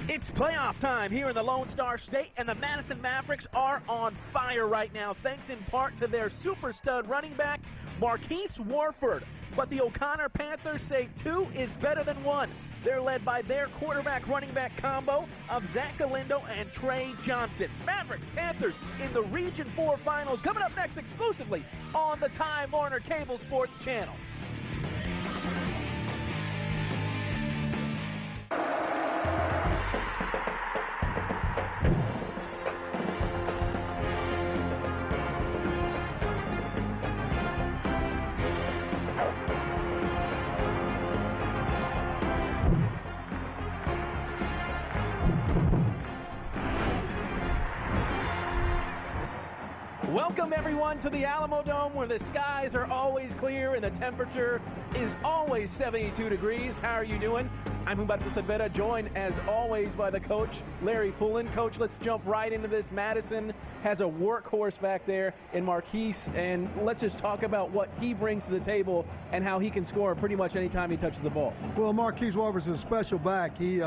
It's playoff time here in the Lone Star State, and the Madison Mavericks are on fire right now, thanks in part to their super stud running back, Marquise Warford. But the O'Connor Panthers say 2 is better than 1. They're led by their quarterback-running back combo of Zach Galindo and Trey Johnson. Mavericks, Panthers in the Region 4 Finals, coming up next exclusively on the Time Warner Cable Sports Channel. Welcome, everyone, to the Alamodome, where the skies are always clear and the temperature is always 72 degrees. How are you doing? I'm Humberto Cervera, joined, as always, by the coach, Larry Pullen. Coach, let's jump right into this. Madison has a workhorse back there in Marquise, and let's just talk about what he brings to the table and how he can score pretty much any time he touches the ball. Well, Marquise Warford is a special back. He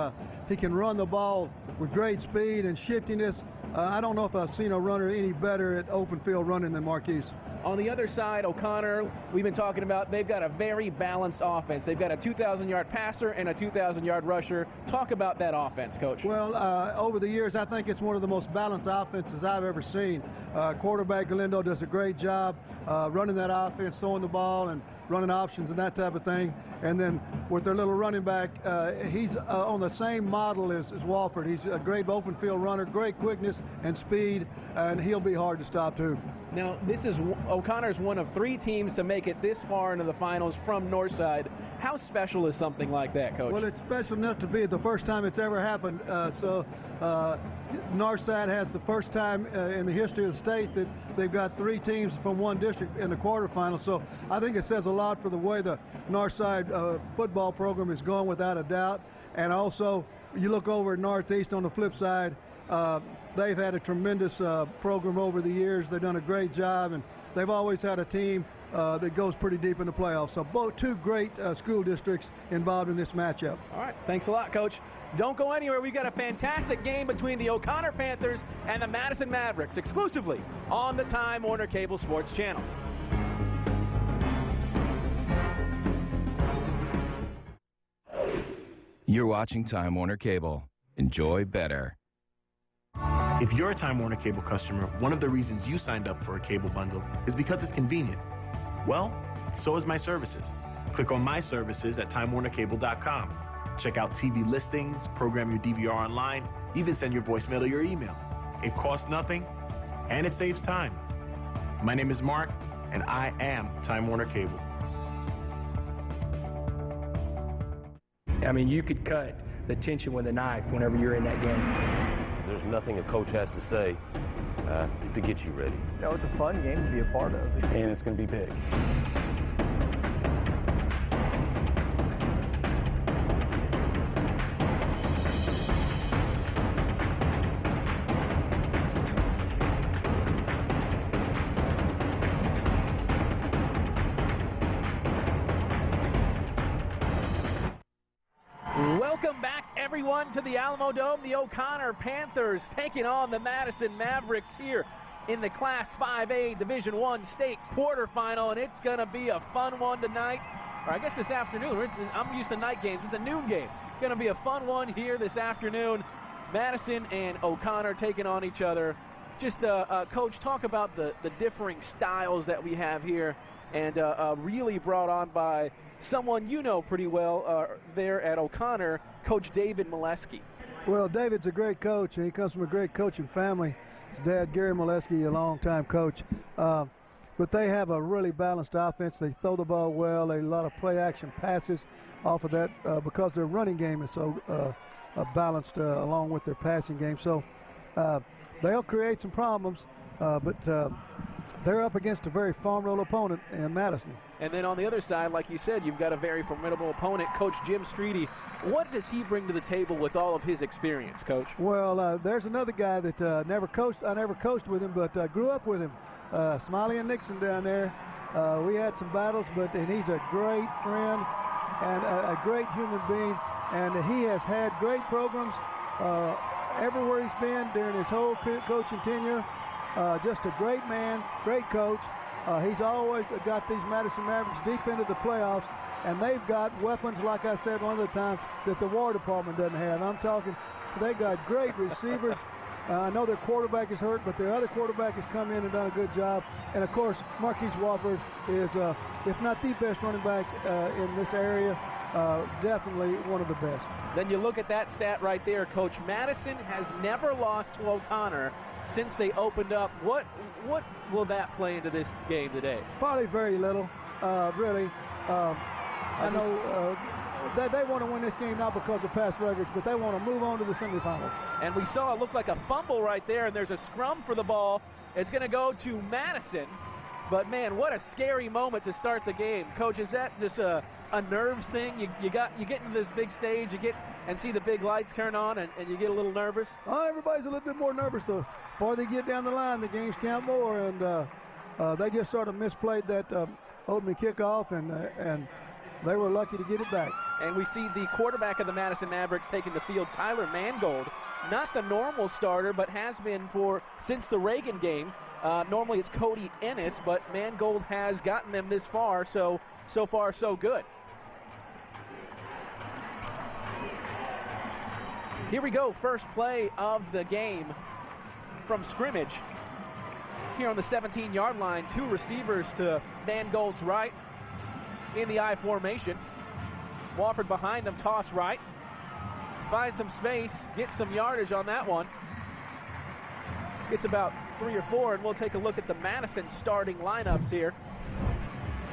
can run the ball with great speed and shiftiness. I don't know if I've seen a runner any better at open field running than Marquise. On the other side, O'Connor, we've been talking about, they've got a very balanced offense. They've got a 2,000-yard passer and a 2,000-yard rusher. Talk about that offense, Coach. Well, over the years, I think it's one of the most balanced offenses I've ever seen. Quarterback Galindo does a great job running that offense, throwing the ball and running options and that type of thing. And then with their little running back, he's on the same model as Walford. He's a great open field runner, great quickness and speed, and he'll be hard to stop too. Now, O'Connor's one of 3 teams to make it this far into the finals from Northside. How special is something like that, Coach? Well, it's special enough to be the first time it's ever happened. Northside has the first time in the history of the state that they've got 3 teams from one district in the quarterfinals. So I think it says a lot for the way the Northside football program is going, without a doubt. And also, you look over at Northeast on the flip side, they've had a tremendous program over the years. They've done a great job, and they've always had a team that goes pretty deep in the playoffs. So both 2 great school districts involved in this matchup. All right, thanks a lot, Coach. Don't go anywhere. We've got a fantastic game between the O'Connor Panthers and the Madison Mavericks, exclusively on the Time Warner Cable Sports Channel. You're watching Time Warner Cable. Enjoy better. If you're a Time Warner Cable customer, one of the reasons you signed up for a cable bundle is because it's convenient. Well, so is My Services. Click on My Services at TimeWarnerCable.com. Check out TV listings, program your DVR online, even send your voicemail or your email. It costs nothing, and it saves time. My name is Mark, and I am Time Warner Cable. I mean, you could cut the tension with a knife whenever you're in that game. There's nothing a coach has to say to get you ready. You know, it's a fun game to be a part of. And it's going to be big. Welcome back, everyone, to the Alamodome. The O'Connor Panthers taking on the Madison Mavericks here in the Class 5A Division I state quarterfinal, and it's going to be a fun one tonight, or I guess this afternoon. I'm used to night games. It's a noon game. It's going to be a fun one here this afternoon. Madison and O'Connor taking on each other. Just, Coach, talk about the differing styles that we have here, and really brought on by someone you know pretty well there at O'Connor, Coach David Molesky. Well, David's a great coach, and he comes from a great coaching family. His dad, Gary Molesky, a longtime coach. But they have a really balanced offense. They throw the ball well. They a lot of play-action passes off of that because their running game is so balanced along with their passing game. So they'll create some problems, but they're up against a very formidable opponent in Madison. And then on the other side, like you said, you've got a very formidable opponent, Coach Jim Streety. What does he bring to the table with all of his experience, Coach? Well, there's another guy that I never coached with him, but grew up with him. Smiley and Nixon down there. We had some battles, and he's a great friend and a great human being. And he has had great programs everywhere he's been during his whole coaching tenure. Just a great man, great coach. He's always got these Madison Mavericks deep into the playoffs, and they've got weapons, like I said one other time, that the War Department doesn't have. I'm talking, they got great receivers. I know their quarterback is hurt, but their other quarterback has come in and done a good job. And, of course, Marquise Wofford is, if not the best running back in this area, definitely one of the best. Then you look at that stat right there, Coach. Madison has never lost to O'Connor since they opened up. What will that play into this game today? Probably very little, really. I know they want to win this game not because of pass leverage, but they want to move on to the semifinals. And we saw it look like a fumble right there, and there's a scrum for the ball. It's going to go to Madison. But, man, what a scary moment to start the game. Coach, is that just a nerves thing? You get into this big stage, you get and see the big lights turn on, and you get a little nervous? Oh, everybody's a little bit more nervous. The farther they get down the line, the games count more, and they just sort of misplayed that Alamodome kickoff, and they were lucky to get it back. And we see the quarterback of the Madison Mavericks taking the field, Tyler Mangold. Not the normal starter, but has been since the Reagan game. Normally it's Cody Ennis, but Mangold has gotten them this far, so far so good. Here we go, first play of the game from scrimmage. Here on the 17-yard line, two receivers to Mangold's right in the I formation. Wofford behind them, toss right. Finds some space, gets some yardage on that one. Gets about 3 or 4, and we'll take a look at the Madison starting lineups here.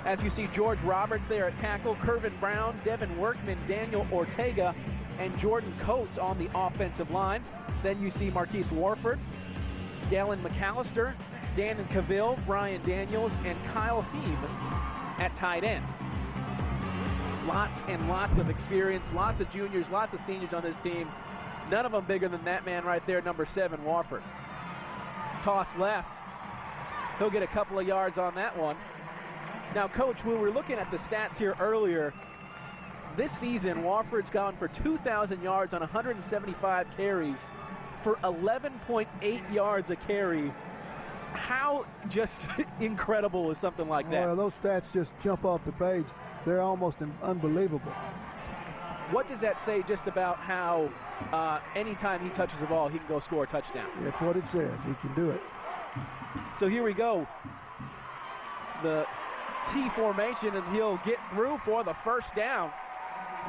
As you see, George Roberts there at tackle, Kervin Brown, Devin Workman, Daniel Ortega, and Jordan Coates on the offensive line. Then you see Marquise Warford, Galen McAllister, Dannon Cavill, Brian Daniels, and Kyle Heem at tight end. Lots and lots of experience, lots of juniors, lots of seniors on this team. None of them bigger than that man right there, number 7, Warford. Toss left. He'll get a couple of yards on that one. Now, Coach, we were looking at the stats here earlier. This season, Wofford's gone for 2,000 yards on 175 carries for 11.8 yards a carry. How just incredible is something like that? Well, those stats just jump off the page. They're almost unbelievable. What does that say just about how anytime he touches the ball, he can go score a touchdown? That's what it says. He can do it. So here we go. The T formation, and he'll get through for the first down.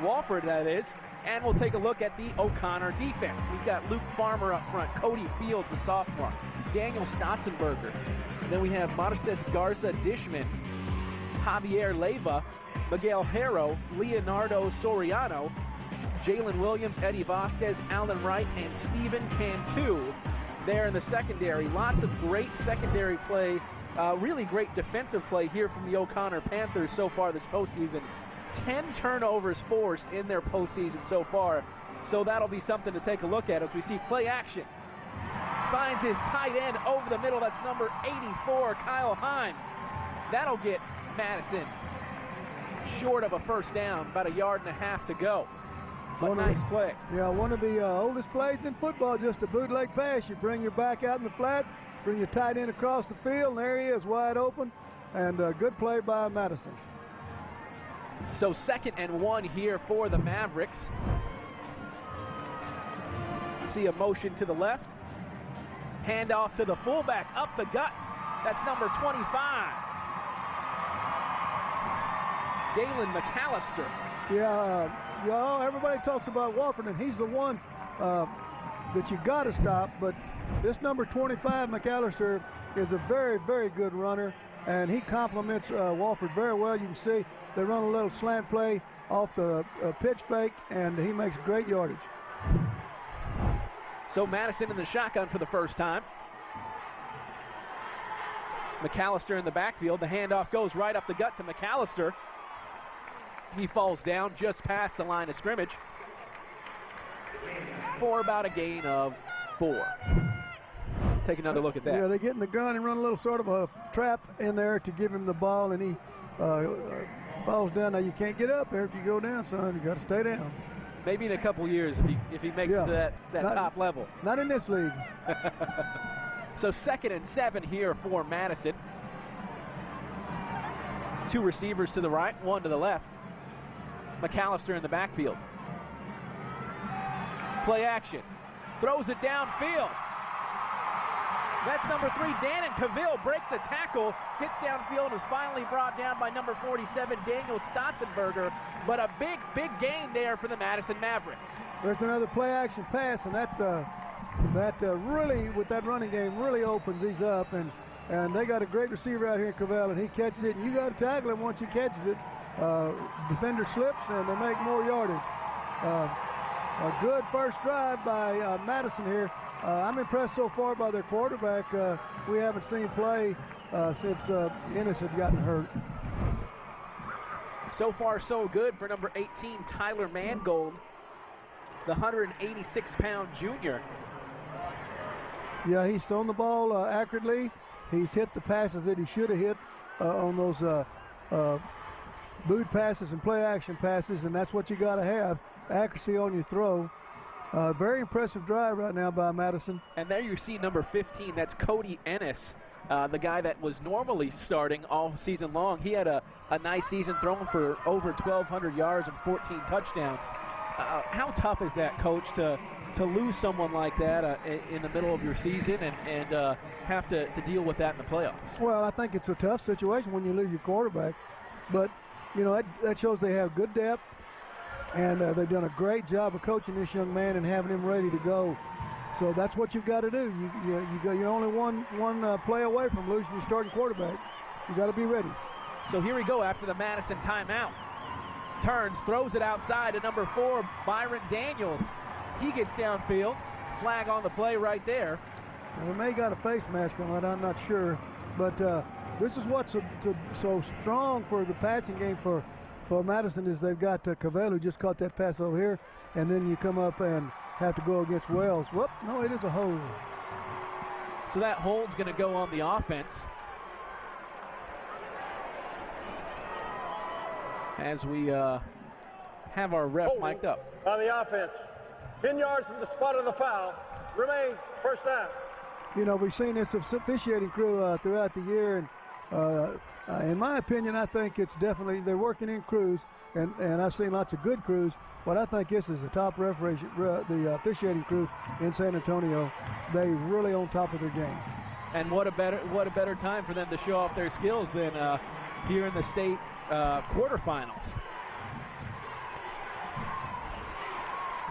Wofford, that is. And we'll take a look at the O'Connor defense. We've got Luke Farmer up front, Cody Fields, a sophomore, Daniel Stotzenberger. Then we have Marces Garza Dishman, Javier Leyva, Miguel Harrow, Leonardo Soriano, Jalen Williams, Eddie Vasquez, Alan Wright, and Stephen Cantu there in the secondary. Lots of great secondary play, really great defensive play here from the O'Connor Panthers so far this postseason. 10 turnovers forced in their postseason so far, so that'll be something to take a look at as we see play action. Finds his tight end over the middle. That's number 84, Kyle Heim. That'll get Madison short of a first down, about 1.5 yards to go. But nice play. Yeah, one of the oldest plays in football, just a bootleg pass. You bring your back out in the flat, bring your tight end across the field, and there he is, wide open. And a good play by Madison. So 2nd and 1 here for the Mavericks. See a motion to the left. Handoff to the fullback, up the gut. That's number 25. Galen McAllister. Yeah, everybody talks about Wofford, and he's the one that you got to stop. But this number 25, McAllister, is a very, very good runner, and he complements Wofford very well. You can see they run a little slant play off the pitch fake, and he makes great yardage. So Madison in the shotgun for the first time. McAllister in the backfield. The handoff goes right up the gut to McAllister. He falls down just past the line of scrimmage for about a gain of 4. Take another look at that. Yeah, they get in the gun and run a little sort of a trap in there to give him the ball, and he falls down. Now, you can't get up there if you go down, son. You got to stay down. Maybe in a couple years if he makes it to that top level. Not in this league. So 2nd and 7 here for Madison. 2 receivers to the right, 1 to the left. McAllister in the backfield. Play action. Throws it downfield. That's number 3, Dannon Cavill, breaks a tackle, gets downfield, and is finally brought down by number 47, Daniel Stotzenberger. But a big, big gain there for the Madison Mavericks. There's another play-action pass, and that really, with that running game, really opens these up. And they got a great receiver out here in Cavill, and he catches it, and you got to tackle him once he catches it. Defender slips, and they make more yardage. A good first drive by Madison here. I'm impressed so far by their quarterback. We haven't seen plus since Ennis had gotten hurt. So far, so good for number 18, Tyler Mangold, the 186-pound junior. Yeah, he's thrown the ball accurately. He's hit the passes that he should have hit on those boot passes and play-action passes, and that's what you got to have, accuracy on your throw. Very impressive drive right now by Madison. And there you see number 15, that's Cody Ennis, the guy that was normally starting all season long. He had a nice season, throwing for over 1,200 yards and 14 touchdowns. How tough is that, Coach, to lose someone like that in the middle of your season and have to deal with that in the playoffs? Well, I think it's a tough situation when you lose your quarterback. But, you know, that shows they have good depth. And they've done a great job of coaching this young man and having him ready to go. So that's what you've got to do. You're only one play away from losing your starting quarterback. You got to be ready. So here we go after the Madison timeout. Turns, throws it outside to number 4, Byron Daniels. He gets downfield. Flag on the play right there. Well, they may got a face mask on it, I'm not sure. But this is what's so strong for the passing game for Madison is they've got Cavill, who just caught that pass over here, and then you come up and have to go against Wells. Whoop, no, it is a hold. So that hold's going to go on the offense. As we have our ref mic'd up. On the offense, 10 yards from the spot of the foul, remains first down. You know, we've seen this officiating crew throughout the year, and in my opinion, I think it's definitely, they're working in crews, and I've seen lots of good crews, but I think this is the top referee, the officiating crew in San Antonio. They really on top of their game. And what a better time for them to show off their skills than here in the state quarterfinals.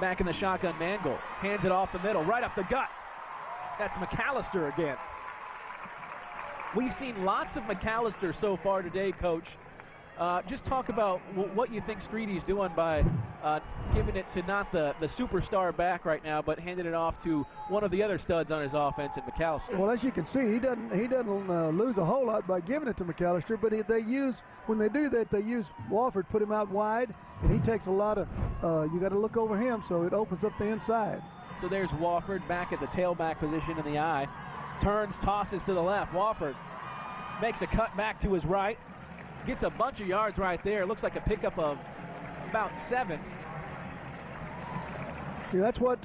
Back in the shotgun, Mangold hands it off the middle, right up the gut. That's McAllister again. We've seen lots of McAllister so far today, Coach. Just talk about what you think Streety's doing by giving it to not the superstar back right now, but handing it off to one of the other studs on his offense in McAllister. Well, as you can see, he doesn't lose a whole lot by giving it to McAllister, but when they do that, they use Wofford, put him out wide, and he takes a lot of, you got to look over him, so it opens up the inside. So there's Wofford back at the tailback position in the eye. Turns, tosses to the left. Wofford makes a cut back to his right. Gets a bunch of yards right there. Looks like a pickup of about 7. Yeah, that's what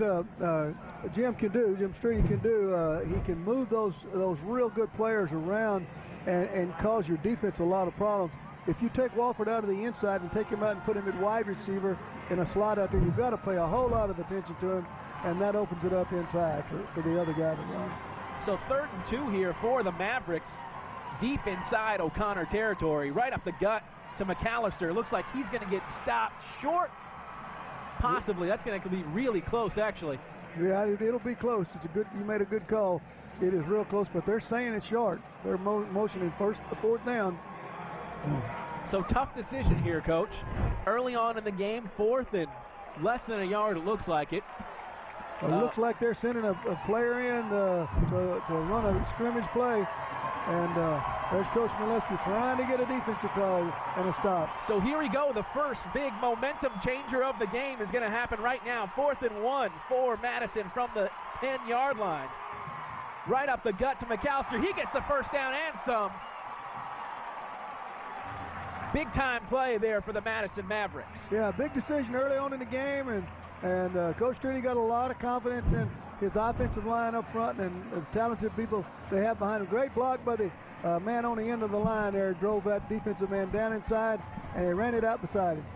Jim can do. Jim Streety can do. He can move those real good players around and cause your defense a lot of problems. If you take Wofford out of the inside and take him out and put him at wide receiver in a slot out there, you've got to pay a whole lot of attention to him, and that opens it up inside for the other guy to run. So 3rd and 2 here for the Mavericks. Deep inside O'Connor territory, right up the gut to McAllister. Looks like he's going to get stopped short. Possibly. That's going to be really close, actually. Yeah, it'll be close. You made a good call. It is real close, but they're saying it's short. They're motioning 4th down. So tough decision here, Coach. Early on in the game, 4th and less than a yard, it looks like it. It looks like they're sending a player in to run a scrimmage play. And there's Coach Molesky trying to get a defensive call and a stop. So here we go. The first big momentum changer of the game is going to happen right now. 4th and 1 for Madison from the 10-yard line. Right up the gut to McAllister. He gets the first down and some. Big-time play there for the Madison Mavericks. Yeah, big decision early on in the game, and Coach Trudy got a lot of confidence in his offensive line up front and the talented people they have behind him. Great block by the man on the end of the line there, drove that defensive man down inside, and he ran it out beside him.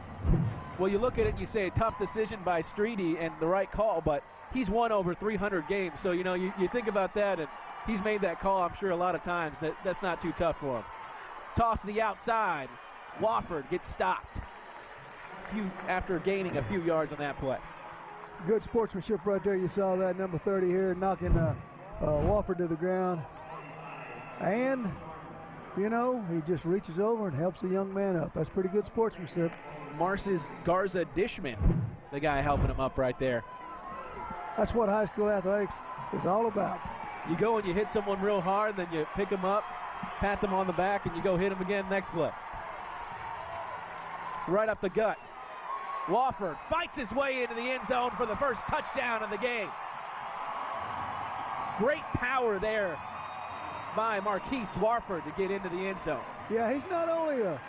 Well, you look at it and you say, tough decision by Streety and the right call, but he's won over 300 games. So, you know, you think about that, and he's made that call, I'm sure, a lot of times. That's not too tough for him. Toss to the outside. Wofford gets stopped after gaining a few yards on that play. Good sportsmanship right there. You saw that, number 30 here, knocking Wofford to the ground. And, you know, he just reaches over and helps the young man up. That's pretty good sportsmanship. Marce's Garza Dishman, the guy helping him up right there. That's what high school athletics is all about. You go and you hit someone real hard, then you pick them up, pat them on the back, and you go hit them again next play. Right up the gut. Wofford fights his way into the end zone for the first touchdown of the game. Great power there by Marquise Wofford to get into the end zone. Yeah, he's not only a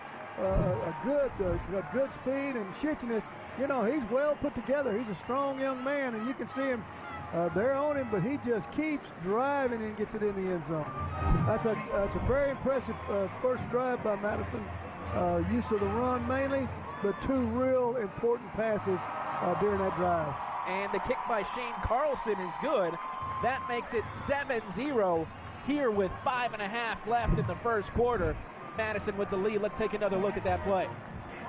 good speed and shiftiness. You know, he's well put together. He's a strong young man, and you can see him there on him, but he just keeps driving and gets it in the end zone. That's a very impressive first drive by Madison. Use of the run mainly, but two real important passes during that drive. And the kick by Shane Carlson is good. That makes it 7-0 here with 5.5 left in the first quarter. Madison with the lead. Let's take another look at that play.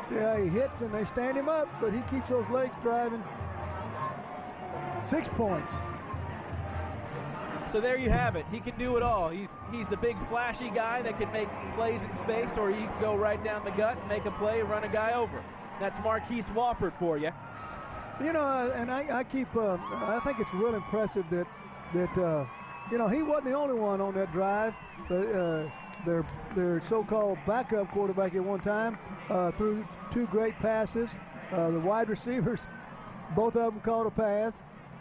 See how he hits and they stand him up, but he keeps those legs driving. 6 points. So there you have it. He can do it all. He's the big flashy guy that can make plays in space, or he can go right down the gut and make a play, run a guy over. That's Marquise Wofford for you. You know, and I think it's real impressive that you know, he wasn't the only one on that drive. Their so-called backup quarterback at one time threw two great passes. The wide receivers, both of them caught a pass.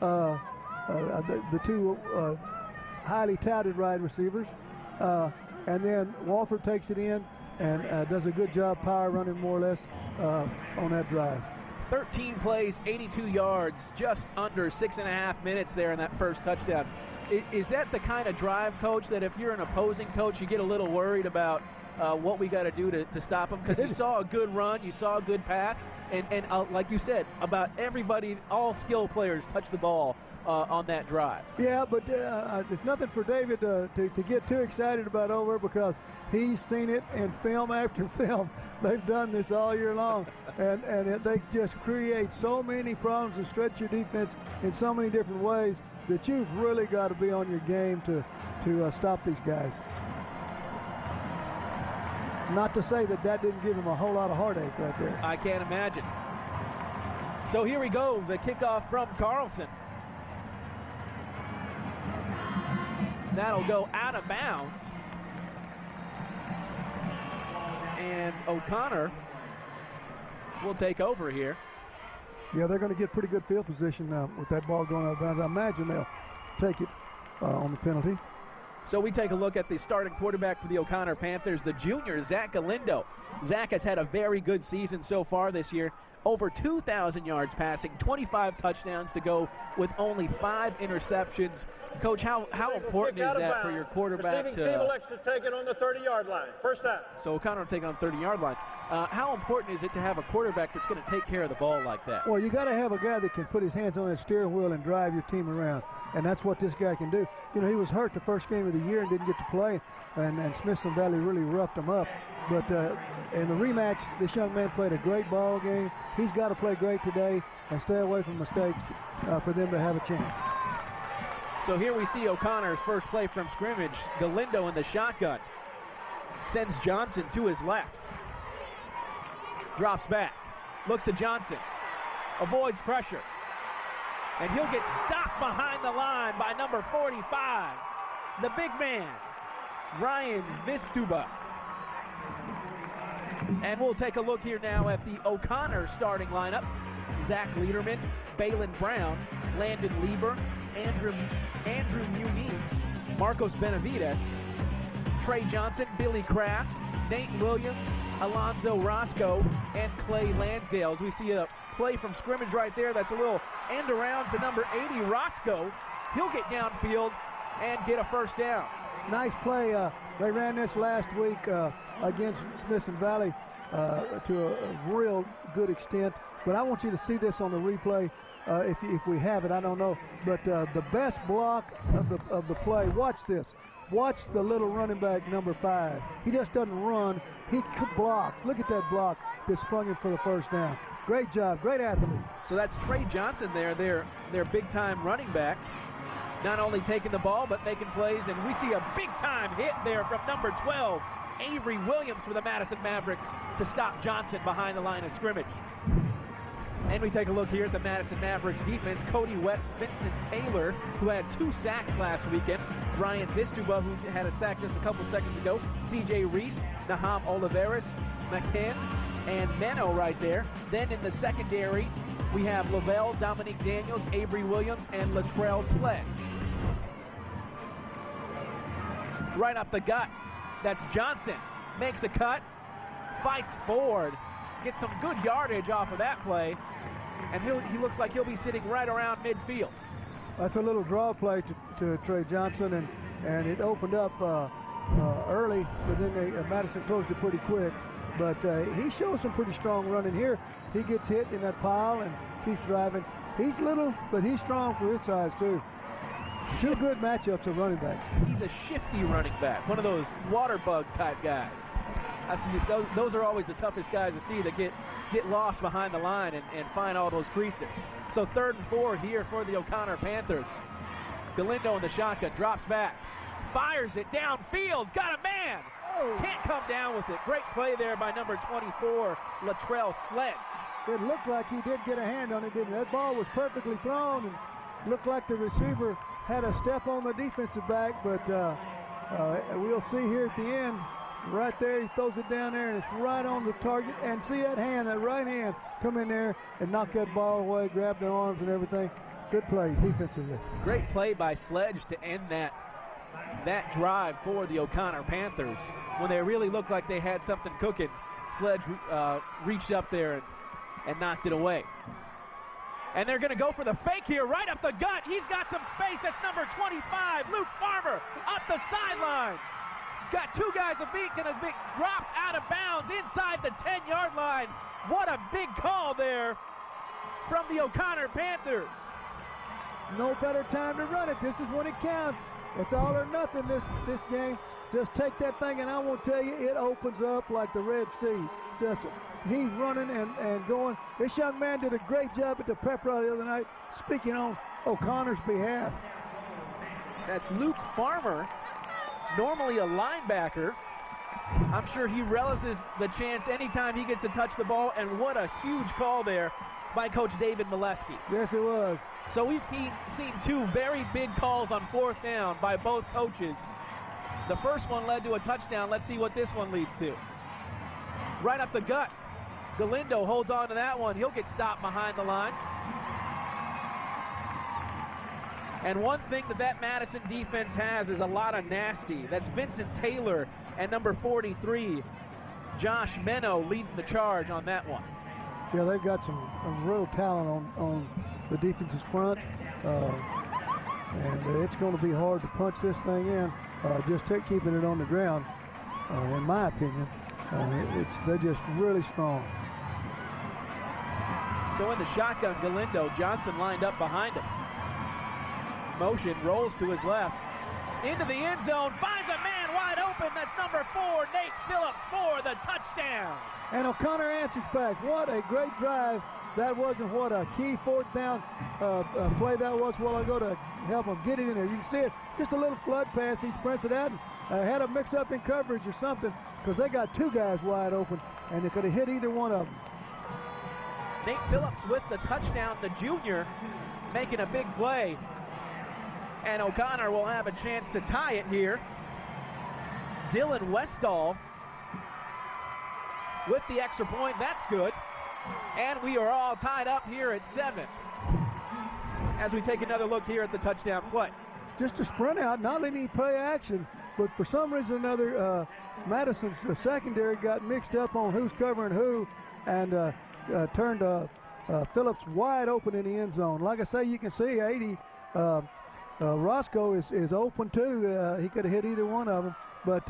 The two highly touted wide receivers. And then Wofford takes it in and does a good job power running more or less on that drive. 13 plays, 82 yards, just under 6.5 minutes there in that first touchdown. Is that the kind of drive, Coach, that if you're an opposing coach, you get a little worried about what we got to do to stop them? Because you saw a good run, you saw a good pass, and like you said, about everybody, all skill players touch the ball on that drive. Yeah, but there's nothing for David to get too excited about over, because he's seen it in film after film. They've done this all year long, and they just create so many problems and stretch your defense in so many different ways that you've really got to be on your game to stop these guys. Not to say that didn't give him a whole lot of heartache right there. I can't imagine. So here we go, the kickoff from Carlson. That'll go out of bounds. And O'Connor will take over here. Yeah, they're going to get pretty good field position with that ball going out of bounds. I imagine they'll take it on the penalty. So we take a look at the starting quarterback for the O'Connor Panthers, the junior, Zach Galindo. Zach has had a very good season so far this year. Over 2,000 yards passing, 25 touchdowns to go with only 5 interceptions. Coach, how important is that for your quarterback to... Receiving team extra taken on the 30-yard line. First down. So O'Connor taking on the 30-yard line. How important is it to have a quarterback that's going to take care of the ball like that? Well, you got to have a guy that can put his hands on that steering wheel and drive your team around, and that's what this guy can do. You know, he was hurt the first game of the year and didn't get to play, and Smithson Valley really roughed him up. But in the rematch, this young man played a great ball game. He's got to play great today and stay away from mistakes for them to have a chance. So here we see O'Connor's first play from scrimmage. Galindo in the shotgun. Sends Johnson to his left. Drops back. Looks at Johnson. Avoids pressure. And he'll get stopped behind the line by number 45. The big man, Ryan Vistuba. And we'll take a look here now at the O'Connor starting lineup. Zach Lederman, Balin Brown, Landon Lieber, Andrew Muniz, Marcos Benavides, Trey Johnson, Billy Kraft, Nate Williams, Alonzo Roscoe and Clay Lansdale. As we see a play from scrimmage right there, that's a little end around to number 80, Roscoe. He'll get downfield and get a first down. Nice play. They ran this last week against Smithson Valley to a real good extent. But I want you to see this on the replay. If we have it, I don't know. But the best block of the play, watch this. Watch the little running back, number 5. He just doesn't run. He blocks. Look at that block that sprung him for the first down. Great job. Great athlete. So that's Trey Johnson there, their big-time running back. Not only taking the ball, but making plays. And we see a big-time hit there from number 12, Avery Williams for the Madison Mavericks to stop Johnson behind the line of scrimmage. And we take a look here at the Madison Mavericks defense. Cody West, Vincent Taylor, who had 2 sacks last weekend. Ryan Vistuba, who had a sack just a couple seconds ago. C.J. Reese, Naham Oliveris, McKinn, and Meno right there. Then in the secondary, we have Lavelle, Dominique Daniels, Avery Williams, and Latrell Sledge. Right up the gut, that's Johnson. Makes a cut, fights forward, gets some good yardage off of that play, and he looks like he'll be sitting right around midfield. That's a little draw play to Trey Johnson, and it opened up early, but then Madison closed it pretty quick. But he shows some pretty strong running here. He gets hit in that pile and keeps driving. He's little, but he's strong for his size too. 2 good matchups of running backs. He's a shifty running back, one of those water bug type guys. I see those are always the toughest guys to see that get lost behind the line and find all those creases. So 3rd and 4 here for the O'Connor Panthers. Galindo in the shotgun, drops back, fires it downfield, got a man. Can't come down with it. Great play there by number 24, Latrell Sledge. It looked like he did get a hand on it, didn't it? That ball was perfectly thrown and looked like the receiver had a step on the defensive back, but we'll see here at the end. Right there, he throws it down there, and it's right on the target. And see that hand, that right hand, come in there and knock that ball away, grab the arms and everything. Good play defensively. Great play by Sledge to end that drive for the O'Connor Panthers. When they really looked like they had something cooking, Sledge reached up there and knocked it away. And they're going to go for the fake here, right up the gut. He's got some space. That's number 25, Luke Farmer, up the sideline. Got 2 guys a beat, and a big drop out of bounds inside the 10-yard line. What a big call there from the O'Connor Panthers. No better time to run it. This is when it counts. It's all or nothing this game. Just take that thing, and I will tell you, it opens up like the Red Sea. He's running and going. This young man did a great job at the pep rally the other night, speaking on O'Connor's behalf. That's Luke Farmer, normally a linebacker. I'm sure he relishes the chance anytime he gets to touch the ball, and what a huge call there by Coach David Molesky. Yes, it was. So we've seen 2 very big calls on 4th down by both coaches. The first one led to a touchdown. Let's see what this one leads to. Right up the gut. Galindo holds on to that one. He'll get stopped behind the line. And one thing that Madison defense has is a lot of nasty. That's Vincent Taylor and number 43, Josh Meno, leading the charge on that one. Yeah, they've got some real talent on the defense's front. And it's going to be hard to punch this thing in. Just keeping it on the ground, in my opinion. They're just really strong. So in the shotgun, Galindo, Johnson lined up behind him. Motion, rolls to his left. Into the end zone, finds a man wide open. That's number 4, Nate Phillips, for the touchdown. And O'Connor answers back. What a great drive. That wasn't what a key 4th down play that was a while ago to help them get it in there. You can see it, just a little flood pass. He sprints it out and had a mix-up in coverage or something, because they got 2 guys wide open, and they could have hit either one of them. Nate Phillips with the touchdown, the junior, making a big play. And O'Connor will have a chance to tie it here. Dylan Westall with the extra point. That's good. And we are all tied up here at 7. As we take another look here at the touchdown play. Just a sprint out, not any play action. but for some reason or another, Madison's secondary got mixed up on who's covering who, and turned Phillips wide open in the end zone. Like I say, you can see 80. Roscoe is open too. He could have hit either one of them, but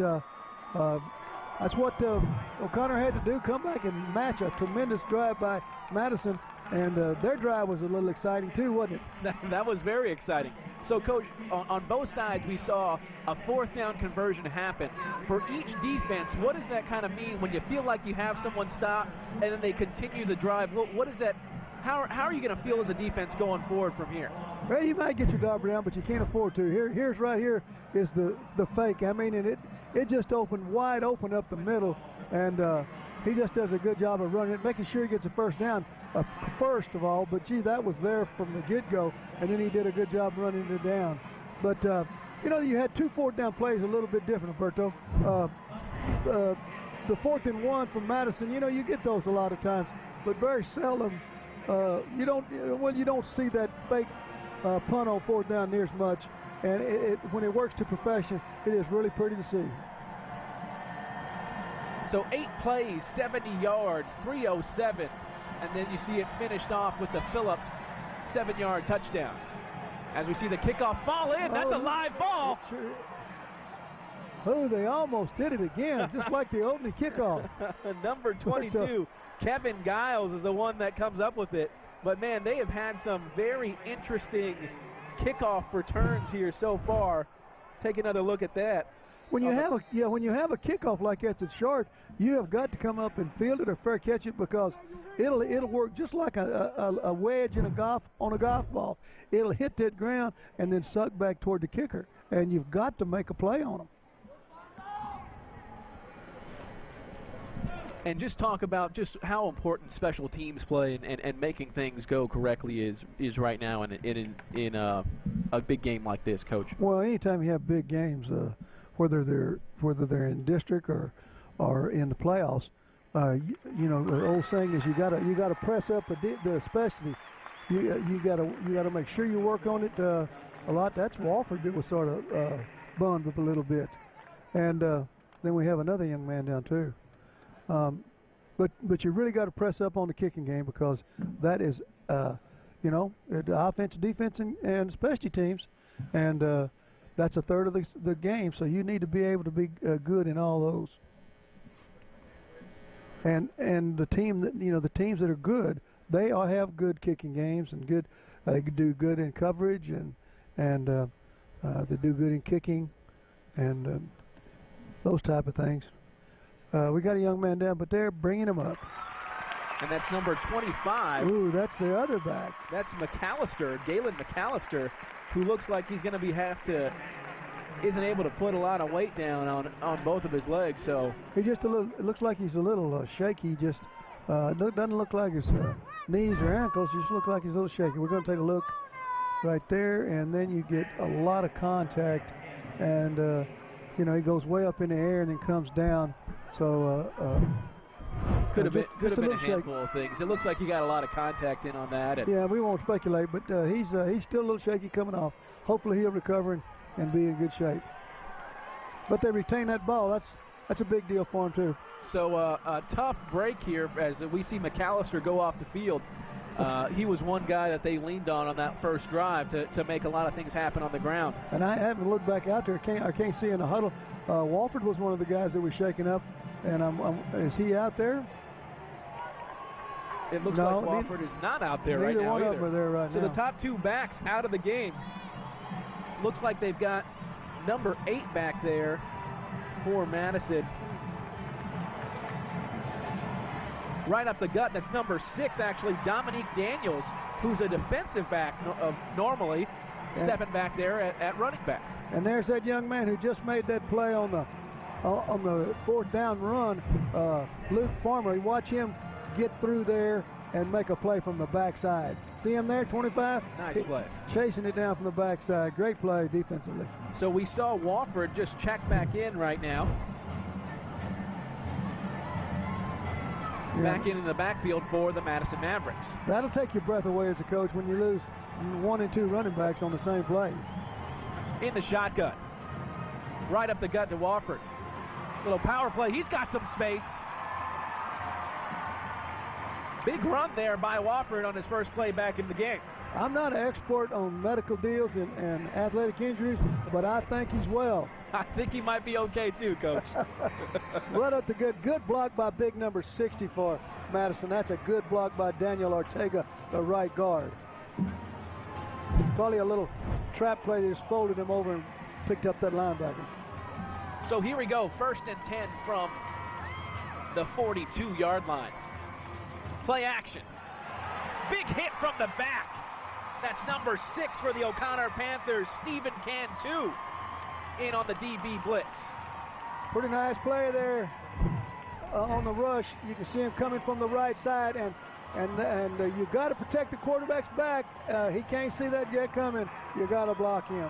that's what O'Connor had to do, come back and match a tremendous drive by Madison, and their drive was a little exciting too, wasn't it? That was very exciting. So, Coach, on both sides, we saw a fourth down conversion happen. For each defense, what does that kind of mean when you feel like you have someone stop and then they continue the drive? What is that? How are you going to feel as a defense going forward from here? Well, you might get your dog down, but you can't afford to. Here's right here is the fake. I mean, and it just opened wide open up the middle, and he just does a good job of running it, making sure he gets a first down first of all. But gee, that was there from the get-go, and then he did a good job running it down. But you had 2 fourth down plays a little bit different, Alberto. The 4th and 1 from Madison, you get those a lot of times, but very seldom. You don't see that fake punt on 4th down near as much, and when it works to perfection, it is really pretty to see. So 8 plays, 70 yards, 307, and then you see it finished off with the Phillips 7-yard touchdown. As we see the kickoff fall in, that's a live ball. Oh, they almost did it again, just like the opening kickoff. Number 22, Kevin Giles is the one that comes up with it. But, man, they have had some very interesting kickoff returns here so far. Take another look at that. When you have a kickoff like that that's short, you have got to come up and field it or fair catch it, because it'll work just like a wedge in a golf ball. It'll hit that ground and then suck back toward the kicker, and you've got to make a play on them. And just talk about just how important special teams play and making things go correctly is right now in a big game like this, Coach. Well, anytime you have big games, whether they're in district or in the playoffs, the old saying is you gotta press up the specialty. You gotta make sure you work on it a lot. That's Wofford that was sort of bummed up a little bit, and then we have another young man down too. But you really got to press up on the kicking game, because that is, the offense, defense, and specialty teams, and that's a third of the game. So you need to be able to be good in all those. And the teams that are good, they all have good kicking games and good. They do good in coverage and they do good in kicking, and those type of things. We got a young man down, but they're bringing him up. And that's number 25. Ooh, that's the other back. That's McAllister, Galen McAllister, who looks like he's going to isn't able to put a lot of weight down on both of his legs. So he just it looks like he's a little shaky. Just doesn't look like his knees or ankles. Just look like he's a little shaky. We're going to take a look right there, and then you get a lot of contact, and he goes way up in the air and then comes down. So could have been a handful of things. It looks like he got a lot of contact in on that. Yeah, we won't speculate, but he's still a little shaky coming off. Hopefully he'll recover and be in good shape. But they retain that ball. That's a big deal for him too. So a tough break here as we see McAllister go off the field. He was one guy that they leaned on that first drive to make a lot of things happen on the ground. And I haven't looked back out there. I can't see in the huddle. Wofford was one of the guys that was shaking up. And is he out there? It looks like Wofford is not out there right now. Neither one of them are there right now. So the top 2 backs out of the game. Looks like they've got number 8 back there for Madison. Right up the gut, that's number 6, actually, Dominique Daniels, who's a defensive back normally, stepping back there at running back. And there's that young man who just made that play on the 4th down run, Luke Farmer. Watch him get through there and make a play from the backside. See him there, 25? Nice play. Chasing it down from the backside. Great play defensively. So we saw Wofford just check back in right now. Yeah. Back in the backfield for the Madison Mavericks. That'll take your breath away as a coach when you lose 1 and 2 running backs on the same play. In the shotgun. right up the gut to Wofford. Little power play. He's got some space. Big run there by Wofford on his first play back in the game. I'm not an expert on medical deals and athletic injuries, but I think he's well. I think he might be okay too, Coach. Right up the good block by big number 60 for Madison. That's a good block by Daniel Ortega, the right guard. Probably a little trap play that just folded him over and picked up that linebacker. So here we go, 1st and 10 from the 42-yard line. Play action. Big hit from the back. That's number 6 for the O'Connor Panthers, Stephen Cantu, in on the DB blitz. Pretty nice play there on the rush. You can see him coming from the right side, and you got to protect the quarterback's back. He can't see that yet coming. You got to block him.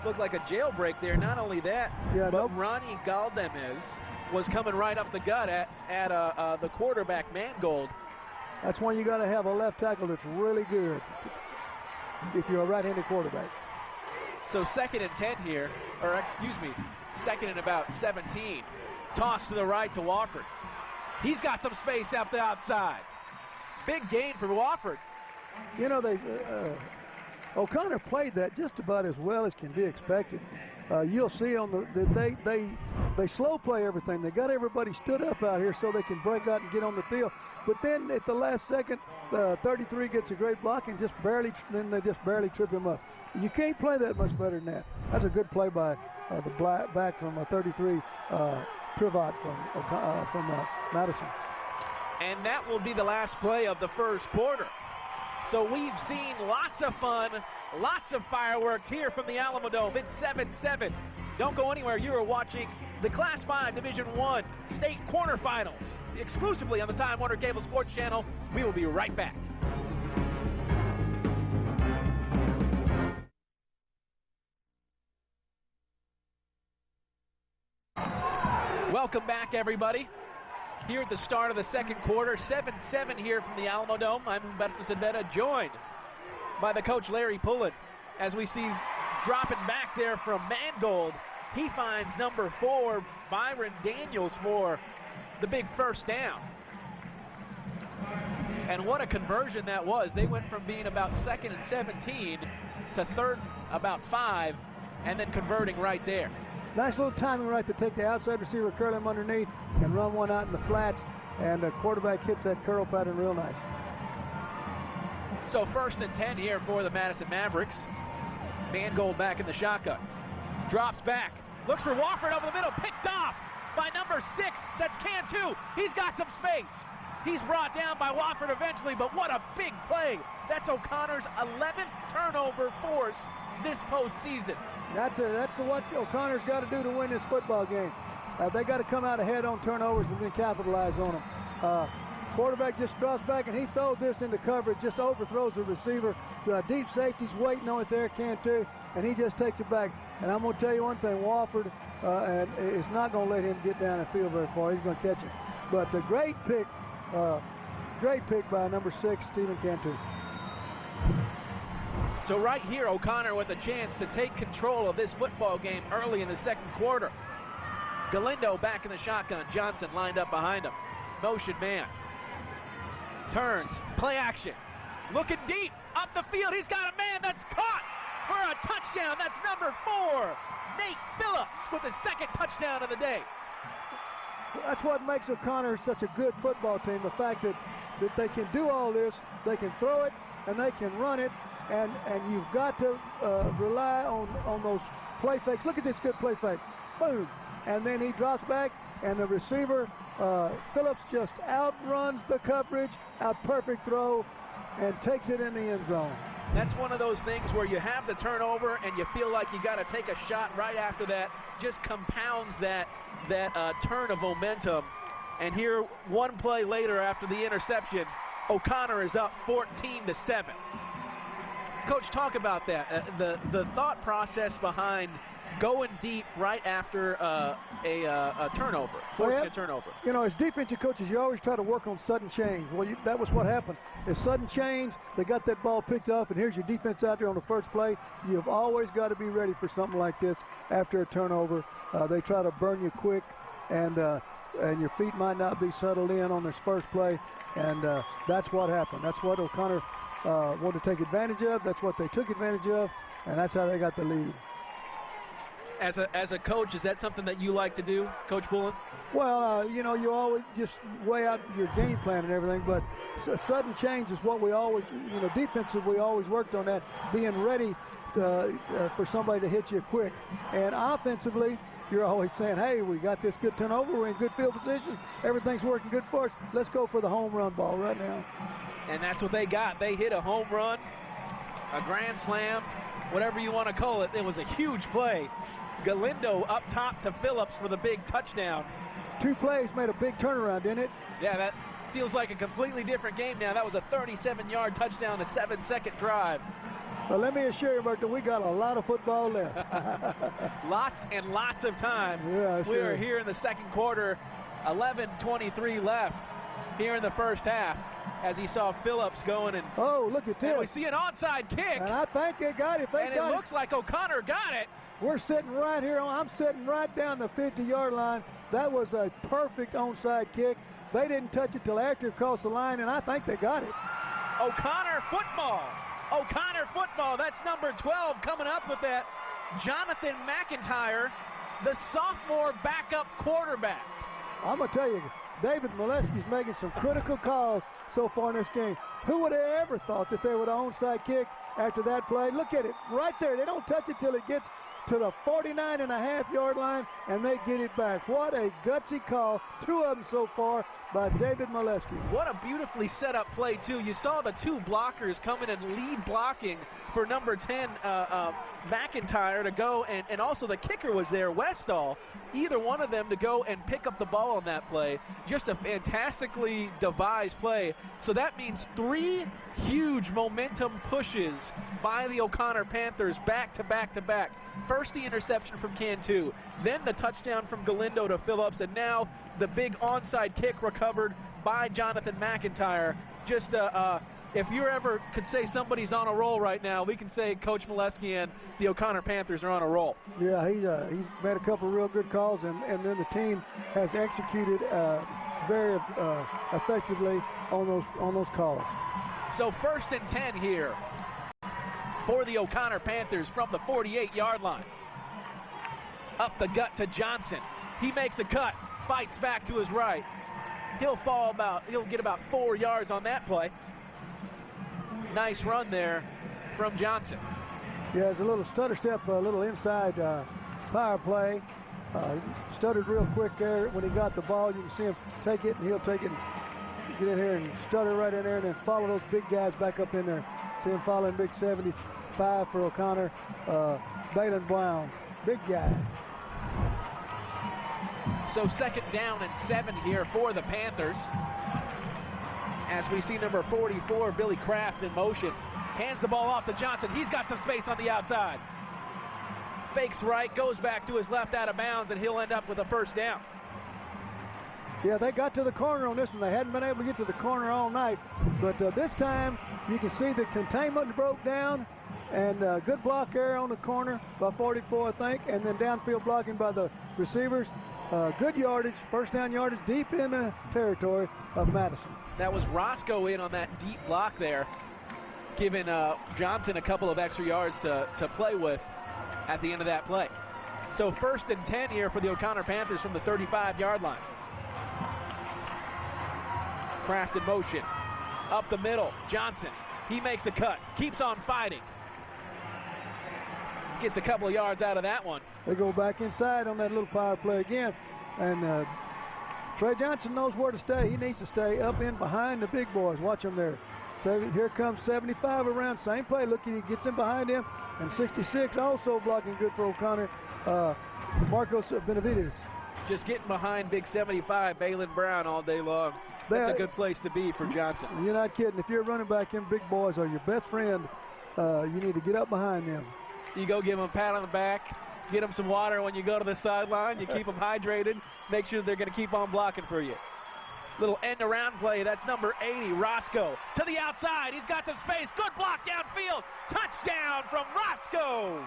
Looked like a jailbreak there. Not only that, but Ronnie Galdemez was coming right up the gut at the quarterback, Mangold. That's when you got to have a left tackle that's really good if you're a right-handed quarterback. So 2nd and 10 here, or excuse me, 2nd and about 17. Toss to the right to Wofford. He's got some space out the outside. Big gain for Wofford. You know, O'Connor played that just about as well as can be expected. You'll see on they slow play everything. They got everybody stood up out here so they can break out and get on the field. But then at the last second, 33 gets a great block and they just barely trip him up. You can't play that much better than that. That's a good play by the back from 33, Privat from Madison. And that will be the last play of the first quarter. So we've seen lots of fun, lots of fireworks here from the Alamodome. It's 7-7. Don't go anywhere. You are watching the Class 5 Division I State Quarterfinals exclusively on the Time Warner Cable Sports Channel. We will be right back. Welcome back, everybody. Here at the start of the second quarter, 7-7 here from the Alamodome. I'm Humberto Cervera, joined by the coach Larry Pullen. As we see dropping back there from Mangold, he finds number 4, Byron Daniels, for the big first down. And what a conversion that was. They went from being about 2nd and 17 to 3rd about 5, and then converting right there. Nice little timing right to take the outside receiver, curl him underneath, and run one out in the flats, and the quarterback hits that curl pattern real nice. So 1st and 10 here for the Madison Mavericks. Mangold back in the shotgun. Drops back, looks for Wofford over the middle, picked off by number 6, that's Cantu. He's got some space. He's brought down by Wofford eventually, but what a big play. That's O'Connor's 11th turnover force this postseason. That's what O'Connor's got to do to win this football game. They got to come out ahead on turnovers and then capitalize on them. Quarterback just drops back and he throws this into coverage, just overthrows the receiver. Deep safety's waiting on it there, Cantu, and he just takes it back. And I'm going to tell you one thing, Wofford is not going to let him get down and field very far. He's going to catch it. But a great pick by number 6, Stephen Cantu. So right here, O'Connor with a chance to take control of this football game early in the second quarter. Galindo back in the shotgun. Johnson lined up behind him. Motion man. Turns. Play action. Looking deep. Up the field. He's got a man that's caught for a touchdown. That's number 4. Nate Phillips with his 2nd touchdown of the day. That's what makes O'Connor such a good football team. The fact that they can do all this. They can throw it and they can run it. And you've got to rely on those play fakes. Look at this good play fake. Boom. And then he drops back, and the receiver, Phillips, just outruns the coverage, a perfect throw, and takes it in the end zone. That's one of those things where you have the turnover, and you feel like you got to take a shot right after that. Just compounds that turn of momentum. And here, one play later after the interception, O'Connor is up 14-7. Coach, talk about that. The thought process behind going deep right after a turnover, forcing a turnover. You know, as defensive coaches, you always try to work on sudden change. Well, that was what happened. It's sudden change. They got that ball picked up, and here's your defense out there on the first play. You've always got to be ready for something like this after a turnover. They try to burn you quick, and your feet might not be settled in on this first play, and that's what happened. That's what O'Connor wanted to take advantage of. That's what they took advantage of, and that's how they got the lead. As a coach, is that something that you like to do, Coach Bullen? Well, you know, you always just weigh out your game plan and everything, but sudden change is what we always, you know, defensive, we always worked on that, being ready for somebody to hit you quick. And offensively, you're always saying, hey, we got this good turnover, we're in good field position, everything's working good for us, let's go for the home run ball right now. And that's what they got. They hit a home run, a grand slam, whatever you want to call it. It was a huge play. Galindo up top to Phillips for the big touchdown. 2 plays made a big turnaround, didn't it? Yeah, that feels like a completely different game now. That was a 37-yard touchdown, a 7-second drive. Well, let me assure you, Merton, we got a lot of football left. Lots and lots of time. Yeah, sure. We are here in the second quarter, 11:23 left here in the first half, as he saw Phillips going and oh, look at this. And we see an onside kick. And I think they got it. And it looks like O'Connor got it. We're sitting right here. I'm sitting right down the 50-yard line. That was a perfect onside kick. They didn't touch it till after it crossed the line, and I think they got it. O'Connor football. O'Connor football. That's number 12 coming up with that. Jonathan McIntyre, the sophomore backup quarterback. I'm going to tell you, David Molesky's making some critical calls so far in this game. Who would have ever thought that they would have onside kick after that play? Look at it right there. They don't touch it till it gets to the 49.5-yard line, and they get it back. What a gutsy call. 2 of them so far by David Molesky. What a beautifully set up play, too. You saw the 2 blockers coming and lead blocking for number 10, McIntyre, to go, and also the kicker was there, Westall. Either one of them to go and pick up the ball on that play. Just a fantastically devised play. So that means 3 huge momentum pushes by the O'Connor Panthers back to back to back. First the interception from Cantu, then the touchdown from Galindo to Phillips, and now the big onside kick recovered by Jonathan McIntyre. Just if you ever could say somebody's on a roll right now, we can say Coach Molesky and the O'Connor Panthers are on a roll. Yeah, he's made a couple of real good calls, and then the team has executed very effectively on those calls. So 1st and 10 here for the O'Connor Panthers from the 48-yard line. Up the gut to Johnson. He makes a cut, fights back to his right. He'll get about 4 yards on that play. Nice run there from Johnson. Yeah, it's a little stutter step, a little inside power play. Stuttered real quick there when he got the ball. You can see him take it, and he'll take it and get in here and stutter right in there and then follow those big guys back up in there. See him following big 75 for O'Connor. Balin Brown, big guy. So 2nd down and 7 here for the Panthers. As we see number 44, Billy Kraft, in motion. Hands the ball off to Johnson. He's got some space on the outside. Fakes right, goes back to his left out of bounds, and he'll end up with a 1st down. Yeah, they got to the corner on this one. They hadn't been able to get to the corner all night. But this time, you can see the containment broke down. And good block there on the corner by 44, I think. And then downfield blocking by the receivers. Good yardage, 1st down yardage, deep in the territory of Madison. That was Roscoe in on that deep block there, giving Johnson a couple of extra yards to play with at the end of that play. So 1st and 10 here for the O'Connor Panthers from the 35-yard line. Kraft in motion. Up the middle, Johnson. He makes a cut, keeps on fighting. Gets a couple of yards out of that one. They go back inside on that little power play again. And Trey Johnson knows where to stay. He needs to stay up in behind the big boys. Watch him there. So here comes 75 around. Same play. Look, he gets in behind him. And 66 also blocking good for O'Connor. Marcos Benavides. Just getting behind big 75, Balin Brown, all day long. That's a good place to be for Johnson. You're not kidding. If you're a running back, them big boys are your best friend. You need to get up behind them. You go give him a pat on the back, Get them some water when you go to the sideline. You keep them hydrated. Make sure they're going to keep on blocking for you. Little end-around play. That's number 80, Roscoe. To the outside. He's got some space. Good block downfield. Touchdown from Roscoe.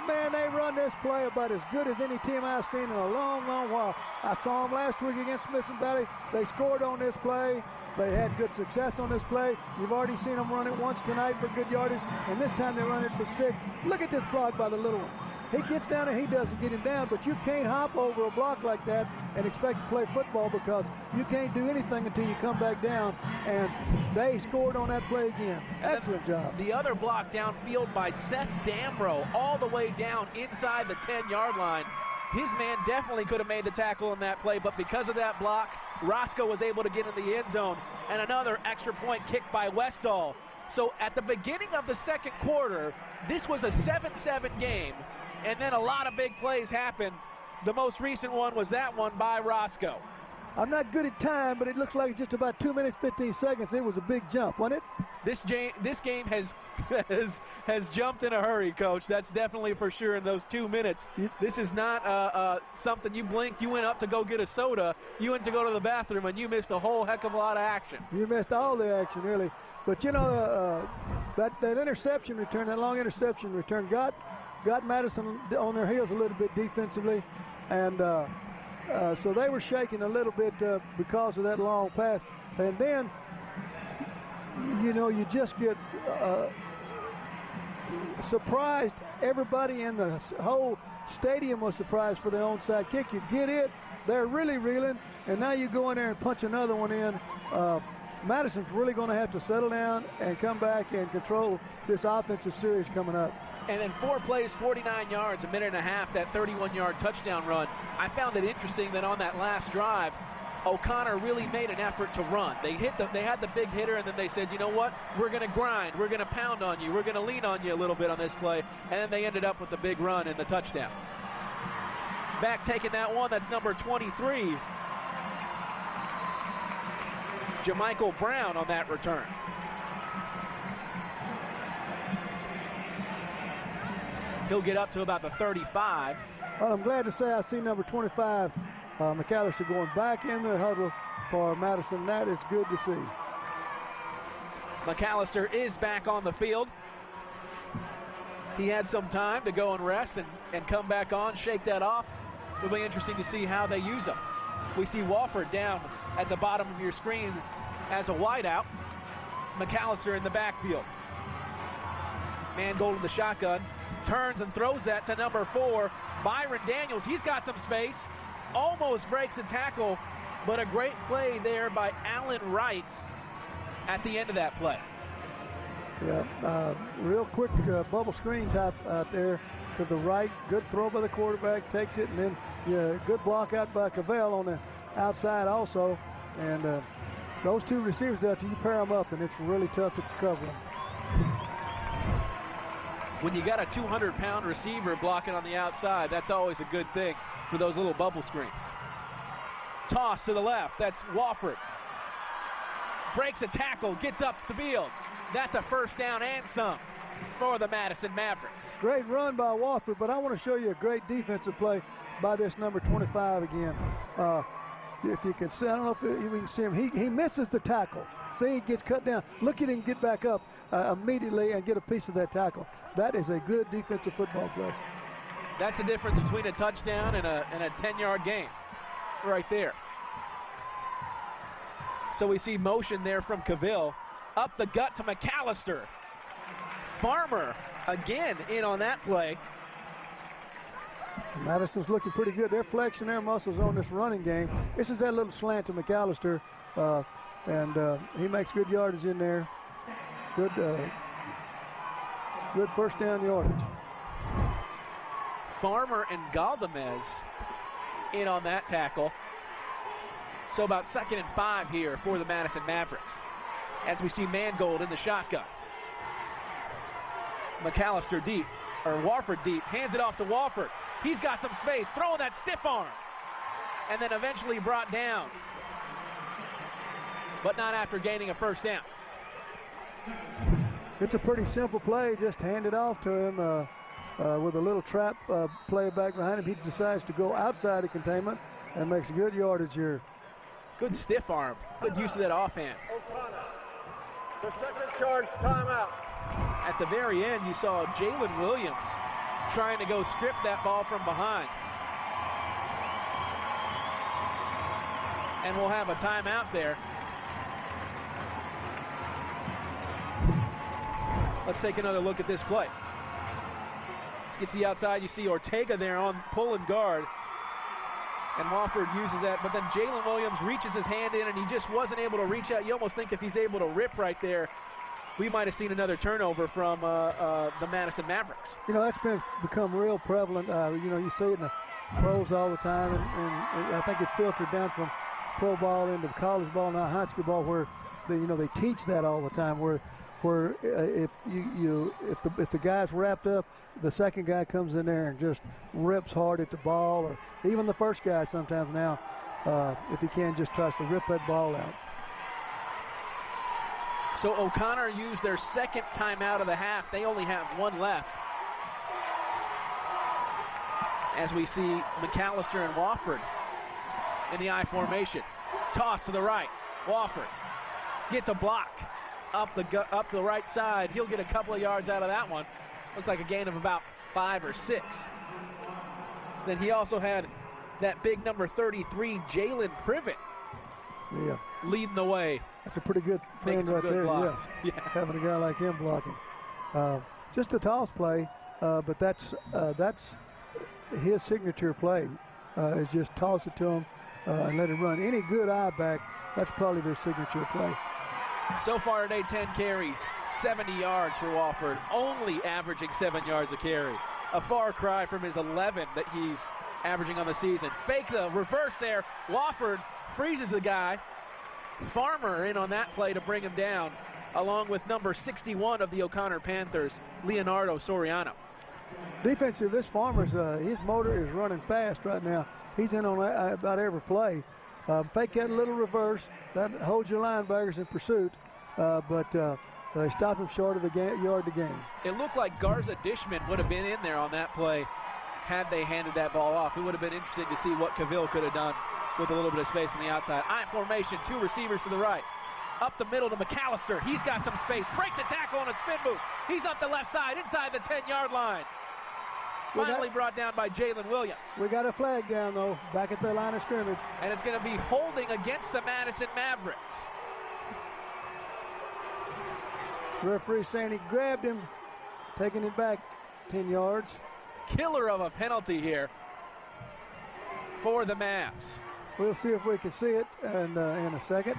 Man, they run this play about as good as any team I've seen in a long, long while. I saw them last week against Smithson Valley. They scored on this play. They had good success on this play. You've already seen them run it once tonight for good yardage, and this time they run it for 6. Look at this block by the little one. He gets down and he doesn't get him down, but you can't hop over a block like that and expect to play football because you can't do anything until you come back down, and they scored on that play again. Excellent job. The other block downfield by Seth Damrow all the way down inside the 10-yard line. His man definitely could have made the tackle in that play, but because of that block, Roscoe was able to get in the end zone, and another extra point kicked by Westall. So at the beginning of the second quarter, this was a 7-7 game, and then a lot of big plays happened. The most recent one was that one by Roscoe. I'm not good at time, but it looks like it's just about 2 minutes, 15 seconds. It was a big jump, wasn't it? This game has jumped in a hurry, Coach. That's definitely for sure in those 2 minutes. This is not something you blink. You went up to go get a soda. You went to go to the bathroom, and you missed a whole heck of a lot of action. You missed all the action, really. But, you know, that interception return, that long interception return got Madison on their heels a little bit defensively. And so they were shaking a little bit because of that long pass. And then, you know, you just get surprised. Everybody in the whole stadium was surprised for the onside kick. You get it, they're really reeling, and now you go in there and punch another one in. Madison's really going to have to settle down and come back and control this offensive series coming up. And then 4 plays, 49 yards, a minute and a half, that 31-yard touchdown run. I found it interesting that on that last drive, O'Connor really made an effort to run. They had the big hitter, and then they said, you know what, we're going to grind, we're going to pound on you, we're going to lean on you a little bit on this play, and then they ended up with the big run and the touchdown. Back taking that one, that's number 23, Jamichael Brown on that return. He'll get up to about the 35. Well, I'm glad to say I see number 25, McAllister, going back in the huddle for Madison. That is good to see. McAllister is back on the field. He had some time to go and rest and come back on, shake that off. It'll be interesting to see how they use him. We see Wofford down at the bottom of your screen as a wideout. McAllister in the backfield. Mangold in the shotgun. Turns and throws that to number 4, Byron Daniels. He's got some space. Almost breaks a tackle, but a great play there by Alan Wright at the end of that play. Yeah, real quick bubble screen type out there to the right. Good throw by the quarterback, takes it, and then good block out by Cavell on the outside also. And those two receivers out there, you pair them up, and it's really tough to cover them. When you got a 200-pound receiver blocking on the outside, that's always a good thing for those little bubble screens. Toss to the left. That's Wofford. Breaks a tackle, gets up the field. That's a first down and some for the Madison Mavericks. Great run by Wofford, but I want to show you a great defensive play by this number 25 again. If you can see, I don't know if you can see him. He misses the tackle. See, he gets cut down. Look at him get back up immediately and get a piece of that tackle. That is a good defensive football play. That's the difference between a touchdown and a 10-yard game right there. So we see motion there from Cavill. Up the gut to McAllister. Farmer again in on that play. Madison's looking pretty good. They're flexing their muscles on this running game. This is that little slant to McAllister, and he makes good yardage in there. Good first down yardage. Farmer and Galdamez in on that tackle. So about 2nd and 5 here for the Madison Mavericks. As we see Mangold in the shotgun. McAllister deep, or Wofford deep, hands it off to Wofford. He's got some space, throwing that stiff arm. And then eventually brought down. But not after gaining a first down. It's a pretty simple play, just hand it off to him. with a little trap play back behind him. He decides to go outside the containment and makes good yardage here. Good stiff arm. Good use of that offhand. O'Connor, the second charge timeout. At the very end, you saw Jalen Williams trying to go strip that ball from behind. And we'll have a timeout there. Let's take another look at this play. You see outside, you see Ortega there on pull and guard. And Wofford uses that, but then Jalen Williams reaches his hand in and he just wasn't able to reach out. You almost think if he's able to rip right there, we might have seen another turnover from the Madison Mavericks. You know, that's become real prevalent. You know, you see it in the pros all the time, and I think it filtered down from pro ball into college ball, now high school ball, where they teach that all the time. Where if the guy's wrapped up, the second guy comes in there and just rips hard at the ball, or even the first guy sometimes now, if he can, just tries to rip that ball out. So O'Connor used their second timeout of the half. They only have one left. As we see McAllister and Wofford in the I formation. Toss to the right. Wofford gets a block up the right side. He'll get a couple of yards out of that one. Looks like a gain of about 5 or 6. Then he also had that big number 33, Jalen Privet, leading the way. That's a pretty good friend right there. Blocks. Yeah, having a guy like him blocking. Just a toss play, but that's his signature play. Is just toss it to him and let it run. Any good eye back, that's probably their signature play. So far today, 10 carries, 70 yards for Wofford, only averaging 7 yards a carry. A far cry from his 11 that he's averaging on the season. Fake the reverse there. Wofford freezes the guy. Farmer in on that play to bring him down, along with number 61 of the O'Connor Panthers, Leonardo Soriano. Defensive, this Farmer's, his motor is running fast right now. He's in on about every play. Fake that little reverse. That holds your linebackers in pursuit, but they stop him short of the yard to gain. It looked like Garza Dishman would have been in there on that play had they handed that ball off. It would have been interesting to see what Cavill could have done with a little bit of space on the outside. I formation, 2 receivers to the right. Up the middle to McAllister. He's got some space. Breaks a tackle on a spin move. He's up the left side, inside the 10-yard line. Finally brought down by Jalen Williams. We got a flag down, though, back at the line of scrimmage. And it's going to be holding against the Madison Mavericks. Referee saying he grabbed him, taking it back 10 yards. Killer of a penalty here for the Mavs. We'll see if we can see it in a second.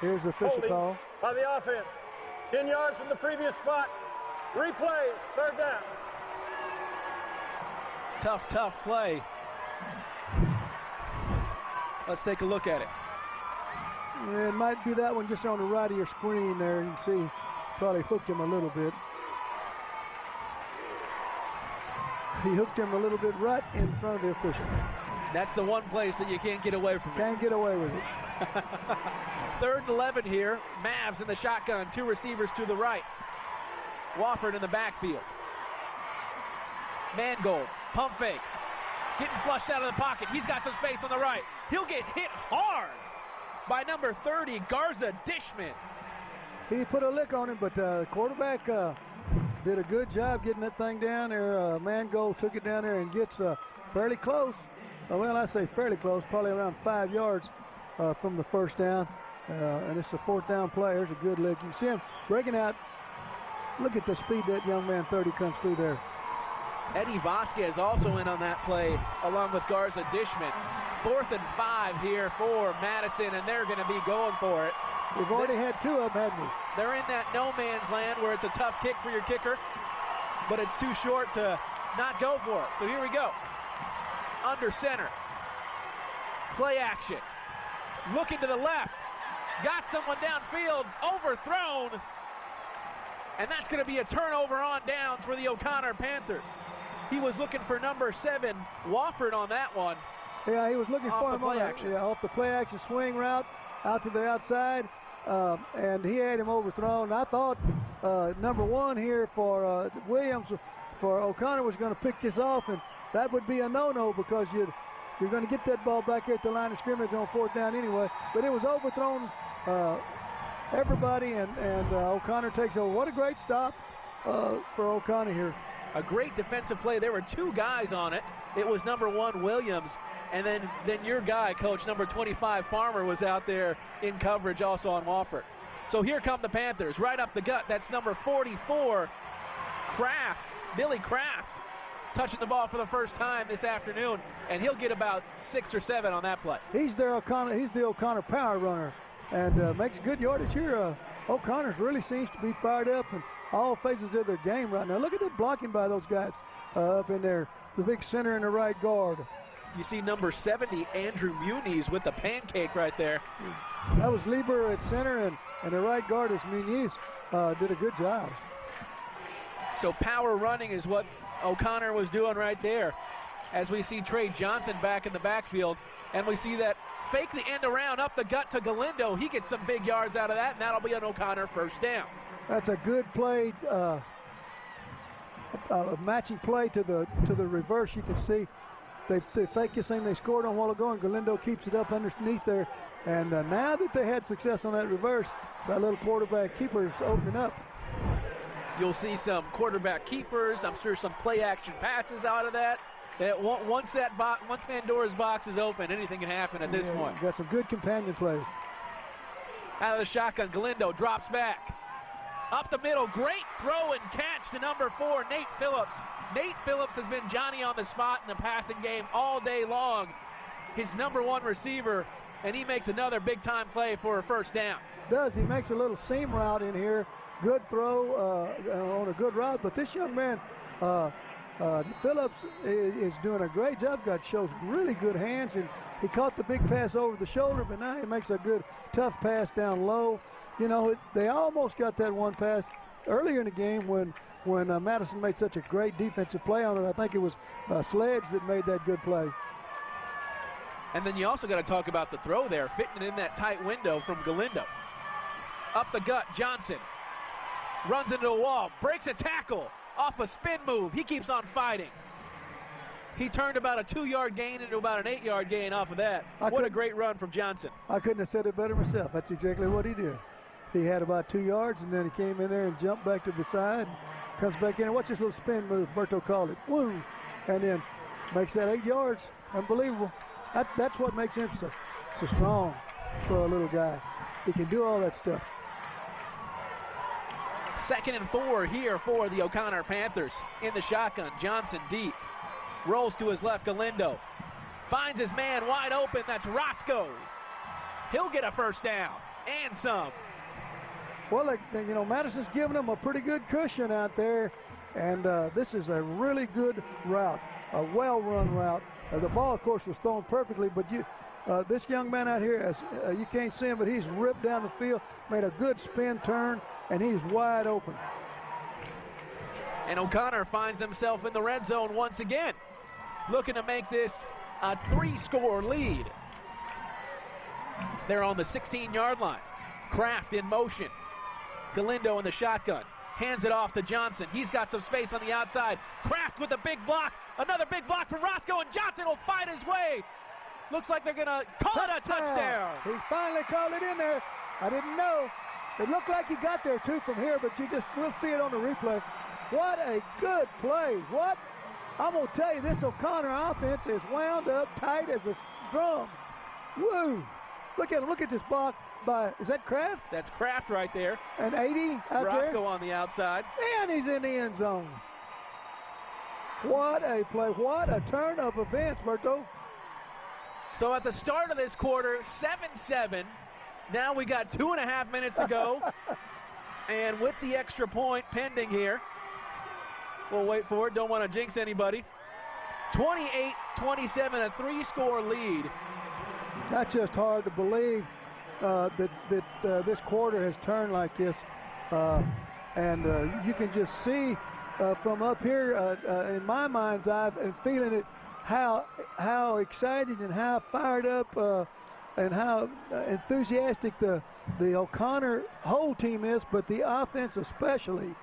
Here's the official call. By the offense. 10 yards from the previous spot. Replay, 3rd down. Tough play. Let's take a look at it. It might be that one just on the right of your screen there. You can see probably hooked him a little bit. He hooked him a little bit right in front of the official. That's the one place that you can't get away from. Can't get away with it. 3rd and 11 here. Mavs in the shotgun. 2 receivers to the right. Wofford in the backfield. Mangold. Pump fakes. Getting flushed out of the pocket. He's got some space on the right. He'll get hit hard by number 30, Garza Dishman. He put a lick on him, but the quarterback did a good job getting that thing down there. Mangold took it down there and gets fairly close. Well, I say fairly close, probably around 5 yards from the first down. And it's a 4th down play. There's a good lick. You can see him breaking out. Look at the speed that young man 30 comes through there. Eddie Vasquez also in on that play, along with Garza Dishman. 4th and 5 here for Madison, and they're going to be going for it. We've already had 2 of them, haven't we? They're in that no man's land where it's a tough kick for your kicker, but it's too short to not go for it. So here we go. Under center. Play action. Looking to the left. Got someone downfield. Overthrown. And that's going to be a turnover on downs for the O'Connor Panthers. He was looking for number 7, Wofford, on that one. Yeah, he was looking for him play action. Yeah, off the play action swing route out to the outside. And he had him overthrown. I thought number 1 here for Williams for O'Connor was going to pick this off, and that would be a no-no because you're going to get that ball back here at the line of scrimmage on 4th down anyway. But it was overthrown everybody, and O'Connor takes over. What a great stop for O'Connor here. A great defensive play. There were 2 guys on it. It was number 1, Williams, and then your guy, Coach, number 25, Farmer, was out there in coverage also on Wofford. So here come the Panthers, right up the gut. That's number 44, Kraft, Billy Kraft, touching the ball for the first time this afternoon, and he'll get about 6 or 7 on that play. He's the O'Connor power runner, and makes good yardage here. O'Connor really seems to be fired up in all phases of their game right now. Look at that blocking by those guys up in there. The big center and the right guard. You see number 70, Andrew Muniz, with the pancake right there. That was Lieber at center, and the right guard is Muniz. Did a good job. So power running is what O'Connor was doing right there. As we see Trey Johnson back in the backfield, and we see that fake the end around up the gut to Galindo. He gets some big yards out of that, and that'll be an O'Connor first down. That's a good play, a matching play to the reverse. You can see they fake this thing they scored on a while ago, and Galindo keeps it up underneath there. And now that they had success on that reverse, that little quarterback keeper is opening up. You'll see some quarterback keepers. I'm sure some play action passes out of that. Once Mandora's box is open, anything can happen at this point. Got some good companion plays. Out of the shotgun, Galindo drops back. Up the middle, great throw and catch to number 4, Nate Phillips. Nate Phillips has been Johnny on the spot in the passing game all day long. His number 1 receiver, and he makes another big-time play for a first down. He makes a little seam route in here. Good throw on a good route, but this young man, Phillips, is doing a great job. Shows really good hands, and he caught the big pass over the shoulder, but now he makes a good, tough pass down low. You know, they almost got that one pass earlier in the game when Madison made such a great defensive play on it. I think it was Sledge that made that good play. And then you also got to talk about the throw there, fitting it in that tight window from Galindo. Up the gut, Johnson runs into a wall, breaks a tackle off a spin move. He keeps on fighting. He turned about a 2-yard gain into about an 8-yard gain off of that. What a great run from Johnson. I couldn't have said it better myself. That's exactly what he did. He had about 2 yards, and then he came in there and jumped back to the side, comes back in. Watch this little spin move. Berto called it. Woo! And then makes that 8 yards. Unbelievable. That's what makes him so strong for a little guy. He can do all that stuff. 2nd and 4 here for the O'Connor Panthers. In the shotgun, Johnson deep. Rolls to his left, Galindo. Finds his man wide open. That's Roscoe. He'll get a first down and some. Well, Madison's giving them a pretty good cushion out there, and this is a really good route, a well-run route. The ball, of course, was thrown perfectly, but this young man out here, you can't see him, but he's ripped down the field, made a good spin turn, and he's wide open. And O'Connor finds himself in the red zone once again, looking to make this a 3-score lead. They're on the 16-yard line. Kraft in motion. Galindo in the shotgun. Hands it off to Johnson. He's got some space on the outside. Kraft with a big block. Another big block from Roscoe, and Johnson will fight his way. Looks like they're going to call it a touchdown. He finally called it in there. I didn't know. It looked like he got there, too, from here, but we'll see it on the replay. What a good play. I'm going to tell you, this O'Connor offense is wound up tight as a drum. Woo! Look at him. Look at this block by, is that Kraft? That's Kraft right there. And 80 out Roscoe there. on the outside. And he's in the end zone. What a play. What a turn of events, Berto. So at the start of this quarter, 7-7. Now we got 2.5 minutes to go. And with the extra point pending here, we'll wait for it. Don't want to jinx anybody. 28-27, a 3-score lead. That's just hard to believe that this quarter has turned like this. And you can just see from up here, in my mind's eye, and feeling it, how excited and how fired up and how enthusiastic the O'Connor whole team is, but the offense especially.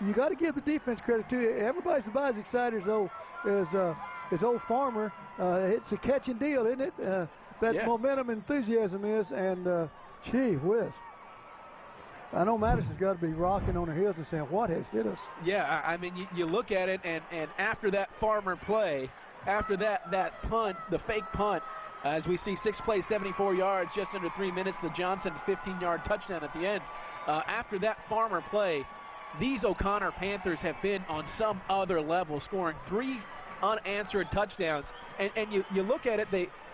you got to give the defense credit too. Everybody's about as excited as old Farmer. It's a catching deal, isn't it? That momentum, enthusiasm is, and gee whiz. I know Madison's got to be rocking on her heels and saying, what has hit us? Yeah, I mean, you look at it, and after that Farmer play, after that punt, the fake punt, as we see 6 plays, 74 yards, just under 3 minutes, the Johnson's 15-yard touchdown at the end. After that Farmer play, these O'Connor Panthers have been on some other level, scoring 3 unanswered touchdowns. And you look at it,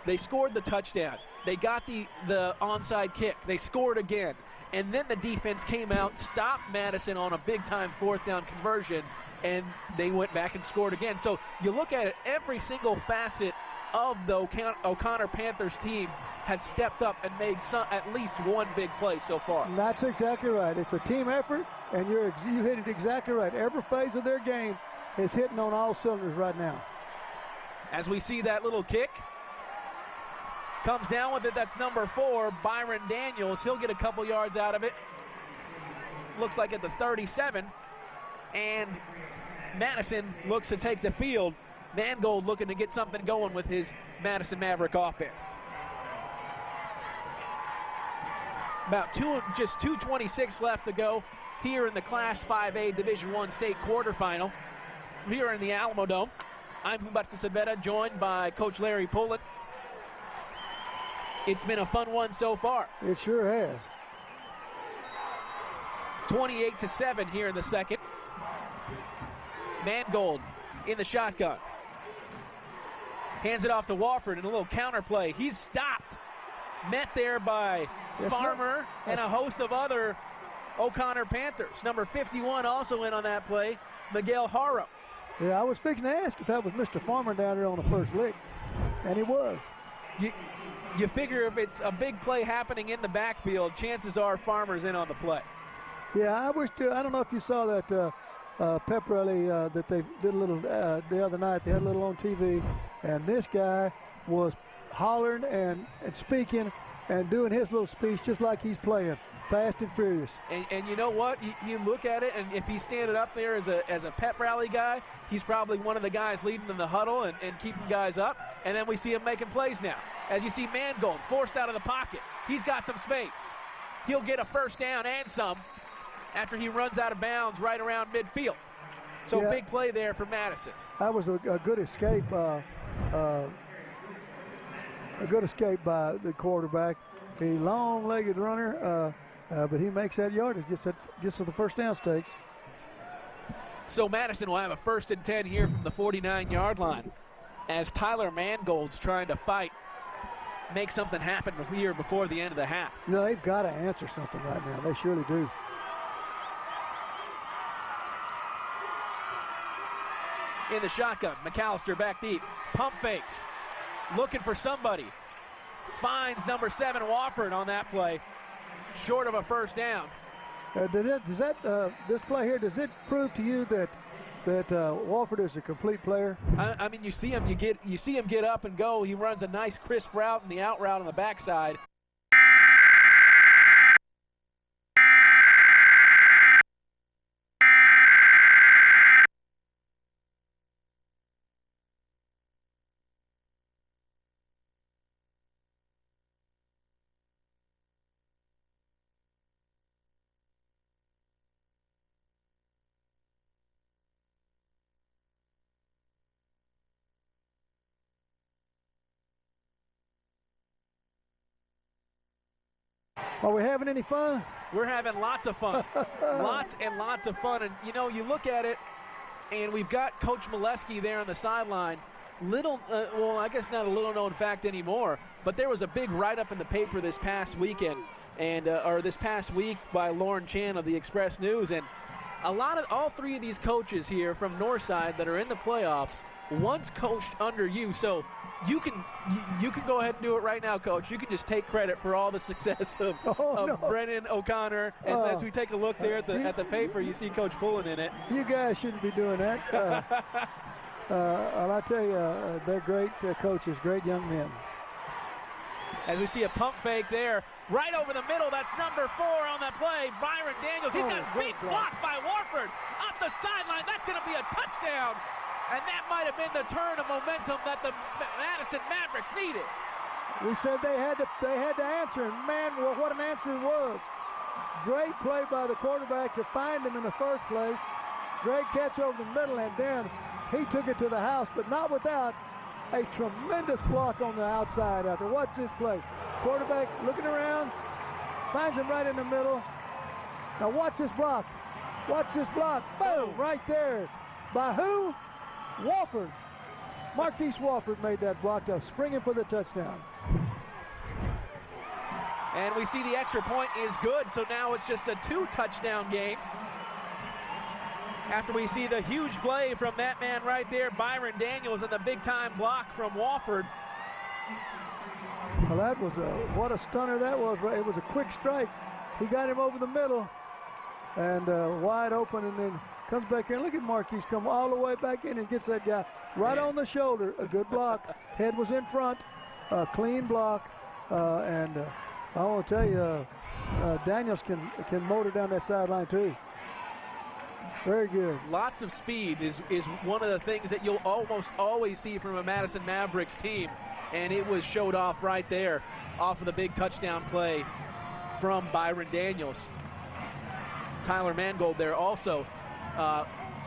they scored the touchdown. They got the onside kick. They scored again. And then the defense came out, stopped Madison on a big-time 4th down conversion, and they went back and scored again. So you look at it, every single facet of the O'Connor Panthers team has stepped up and made at least one big play so far. And that's exactly right. It's a team effort, and you hit it exactly right. Every phase of their game is hitting on all cylinders right now. As we see that little kick, comes down with it, that's number 4, Byron Daniels. He'll get a couple yards out of it. Looks like at the 37. And Madison looks to take the field. Mangold looking to get something going with his Madison Maverick offense. Just 2:26 left to go here in the Class 5A Division I state quarterfinal here in the Alamodome. I'm Madison, joined by Coach Larry Pullen. It's been a fun one so far. It sure has. 28-7 here in the second. Mangold in the shotgun. Hands it off to Wofford in a little counter play. He's stopped. Met there by Farmer and a host of other O'Connor Panthers. Number 51 also in on that play, Miguel Haro. Yeah, I was fixing to ask if that was Mr. Farmer down there on the first lick, and he was. You figure if it's a big play happening in the backfield, chances are Farmer's in on the play. Yeah, I don't know if you saw that pep rally that they did a little the other night. They had a little on TV, and this guy was hollering and speaking and doing his little speech just like he's playing, fast and furious. And you know what? You look at it, and if he's standing up there as a pep rally guy, he's probably one of the guys leading in the huddle and keeping guys up. And then we see him making plays now. As you see Mangold forced out of the pocket. He's got some space. He'll get a first down and some after he runs out of bounds right around midfield. So big play there for Madison. That was a good escape. A good escape by the quarterback. A long-legged runner, but he makes that yardage, gets to the first down stakes. So Madison will have a 1st and 10 here from the 49-yard line as Tyler Mangold's trying to fight, make something happen here before the end of the half. You know, they've got to answer something right now. They surely do. In the shotgun, McAllister back deep. Pump fakes. Looking for somebody. Finds number 7, Wofford, on that play. Short of a first down. This play here, does it prove to you that Wofford is a complete player? I mean, you see him get up and go. He runs a nice crisp route in the out route on the backside. Are we having any fun? We're having lots of fun. Lots and lots of fun. And, you know, you look at it, and we've got Coach Molesky there on the sideline. Well, I guess not a little-known fact anymore, but there was a big write-up in the paper this past weekend, or this past week by Lauren Chan of the Express News. And all 3 of these coaches here from Northside that are in the playoffs once coached under you. So you can go ahead and do it right now, Coach. You can just take credit for all the success of Brennan O'Connor. And as we take a look there at the paper, you see Coach Pullen in it. You guys shouldn't be doing that. I tell you, they're great coaches, great young men. As we see a pump fake there, right over the middle. That's number 4 on that play, Byron Daniels. He's got a big block by Warford up the sideline. That's going to be a touchdown, and that might have been the turn of momentum that the Madison Mavericks needed. We said they had to answer, and man, what an answer it was. Great play by the quarterback to find him in the first place. Great catch over the middle, and then he took it to the house, but not without a tremendous block on the outside after. Watch this play. Quarterback looking around, finds him right in the middle. Now watch this block. Watch this block. Boom, right there. By who? Wofford. Marquise Wofford made that block to spring him for the touchdown. And we see the extra point is good, so now it's just a 2-touchdown game. After we see the huge play from that man right there, Byron Daniels, and the big-time block from Wofford. Well, that was what a stunner that was. It was a quick strike. He got him over the middle and wide open, and then comes back here. Look at Marquise come all the way back in and gets that guy right on the shoulder. A good block. Head was in front. A clean block. And I want to tell you, Daniels can motor down that sideline too. Very good. Lots of speed is one of the things that you'll almost always see from a Madison Mavericks team, and it was showed off right there off of the big touchdown play from Byron Daniels. Tyler Mangold there also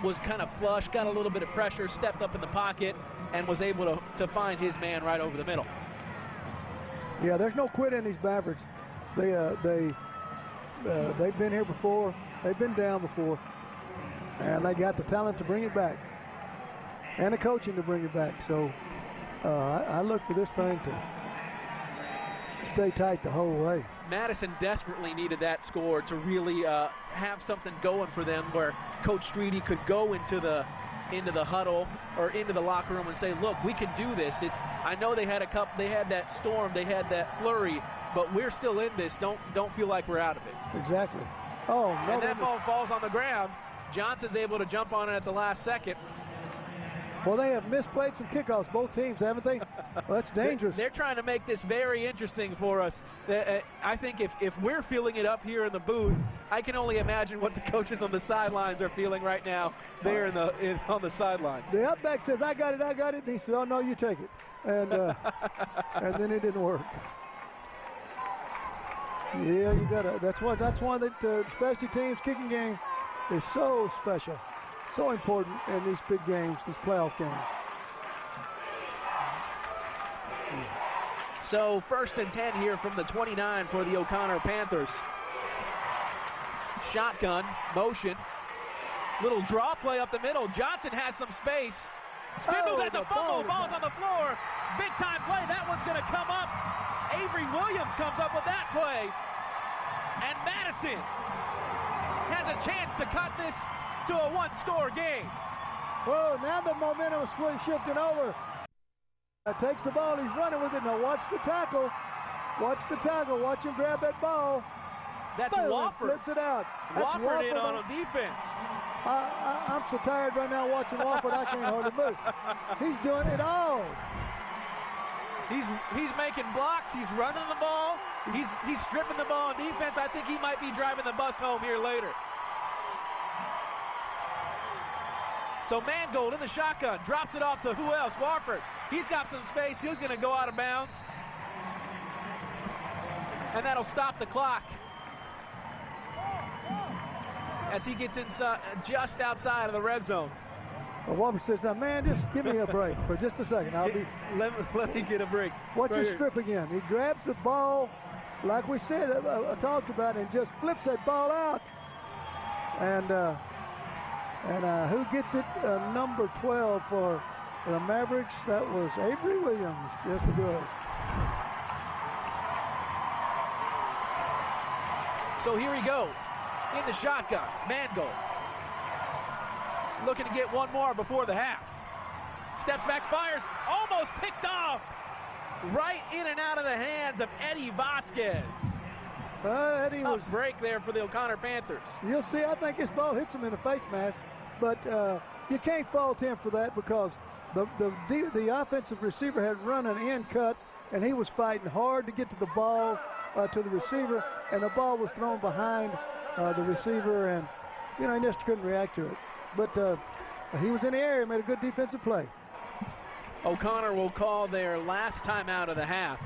was kind of flush, got a little bit of pressure, stepped up in the pocket, and was able to find his man right over the middle. Yeah, there's no quit in these Mavericks. They've been here before. They've been down before. And they got the talent to bring it back and the coaching to bring it back. So I look for this thing to stay tight the whole way. Madison desperately needed that score to really have something going for them where Coach Streety could go into the huddle or into the locker room and say, look, we can do this. I know they had that storm, they had that flurry, but we're still in this. Don't feel like we're out of it. Exactly. Oh, no. And that ball falls on the ground. Johnson's able to jump on it at the last second. Well, they have misplayed some kickoffs, both teams, haven't they? Well, that's dangerous. They're trying to make this very interesting for us. I think if we're feeling it up here in the booth, I can only imagine what the coaches on the sidelines are feeling right now there on the sidelines. The upback says, I got it, and he said, oh, no, you take it. And and then it didn't work. Yeah, you got to. That's why that specialty teams kicking game is so special, so important in these big games, these playoff games. So 1st and 10 here from the 29 for the O'Connor Panthers. Shotgun, motion, little draw play up the middle. Johnson has some space. Spindle gets a fumble, ball's on the floor. Big time play, that one's gonna come up. Avery Williams comes up with that play. And Madison has a chance to cut this to a 1-score game. Whoa, now the momentum is shifting over. Takes the ball, he's running with it. Now watch the tackle. Watch him grab that ball. That's Boom, Wofford. Flips it out. That's Wofford in on defense. I'm so tired right now watching Wofford, I can't hardly move. He's doing it all. He's making blocks. He's running the ball. He's stripping the ball on defense. I think he might be driving the bus home here later. So Mangold in the shotgun, drops it off to who else? Wofford. He's got some space. He's going to go out of bounds. And that'll stop the clock as he gets inside, just outside of the red zone. Well, Wofford says, man, just give me a break for just a second. Let me get a break. Watch his strip again. He grabs the ball, like we said, I talked about, and just flips that ball out. And who gets it? Number 12 for the Mavericks. That was Avery Williams. Yes, it was. So here we go. In the shotgun, Mangold. Looking to get one more before the half. Steps back, fires, almost picked off. Right in and out of the hands of Eddie Vasquez. Eddie Tough was break there for the O'Connor Panthers. You'll see, I think his ball hits him in the face mask, but you can't fault him for that because the offensive receiver had run an end cut and he was fighting hard to get to the ball, to the receiver, and the ball was thrown behind the receiver, and, he just couldn't react to it. But he was in the area, made a good defensive play. O'Connor will call their last time out of the half.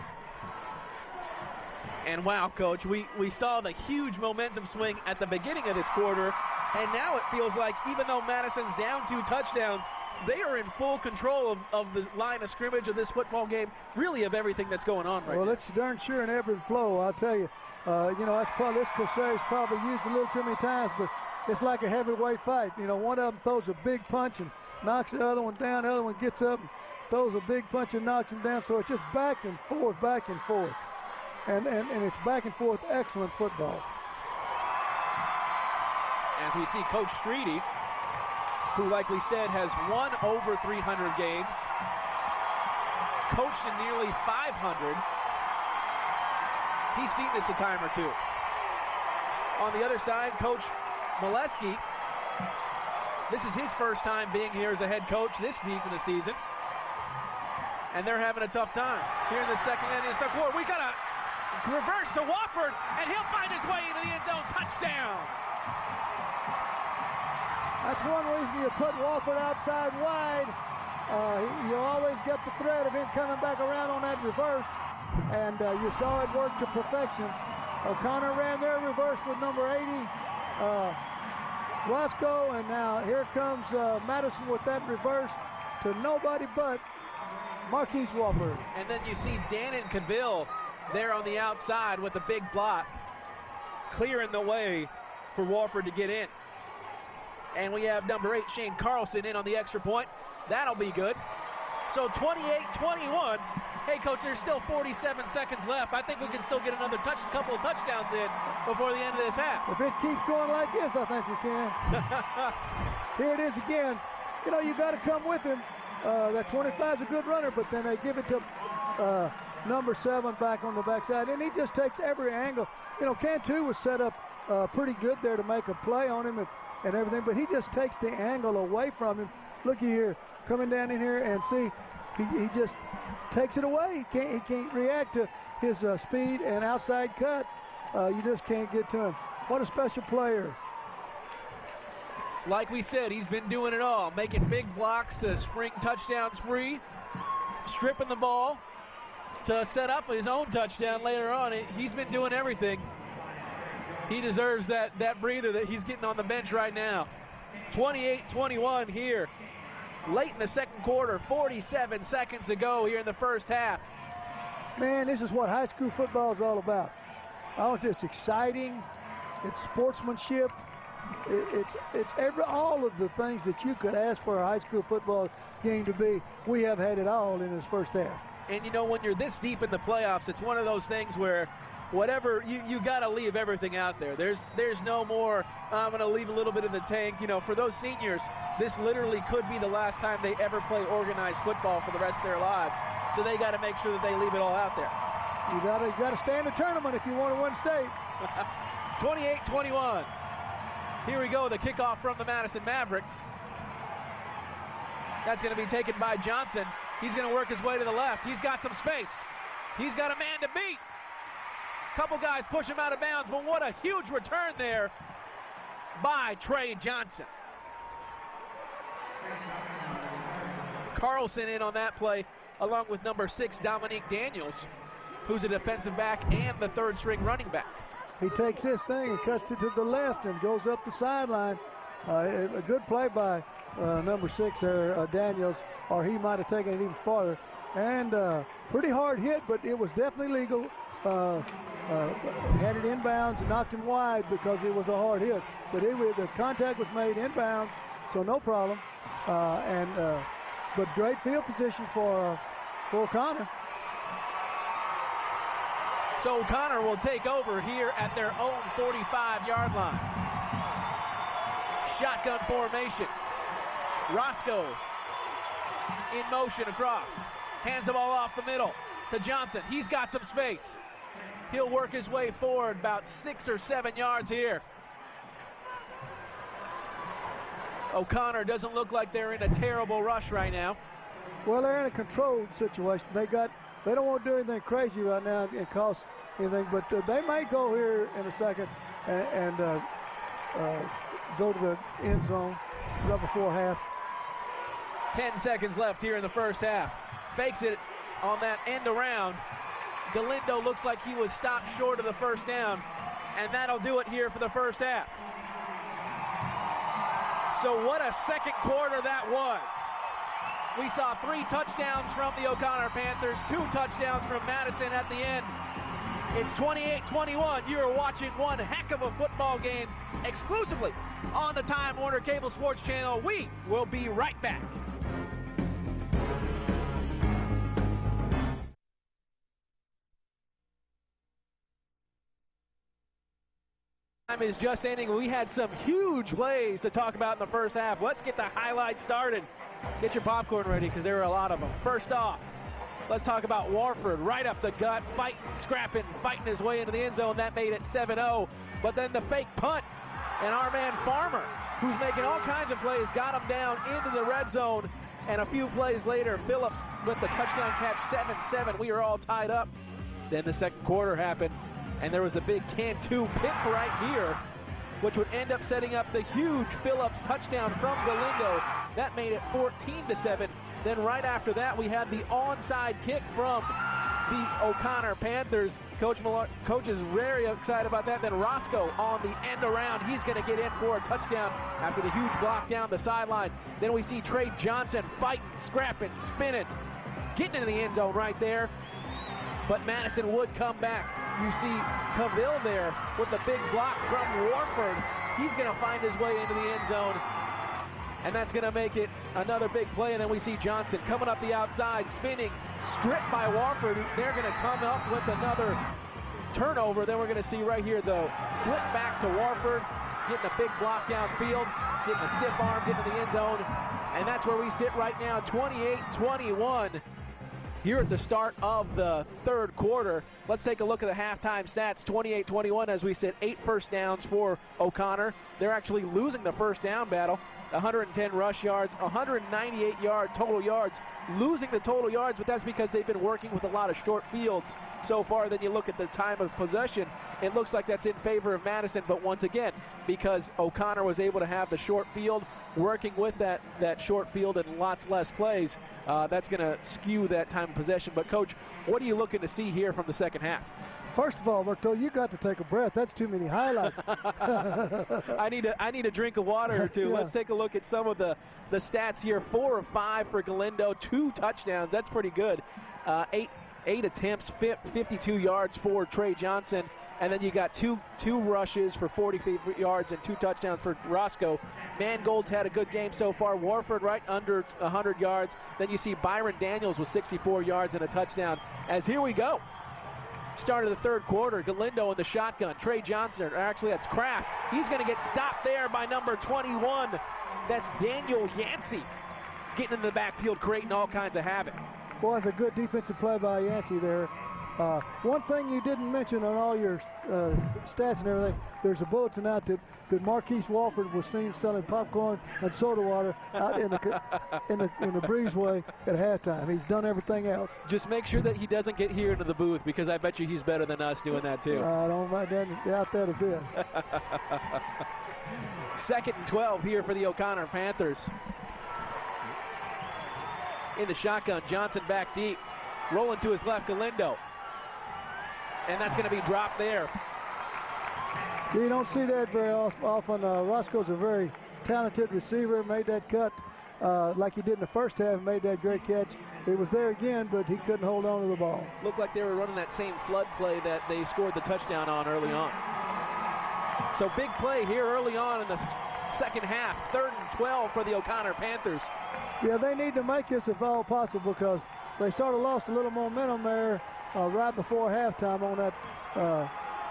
And wow, Coach, we saw the huge momentum swing at the beginning of this quarter, and now it feels like even though Madison's down 2 touchdowns, they are in full control of the line of scrimmage of this football game, really of everything that's going on right now. Well, it's darn sure an ebb and flow, I'll tell you. That's probably, this Casares probably used a little too many times, but it's like a heavyweight fight. One of them throws a big punch and knocks the other one down. The other one gets up and throws a big punch and knocks him down. So it's just back and forth, back and forth. And it's back and forth, excellent football. As we see Coach Streety, who, like we said, has won over 300 games, coached in nearly 500. He's seen this a time or two. On the other side, Coach Molesky, this is his first time being here as a head coach this deep in the season. And they're having a tough time. Here in the second and in the second quarter, we got a reverse to Wofford, and he'll find his way into the end zone. Touchdown! That's one reason you put Wofford outside wide. You always get the threat of him coming back around on that reverse, and you saw it work to perfection. O'Connor ran their reverse with number 80, Roscoe, and now here comes Madison with that reverse to nobody but Marquise Wofford. And then you see Dannon Cavill there on the outside with a big block, clearing the way for Wofford to get in. And we have number 8, Shane Carlson, in on the extra point. That'll be good. So 28-21. Hey, Coach, there's still 47 seconds left. I think we can still get another couple of touchdowns in before the end of this half. If it keeps going like this, I think we can. Here it is again. You got to come with him. That 25 is a good runner, but then they give it to number 7 back on the backside, and he just takes every angle. Cantu was set up pretty good there to make a play on him and everything, but he just takes the angle away from him. Looky here, coming down in here, and see, he just takes it away. He can't react to his speed and outside cut. You just can't get to him. What a special player. Like we said, he's been doing it all, making big blocks to spring touchdowns free, stripping the ball to set up his own touchdown later on. He's been doing everything. He deserves that breather that he's getting on the bench right now. 28-21 here. Late in the second quarter, 47 seconds to go here in the first half. Man, this is what high school football is all about. It's exciting. It's sportsmanship. It's all of the things that you could ask for a high school football game to be. We have had it all in this first half. And when you're this deep in the playoffs, it's one of those things where whatever you got to leave everything out there. There's no more. I'm going to leave a little bit in the tank. For those seniors, this literally could be the last time they ever play organized football for the rest of their lives. So they got to make sure that they leave it all out there. You got to stay in the tournament if you want to win state. 28-21. Here we go, the kickoff from the Madison Mavericks. That's going to be taken by Johnson. He's going to work his way to the left. He's got some space. He's got a man to beat. Couple guys push him out of bounds, but what a huge return there by Trey Johnson. Carlson in on that play, along with number 6, Dominique Daniels, who's a defensive back and the third-string running back. He takes this thing and cuts it to the left and goes up the sideline. A good play by number 6 there, Daniels, or he might have taken it even farther. And pretty hard hit, but it was definitely legal. Had it inbounds and knocked him wide because it was a hard hit. But the contact was made inbounds, so no problem. But great field position for O'Connor. So O'Connor will take over here at their own 45-yard line. Shotgun formation. Roscoe in motion across. Hands the ball off the middle to Johnson. He's got some space. He'll work his way forward about 6 or 7 yards here. O'Connor doesn't look like they're in a terrible rush right now. Well, they're in a controlled situation. They got they don't want to do anything crazy right now and cost anything, but they may go here in a second and go to the end zone right before half. 10 seconds left here in the first half. Fakes it on that end around. Galindo looks like he was stopped short of the first down, and that'll do it here for the first half. So what a second quarter that was. We saw 3 touchdowns from the O'Connor Panthers, 2 touchdowns from Madison at the end. It's 28-21. You are watching one heck of a football game exclusively on the Time Warner Cable Sports Channel. We will be right back. Time is just ending. We had some huge plays to talk about in the first half. Let's get the highlights started. Get your popcorn ready because there are a lot of them. First off, let's talk about Warford. Right up the gut, fighting, scrapping, fighting his way into the end zone. That made it 7-0. But then the fake punt, and our man Farmer, who's making all kinds of plays, got him down into the red zone. And a few plays later, Phillips with the touchdown catch, 7-7. We are all tied up. Then the second quarter happened, and there was the big Cantu pick right here, which would end up setting up the huge Phillips touchdown from Galindo. That made it 14-7. Then right after that, we had the onside kick from the O'Connor Panthers. Coach is very excited about that. Then Roscoe on the end around. He's going to get in for a touchdown after the huge block down the sideline. Then we see Trey Johnson fighting, scrapping, spinning, getting into the end zone right there. But Madison would come back. You see Cavill there with the big block from Warford. He's going to find his way into the end zone, and that's going to make it another big play. And then we see Johnson coming up the outside, spinning, stripped by Warford. They're going to come up with another turnover. Then we're going to see right here the flip back to Warford, getting a big block downfield, getting a stiff arm, getting to the end zone. And that's where we sit right now, 28-21. Here at the start of the third quarter. Let's take a look at the halftime stats. 28-21 as we sit 8 first downs for O'Connor. They're actually losing the first down battle. 110 rush yards, 198 total yards. Losing the total yards, but that's because they've been working with a lot of short fields so far. Then you look at the time of possession, it looks like that's in favor of Madison, but once again, because O'Connor was able to have the short field, working with that short field and lots less plays, that's going to skew that time of possession. But Coach, what are you looking to see here from the second half? First of all, Murto, you got to take a breath. That's too many highlights. I need a drink of water or two. Yeah. Let's take a look at some of the stats here. 4 of 5 for Galindo, 2 touchdowns. That's pretty good. 8 attempts, 52 yards for Trey Johnson. And then you got two rushes for 40 yards and 2 touchdowns for Roscoe. Mangold's had a good game so far. Warford right under 100 yards. Then you see Byron Daniels with 64 yards and a touchdown. As here we go. Start of the third quarter, Galindo in the shotgun. Trey Johnson, or actually that's Kraft. He's going to get stopped there by number 21. That's Daniel Yancey getting into the backfield, creating all kinds of havoc. Boy, that's a good defensive play by Yancey there. One thing you didn't mention on all your stats and everything, there's a bulletin out that Marquise Walford was seen selling popcorn and soda water out in the breezeway at halftime. He's done everything else. Just make sure that he doesn't get here into the booth, because I bet you he's better than us doing that too. I don't doubt that a bit. 2nd and 12 here for the O'Connor Panthers. In the shotgun, Johnson back deep, rolling to his left, Galindo. And that's going to be dropped there. You don't see that very often. Roscoe's a very talented receiver, made that cut like he did in the first half, made that great catch. It was there again, but he couldn't hold on to the ball. Looked like they were running that same flood play that they scored the touchdown on early on. So big play here early on in the second half. 3rd and 12 for the O'Connor Panthers. Yeah, they need to make this if all possible, because they sort of lost a little momentum there right before halftime on that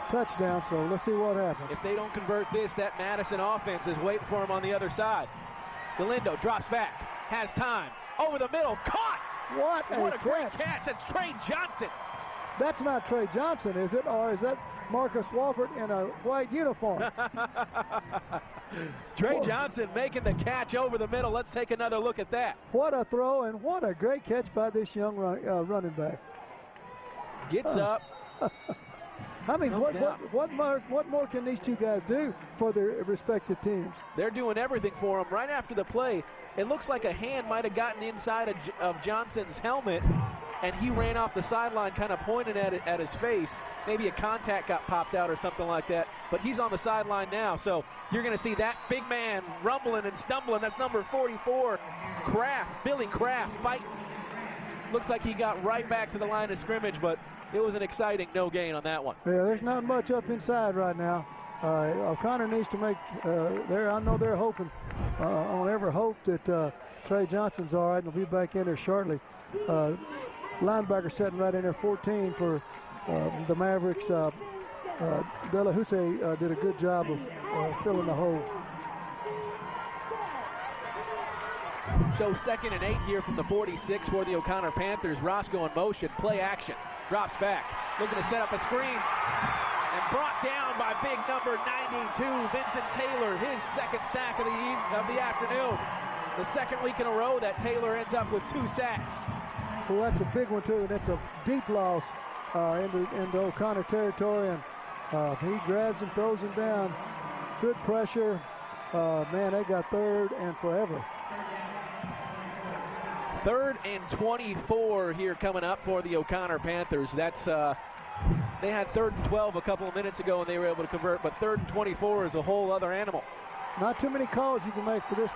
touchdown, so let's see what happens. If they don't convert this, that Madison offense is waiting for him on the other side. Galindo drops back, has time, over the middle, caught! What a great catch. That's Trey Johnson. That's not Trey Johnson, is it? Or is that Marcus Walford in a white uniform? Trey Johnson making the catch over the middle. Let's take another look at that. What a throw, and what a great catch by this young running back. Gets up. I mean, No what more can these two guys do for their respective teams? They're doing everything for him. Right after the play, it looks like a hand might have gotten inside of Johnson's helmet, and he ran off the sideline kind of pointing at his face. Maybe a contact got popped out or something like that, but he's on the sideline now. So you're going to see that big man rumbling and stumbling. That's number 44, Kraft, Billy Kraft, fighting. Looks like he got right back to the line of scrimmage, but it was an exciting no gain on that one. Yeah, there's not much up inside right now. O'Connor needs to make, I know they're hoping, on every hope that Trey Johnson's all right and will be back in there shortly. Linebacker sitting right in there, 14 for the Mavericks. Delahousse did a good job of filling the hole. So 2nd and 8 here from the 46 for the O'Connor Panthers. Roscoe in motion, play action, drops back, looking to set up a screen, and brought down by big number 92, Vincent Taylor, his 2nd sack of the afternoon. The 2nd week in a row that Taylor ends up with 2 sacks. Well, that's a big one too, and it's a deep loss into O'Connor territory, and he grabs and throws him down. Good pressure. Man, they got 3rd and forever. 3rd and 24 here coming up for the O'Connor Panthers. That's they had 3rd and 12 a couple of minutes ago and they were able to convert, but 3rd and 24 is a whole other animal. Not too many calls you can make for this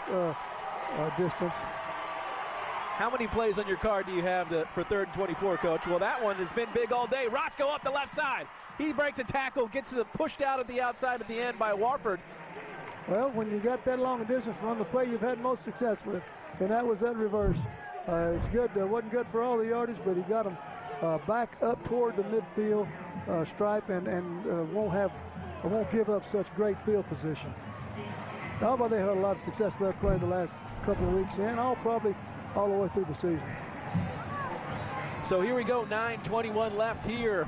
distance. How many plays on your card do you have for 3rd and 24, Coach? Well, that one has been big all day. Roscoe up the left side. He breaks a tackle, gets pushed out at the outside at the end by Warford. Well, when you got that long a distance from the play you've had most success with, and that was that reverse. It's good. Wasn't good for all the yardage, but he got him back up toward the midfield stripe and won't give up such great field position. Although they had a lot of success with that play the last couple of weeks, and probably all the way through the season. So here we go, 9:21 left here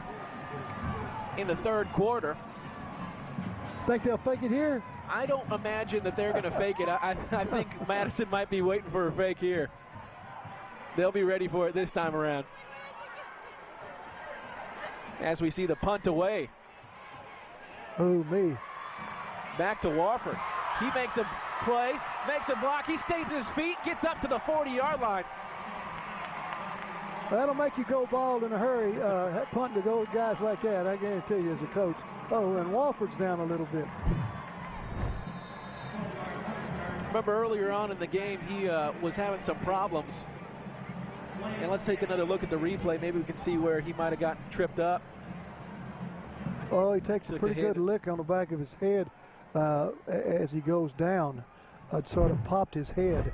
in the 3rd quarter. Think they'll fake it here? I don't imagine that they're going to fake it. I think Madison might be waiting for a fake here. They'll be ready for it this time around. As we see the punt away. Oh, me. Back to Warford. He makes a play, makes a block. He stays to his feet, gets up to the 40-yard line. That'll make you go bald in a hurry, punting to go guys like that, I guarantee you, as a coach. Oh, and Warford's down a little bit. Remember earlier on in the game, he was having some problems. And let's take another look at the replay. Maybe we can see where he might have gotten tripped up. Oh, he takes a pretty good lick on the back of his head as he goes down. It sort of popped his head.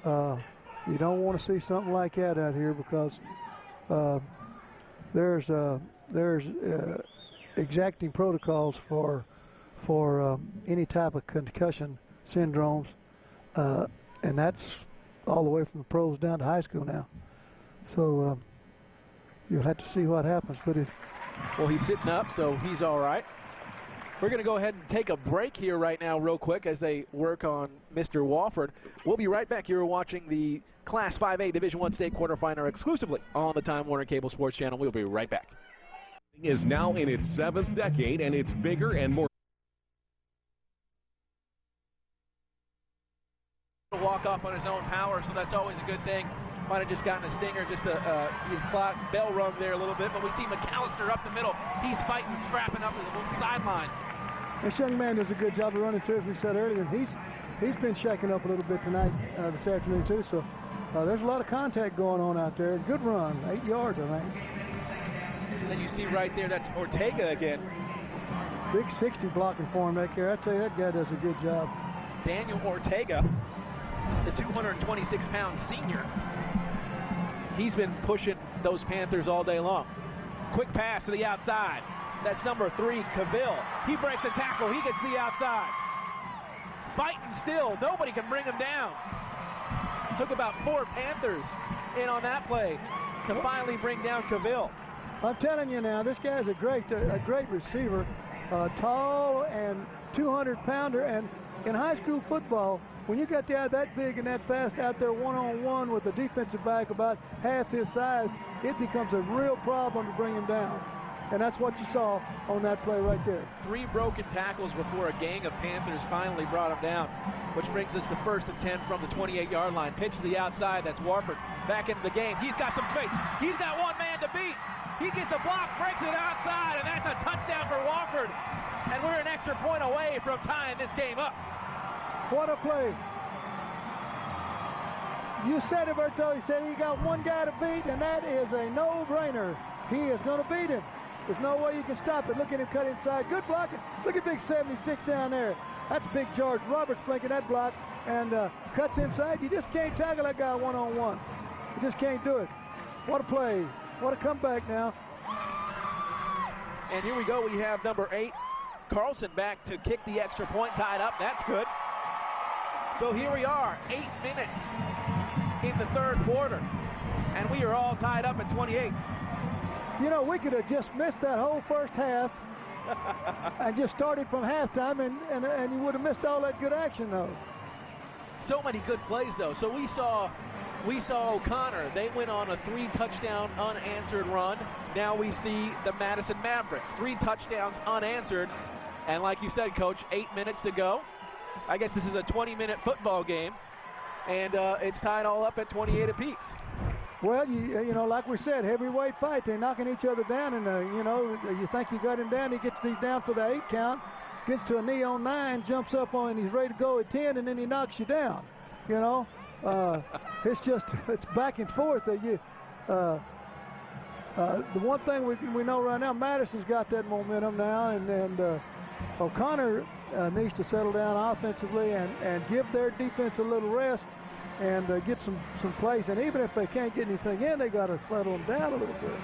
You don't want to see something like that out here because there's exacting protocols for any type of concussion syndromes, and that's all the way from the pros down to high school now. So you'll have to see what happens. But well, he's sitting up, so he's all right. We're going to go ahead and take a break here right now real quick as they work on Mr. Wofford. We'll be right back. You're watching the Class 5A Division I State Quarterfinal exclusively on the Time Warner Cable Sports Channel. We'll be right back. Is now in its 7th decade, and it's bigger and more. Walk off on his own power, so that's always a good thing. Might have just gotten a stinger, just his clock bell rung there a little bit, but we see McAllister up the middle. He's fighting, scrapping up the sideline. This young man does a good job of running too, as we said earlier. He's been shaking up a little bit tonight, this afternoon too. So there's a lot of contact going on out there. Good run, 8 yards, I think. And then you see right there, that's Ortega again. Big 60 blocking for him back there. I tell you, that guy does a good job. Daniel Ortega, the 226-pound senior. He's been pushing those Panthers all day long. Quick pass to the outside. That's number 3, Cavill. He breaks a tackle. He gets to the outside. Fighting still. Nobody can bring him down. Took about 4 Panthers in on that play to finally bring down Cavill. I'm telling you now, this guy's a great receiver. Tall and 200-pounder. And in high school football, when you got the guy that big and that fast out there one-on-one with a defensive back about half his size, it becomes a real problem to bring him down. And that's what you saw on that play right there. 3 broken tackles before a gang of Panthers finally brought him down, which brings us to 1st and 10 from the 28-yard line. Pitch to the outside. That's Warford back into the game. He's got some space. He's got one man to beat. He gets a block, breaks it outside, and that's a touchdown for Warford. And we're an extra point away from tying this game up. What a play. You said it, Berto. He said he got one guy to beat, and that is a no-brainer. He is going to beat him. There's no way you can stop it. Look at him cut inside. Good blocking. Look at big 76 down there. That's big George Roberts making that block and cuts inside. You just can't tackle that guy one-on-one. You just can't do it. What a play. What a comeback now. And here we go. We have number 8, Carlson, back to kick the extra point, tied up. That's good. So here we are, 8 minutes in the 3rd quarter. And we are all tied up at 28. You know, we could have just missed that whole first half and just started from halftime, and you would have missed all that good action, though. So many good plays, though. So we saw O'Connor. They went on a 3-touchdown unanswered run. Now we see the Madison Mavericks. 3 touchdowns unanswered. And like you said, Coach, 8 minutes to go. I guess this is a 20-minute football game. And it's tied all up at 28 apiece. Well, you know, like we said, heavyweight fight. They're knocking each other down, and, you know, you think you got him down. He gets these down for the 8 count, gets to a knee on 9, jumps up on, and he's ready to go at 10, and then he knocks you down. You know, it's back and forth. The one thing we know right now, Madison's got that momentum now, and O'Connor needs to settle down offensively and give their defense a little rest and get some plays. And even if they can't get anything in, they got to settle them down a little bit.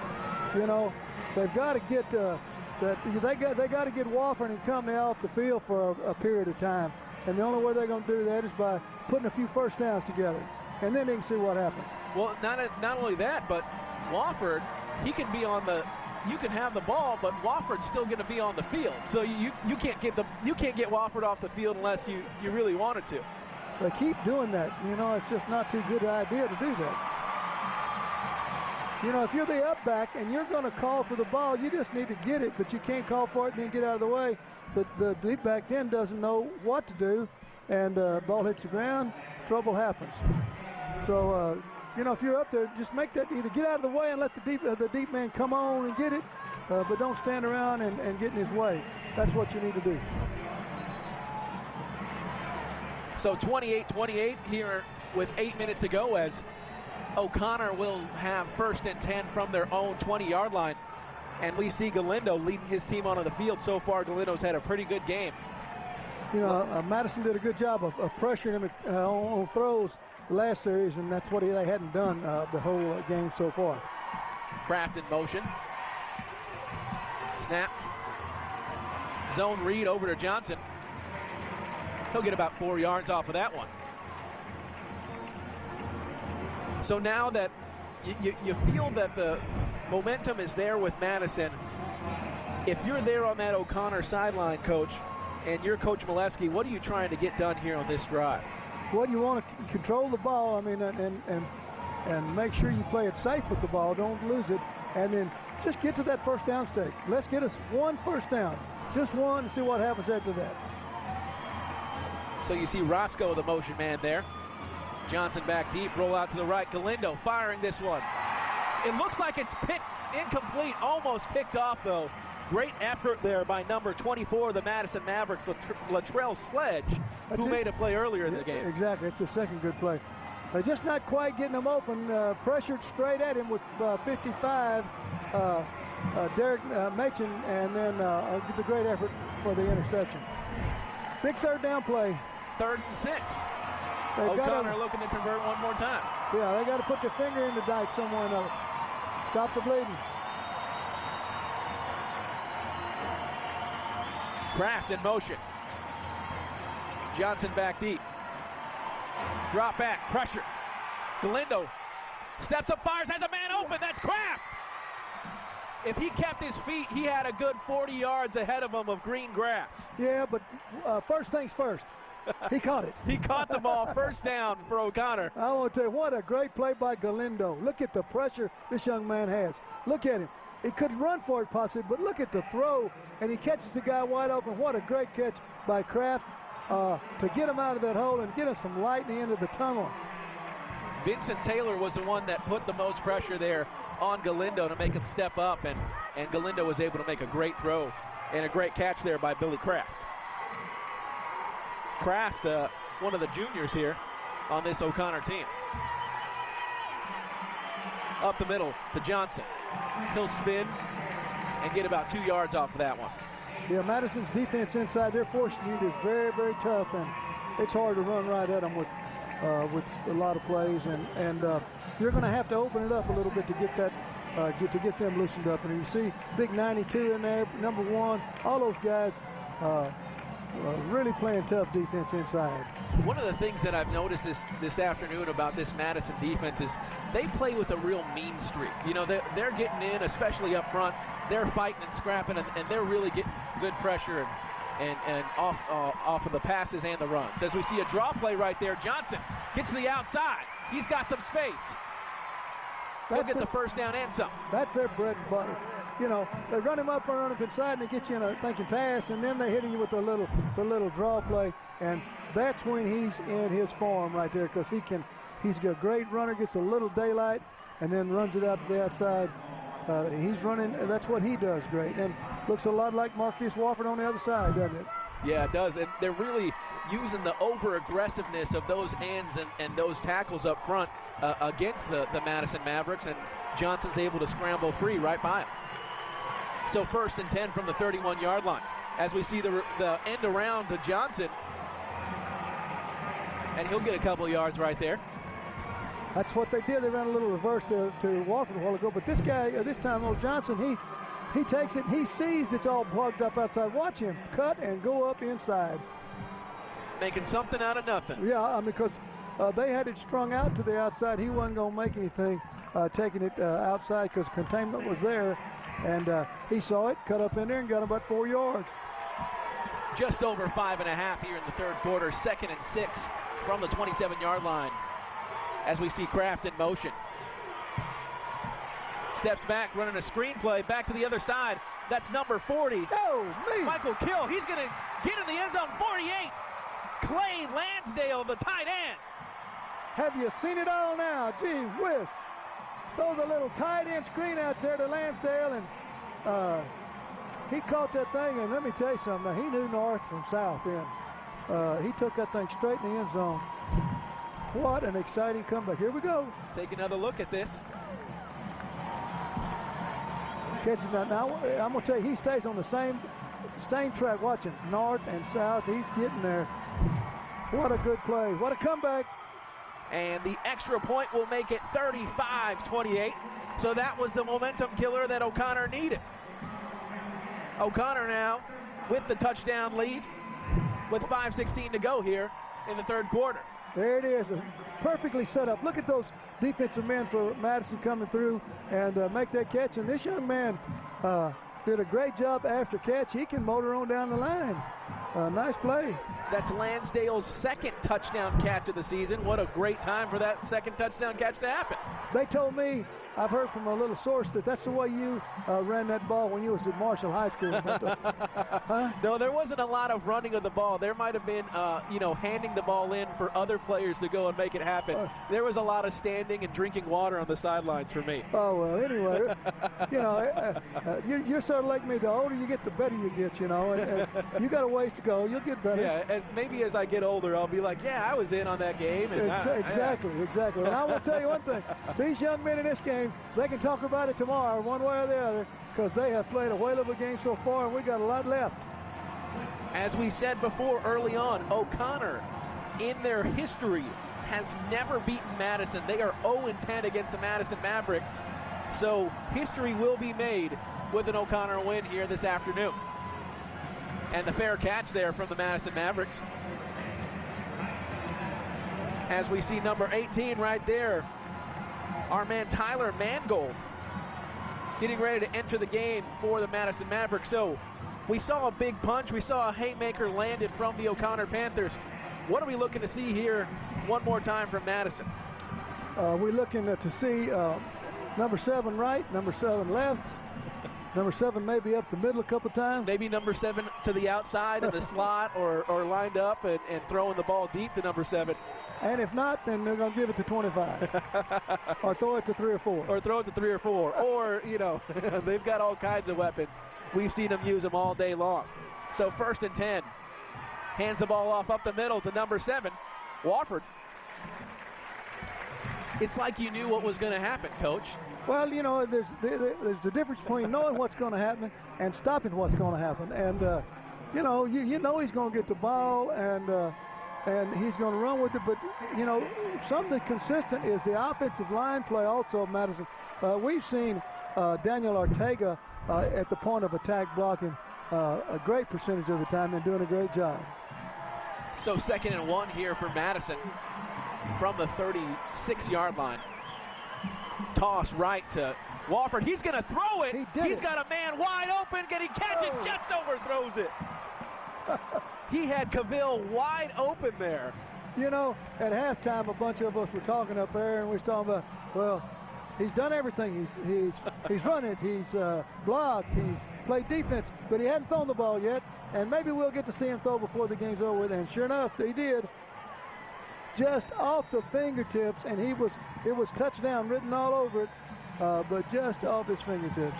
You know, they've got to get they got to get Wofford and company off the field for a period of time. And the only way they're going to do that is by putting a few first downs together, and then they can see what happens. Well, not only that, but Wofford, he can be on the. You can have the ball, but Wofford's still going to be on the field. So you can't get Wofford off the field unless you really wanted to. They keep doing that. You know, it's just not too good an idea to do that. You know, if you're the up back and you're going to call for the ball, you just need to get it, but you can't call for it and then get out of the way. The deep back then doesn't know what to do, and ball hits the ground, trouble happens. So, you know, if you're up there, just make that, either get out of the way and let the deep man come on and get it, but don't stand around and get in his way. That's what you need to do. So 28-28 here with 8 minutes to go, as O'Connor will have 1st and 10 from their own 20-yard line. And we see Galindo leading his team onto the field. So far, Galindo's had a pretty good game. You know, Madison did a good job of pressuring him on throws last series, and that's what they hadn't done the whole game so far. Kraft in motion. Snap. Zone read over to Johnson. He'll get about 4 yards off of that one. So now that you feel that the momentum is there with Madison, if you're there on that O'Connor sideline, Coach, and you're Coach Molesky, what are you trying to get done here on this drive? Well, you want to control the ball, I mean, and make sure you play it safe with the ball. Don't lose it. And then just get to that first down stage. Let's get us one first down. Just one, and see what happens after that. So you see Roscoe, the motion man there. Johnson back deep, roll out to the right. Galindo firing this one. It looks like it's incomplete, almost picked off, though. Great effort there by number 24, the Madison Mavericks, Latrell Sledge, who made a play earlier in the game. Exactly, it's a second good play. They're just not quite getting him open. Pressured straight at him with 55, Derek Machen, and then the great effort for the interception. Big third down play. 3rd and 6. O'Connor looking to convert one more time. Yeah, they got to put their finger in the dike somewhere or another. Stop the bleeding. Kraft in motion. Johnson back deep. Drop back, pressure. Galindo steps up, fires, has a man open. That's Kraft. If he kept his feet, he had a good 40 yards ahead of him of green grass. Yeah, but first things first. He caught it. He caught the ball. First down for O'Connor. I want to tell you, what a great play by Galindo. Look at the pressure this young man has. Look at him. He could run for it possibly, but look at the throw, and he catches the guy wide open. What a great catch by Kraft to get him out of that hole and get him some light in the end of the tunnel. Vincent Taylor was the one that put the most pressure there on Galindo to make him step up, and Galindo was able to make a great throw and a great catch there by Billy Kraft. Kraft, one of the juniors here on this O'Connor team. Up the middle to Johnson. He'll spin and get about 2 yards off of that one. Yeah, Madison's defense inside their force unit is very, very tough, and it's hard to run right at them with a lot of plays, and you're going to have to open it up a little bit to get that to get them loosened up. And you see big 92 in there, number 1, all those guys really playing tough defense inside. One of the things that I've noticed this afternoon about this Madison defense is they play with a real mean streak. You know, they're getting in, especially up front. They're fighting and scrapping, and they're really getting good pressure and off of the passes and the runs. As we see a draw play right there, Johnson gets to the outside. He's got some space. He'll get the first down and some. That's their bread and butter. You know, they run him up and run him inside, and they get you in a thinking pass, and then they hit you with the little draw play, and that's when he's in his form right there, because he's a great runner, gets a little daylight, and then runs it out to the outside. He's running. That's what he does great, and looks a lot like Marquise Wofford on the other side, doesn't it? Yeah, it does, and they're really using the over-aggressiveness of those ends and those tackles up front against the Madison Mavericks, and Johnson's able to scramble free right by him. So 1st and 10 from the 31-yard line. As we see the end around to Johnson, and he'll get a couple of yards right there. That's what they did. They ran a little reverse to Wofford a while ago, but this guy, this time, old Johnson, he takes it, he sees it's all plugged up outside. Watch him cut and go up inside. Making something out of nothing. Yeah, I mean, because they had it strung out to the outside. He wasn't going to make anything taking it outside because containment was there. And he saw it, cut up in there, and got about 4 yards. Just over 5.5 here in the third quarter. 2nd and 6 from the 27-yard line. As we see Kraft in motion. Steps back, running a screenplay, back to the other side. That's number 40. Oh, me. Michael Kill, he's going to get in the end zone. 48. Clay Lansdale, the tight end. Have you seen it all now? Gee whiz. Throws a little tight end screen out there to Lansdale, and he caught that thing, and let me tell you something. He knew north from south then. He took that thing straight in the end zone. What an exciting comeback. Here we go. Take another look at this. Catches now I'm going to tell you, he stays on the same track, watching north and south. He's getting there. What a good play. What a comeback. And the extra point will make it 35-28. So that was the momentum killer that O'Connor needed. O'Connor now with the touchdown lead with 5:16 to go here in the third quarter. There it is, perfectly set up. Look at those defensive men for Madison coming through and make that catch. And this young man did a great job after catch. He can motor on down the line. Nice play. That's Lansdale's 2nd touchdown catch of the season. What a great time for that 2nd touchdown catch to happen. They told me, I've heard from a little source, that that's the way you ran that ball when you was at Marshall High School. Huh? No, there wasn't a lot of running of the ball. There might have been, handing the ball in for other players to go and make it happen. There was a lot of standing and drinking water on the sidelines for me. Oh, well, anyway, you're sort of like me. The older you get, the better you get, and you got a ways to go. You'll get better. Yeah, as I get older, I'll be like, yeah, I was in on that game. And exactly. And I will tell you one thing. These young men in this game, they can talk about it tomorrow one way or the other, because they have played a whale of a game so far, and we got a lot left. As we said before early on, O'Connor, in their history, has never beaten Madison. They are 0-10 against the Madison Mavericks. So history will be made with an O'Connor win here this afternoon. And the fair catch there from the Madison Mavericks. As we see number 18 right there, our man Tyler Mangold getting ready to enter the game for the Madison Mavericks. So we saw a big punch. We saw a haymaker landed from the O'Connor Panthers. What are we looking to see here one more time from Madison? We're looking to see number 7 right, number 7 left, number 7 maybe up the middle a couple times. Maybe number 7 to the outside in the slot or lined up and throwing the ball deep to number 7. And if not, then they're going to give it to 25. Or throw it to 3 or 4. Or throw it to 3 or 4. Or, they've got all kinds of weapons. We've seen them use them all day long. So 1st and 10. Hands the ball off up the middle to number 7, Wofford. It's like you knew what was going to happen, Coach. Well, there's a difference between knowing what's going to happen and stopping what's going to happen. And, you know he's going to get the ball and he's going to run with it. But, something consistent is the offensive line play also of Madison. We've seen Daniel Ortega at the point of attack blocking a great percentage of the time and doing a great job. So 2nd and 1 here for Madison from the 36-yard line. Toss right to Wofford. He's going to throw it. He's got a man wide open. Can he catch it? Just overthrows it. He had Cavill wide open there. At halftime, a bunch of us were talking up there, and we was talking about, well, he's done everything. He's run it. He's blocked. He's played defense, but he hadn't thrown the ball yet. And maybe we'll get to see him throw before the game's over with. And sure enough, he did. Just off the fingertips, and it was touchdown written all over it, but just off his fingertips.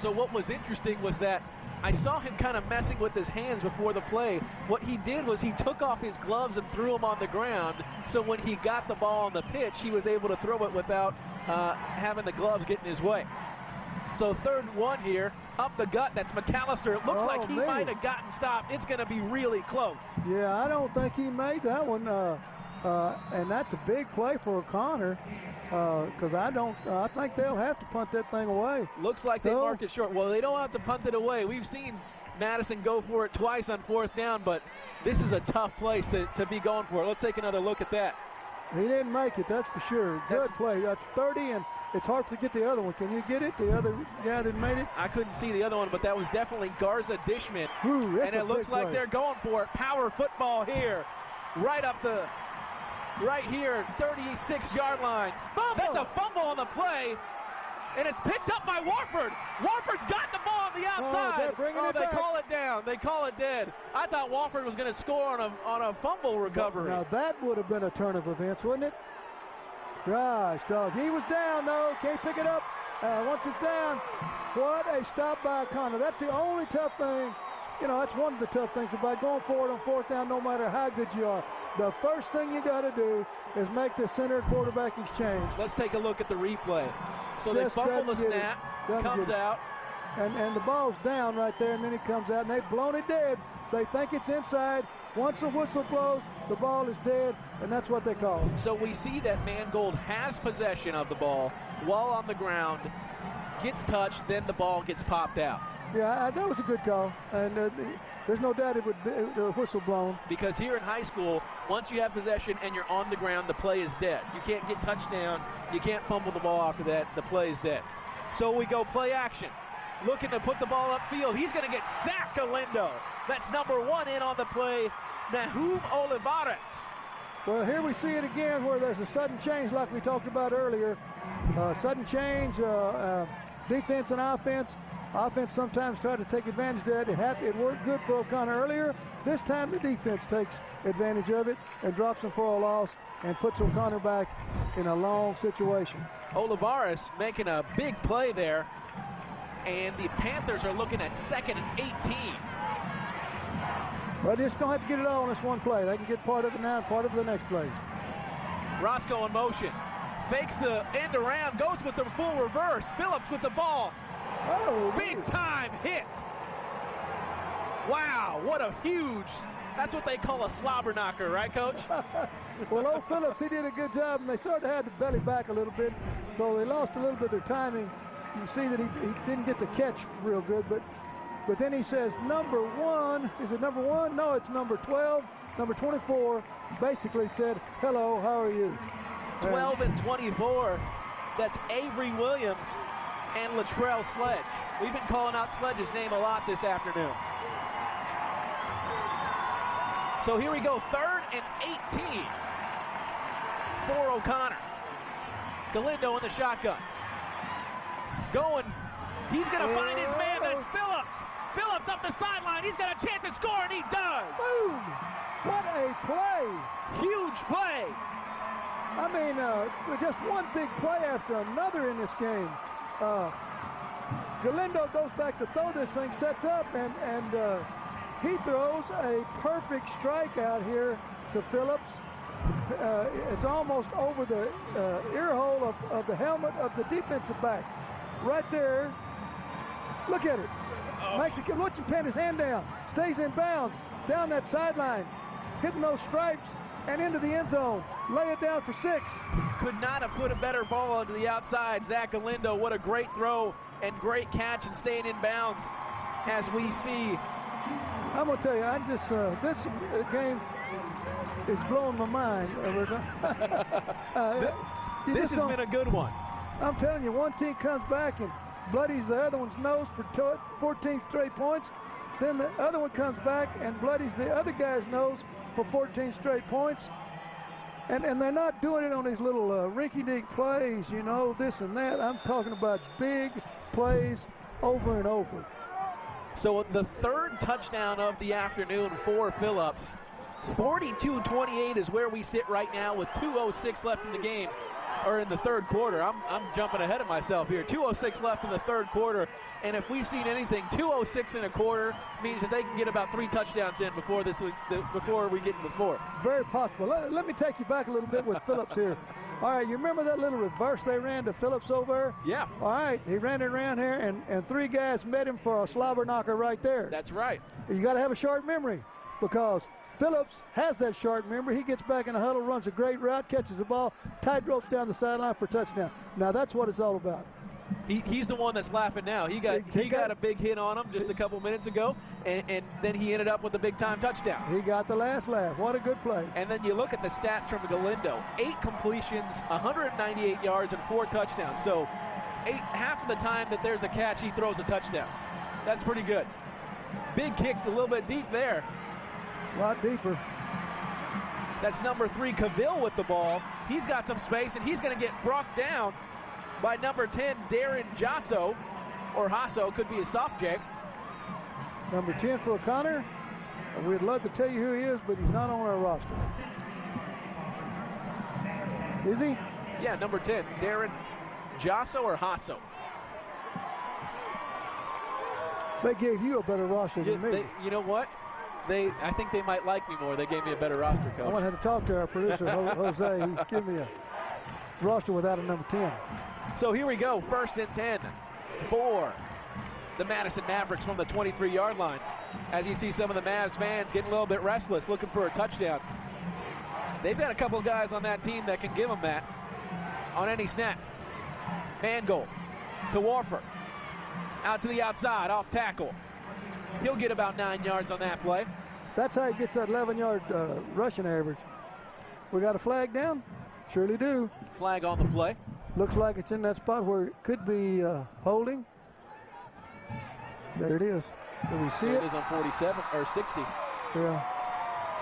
So what was interesting was that I saw him kind of messing with his hands before the play. What he did was he took off his gloves and threw them on the ground. So when he got the ball on the pitch, he was able to throw it without having the gloves get in his way. So 3rd and 1 here, up the gut. That's McAllister. It looks like he might have gotten stopped. It's going to be really close. Yeah, I don't think he made that one. And that's a big play for O'Connor because I think they'll have to punt that thing away. Looks like they marked it short. Well, they don't have to punt it away. We've seen Madison go for it twice on 4th down, but this is a tough place to be going for it. Let's take another look at that. He didn't make it, that's for sure. Good play. That's 30, and it's hard to get the other one. Can you get it? The other guy that made it? I couldn't see the other one, but that was definitely Garza Dishman. Ooh, and it looks like they're going for it. Power football here. Right here, 36-yard line. That's a fumble on the play, and it's picked up by Wofford. Wofford's got the ball on the outside. They call it down. They call it dead. I thought Wofford was going to score on a fumble recovery. Now that would have been a turn of events, wouldn't it? Gosh, dog. He was down, though. Can't pick it up. Once it's down, what a stop by O'Connor. That's the only tough thing. That's one of the tough things about going forward on 4th down, no matter how good you are. The first thing you got to do is make the center quarterback exchange. Let's take a look at the replay. So they fumble the snap, comes out. And the ball's down right there, and then it comes out, and they've blown it dead. They think it's inside. Once the whistle blows, the ball is dead, and that's what they call it. So we see that Mangold has possession of the ball while on the ground, gets touched, then the ball gets popped out. Yeah, that was a good call, and there's no doubt it would be the whistle blown. Because here in high school, once you have possession and you're on the ground, the play is dead. You can't get touchdown. You can't fumble the ball after that. The play is dead. So we go play action. Looking to put the ball upfield. He's going to get sacked, Galindo. That's number 1 in on the play, Nahum Olivares. Well, here we see it again where there's a sudden change like we talked about earlier. Sudden change, defense and offense. Offense sometimes try to take advantage of that. It worked good for O'Connor earlier. This time the defense takes advantage of it and drops him for a loss and puts O'Connor back in a long situation. Olivares making a big play there, and the Panthers are looking at 2nd and 18. Well, they just don't have to get it all on this one play. They can get part of it now and part of the next play. Roscoe in motion. Fakes the end around, goes with the full reverse. Phillips with the ball. Oh, big time hit. Wow, what a huge, that's what they call a slobber knocker, right, Coach? Well, old Phillips, he did a good job, and they sort of had to belly back a little bit, so they lost a little bit of their timing. You can see that he didn't get the catch real good, but then he says, number 1, is it number 1? No, it's number 12, number 24, basically said, hello, how are you? 12 and 24, that's Avery Williams and Latrell Sledge. We've been calling out Sledge's name a lot this afternoon. So here we go, 3rd and 18 for O'Connor. Galindo in the shotgun. Going, he's going to find his man, that's Phillips. Phillips up the sideline, he's got a chance to score, and he does. Boom! What a play! Huge play. I mean, just one big play after another in this game. Galindo goes back to throw this thing, sets up, and he throws a perfect strike out here to Phillips. It's almost over the ear hole of the helmet of the defensive back. Right there. Look at it. Mexican, watch him pin his hand down. Stays in bounds. Down that sideline. Hitting those stripes and into the end zone. Lay it down for 6. Could not have put a better ball onto the outside. Zach Galindo, what a great throw and great catch and staying in bounds as we see. I'm going to tell you, this game is blowing my mind. This has been a good one. I'm telling you, one team comes back and bloodies the other one's nose for 14 straight points. Then the other one comes back and bloodies the other guy's nose for 14 straight points. And they're not doing it on these little rinky-dink plays, you know, this and that. I'm talking about big plays over and over. So the 3rd touchdown of the afternoon for Phillips. 42-28 is where we sit right now with 2:06 left in the game, or in the 3rd quarter. I'm jumping ahead of myself here. 2:06 left in the 3rd quarter, and if we've seen anything, 2:06 in a quarter means that they can get about 3 touchdowns in before we get to the 4th. Very possible. Let me take you back a little bit with Phillips here. All right, you remember that little reverse they ran to Phillips over? Yeah. All right, he ran it around here, and 3 guys met him for a slobber knocker right there. That's right. You got to have a short memory because Phillips has that short memory. He gets back in the huddle, runs a great route, catches the ball, tight ropes down the sideline for a touchdown. Now that's what it's all about. He's the one that's laughing now. He got a big hit on him just a couple minutes ago, and then he ended up with a big-time touchdown. He got the last laugh. What a good play. And then you look at the stats from Galindo. 8 completions, 198 yards, and 4 touchdowns. So half of the time that there's a catch, he throws a touchdown. That's pretty good. Big kick a little bit deep there. A lot deeper. That's number 3, Cavill with the ball. He's got some space, and he's going to get brought down by number 10, Darren Jasso, or Hasso, could be a soft J. Number 10 for O'Connor. We'd love to tell you who he is, but he's not on our roster. Is he? Yeah, number 10, Darren Jasso or Hasso. They gave you a better roster than me. You know what? I think they might like me more. They gave me a better roster, Coach. I want to have to talk to our producer, Jose. He's giving me a roster without a number 10. So here we go, 1st and 10 for the Madison Mavericks from the 23-yard line. As you see some of the Mavs fans getting a little bit restless, looking for a touchdown. They've got a couple of guys on that team that can give them that on any snap. Mangold to Warford. Out to the outside, off tackle. He'll get about 9 yards on that play. That's how he gets that 11-yard rushing average. We got a flag down? Surely do. Flag on the play. Looks like it's in that spot where it could be holding. There it is. Do we see it? It is on 47 or 60. Yeah.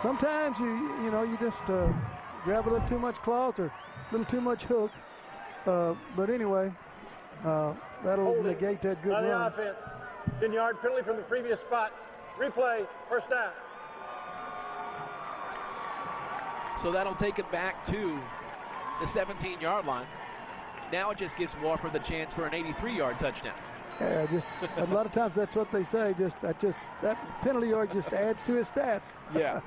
Sometimes you just grab a little too much cloth or a little too much hook. But anyway, that'll negate that good run. The offense. 10-yard penalty from the previous spot. Replay, 1st down. So that'll take it back to the 17-yard line. Now it just gives Warford the chance for an 83-yard touchdown. Yeah, just a lot of times that's what they say. That penalty yard just adds to his stats. Yeah.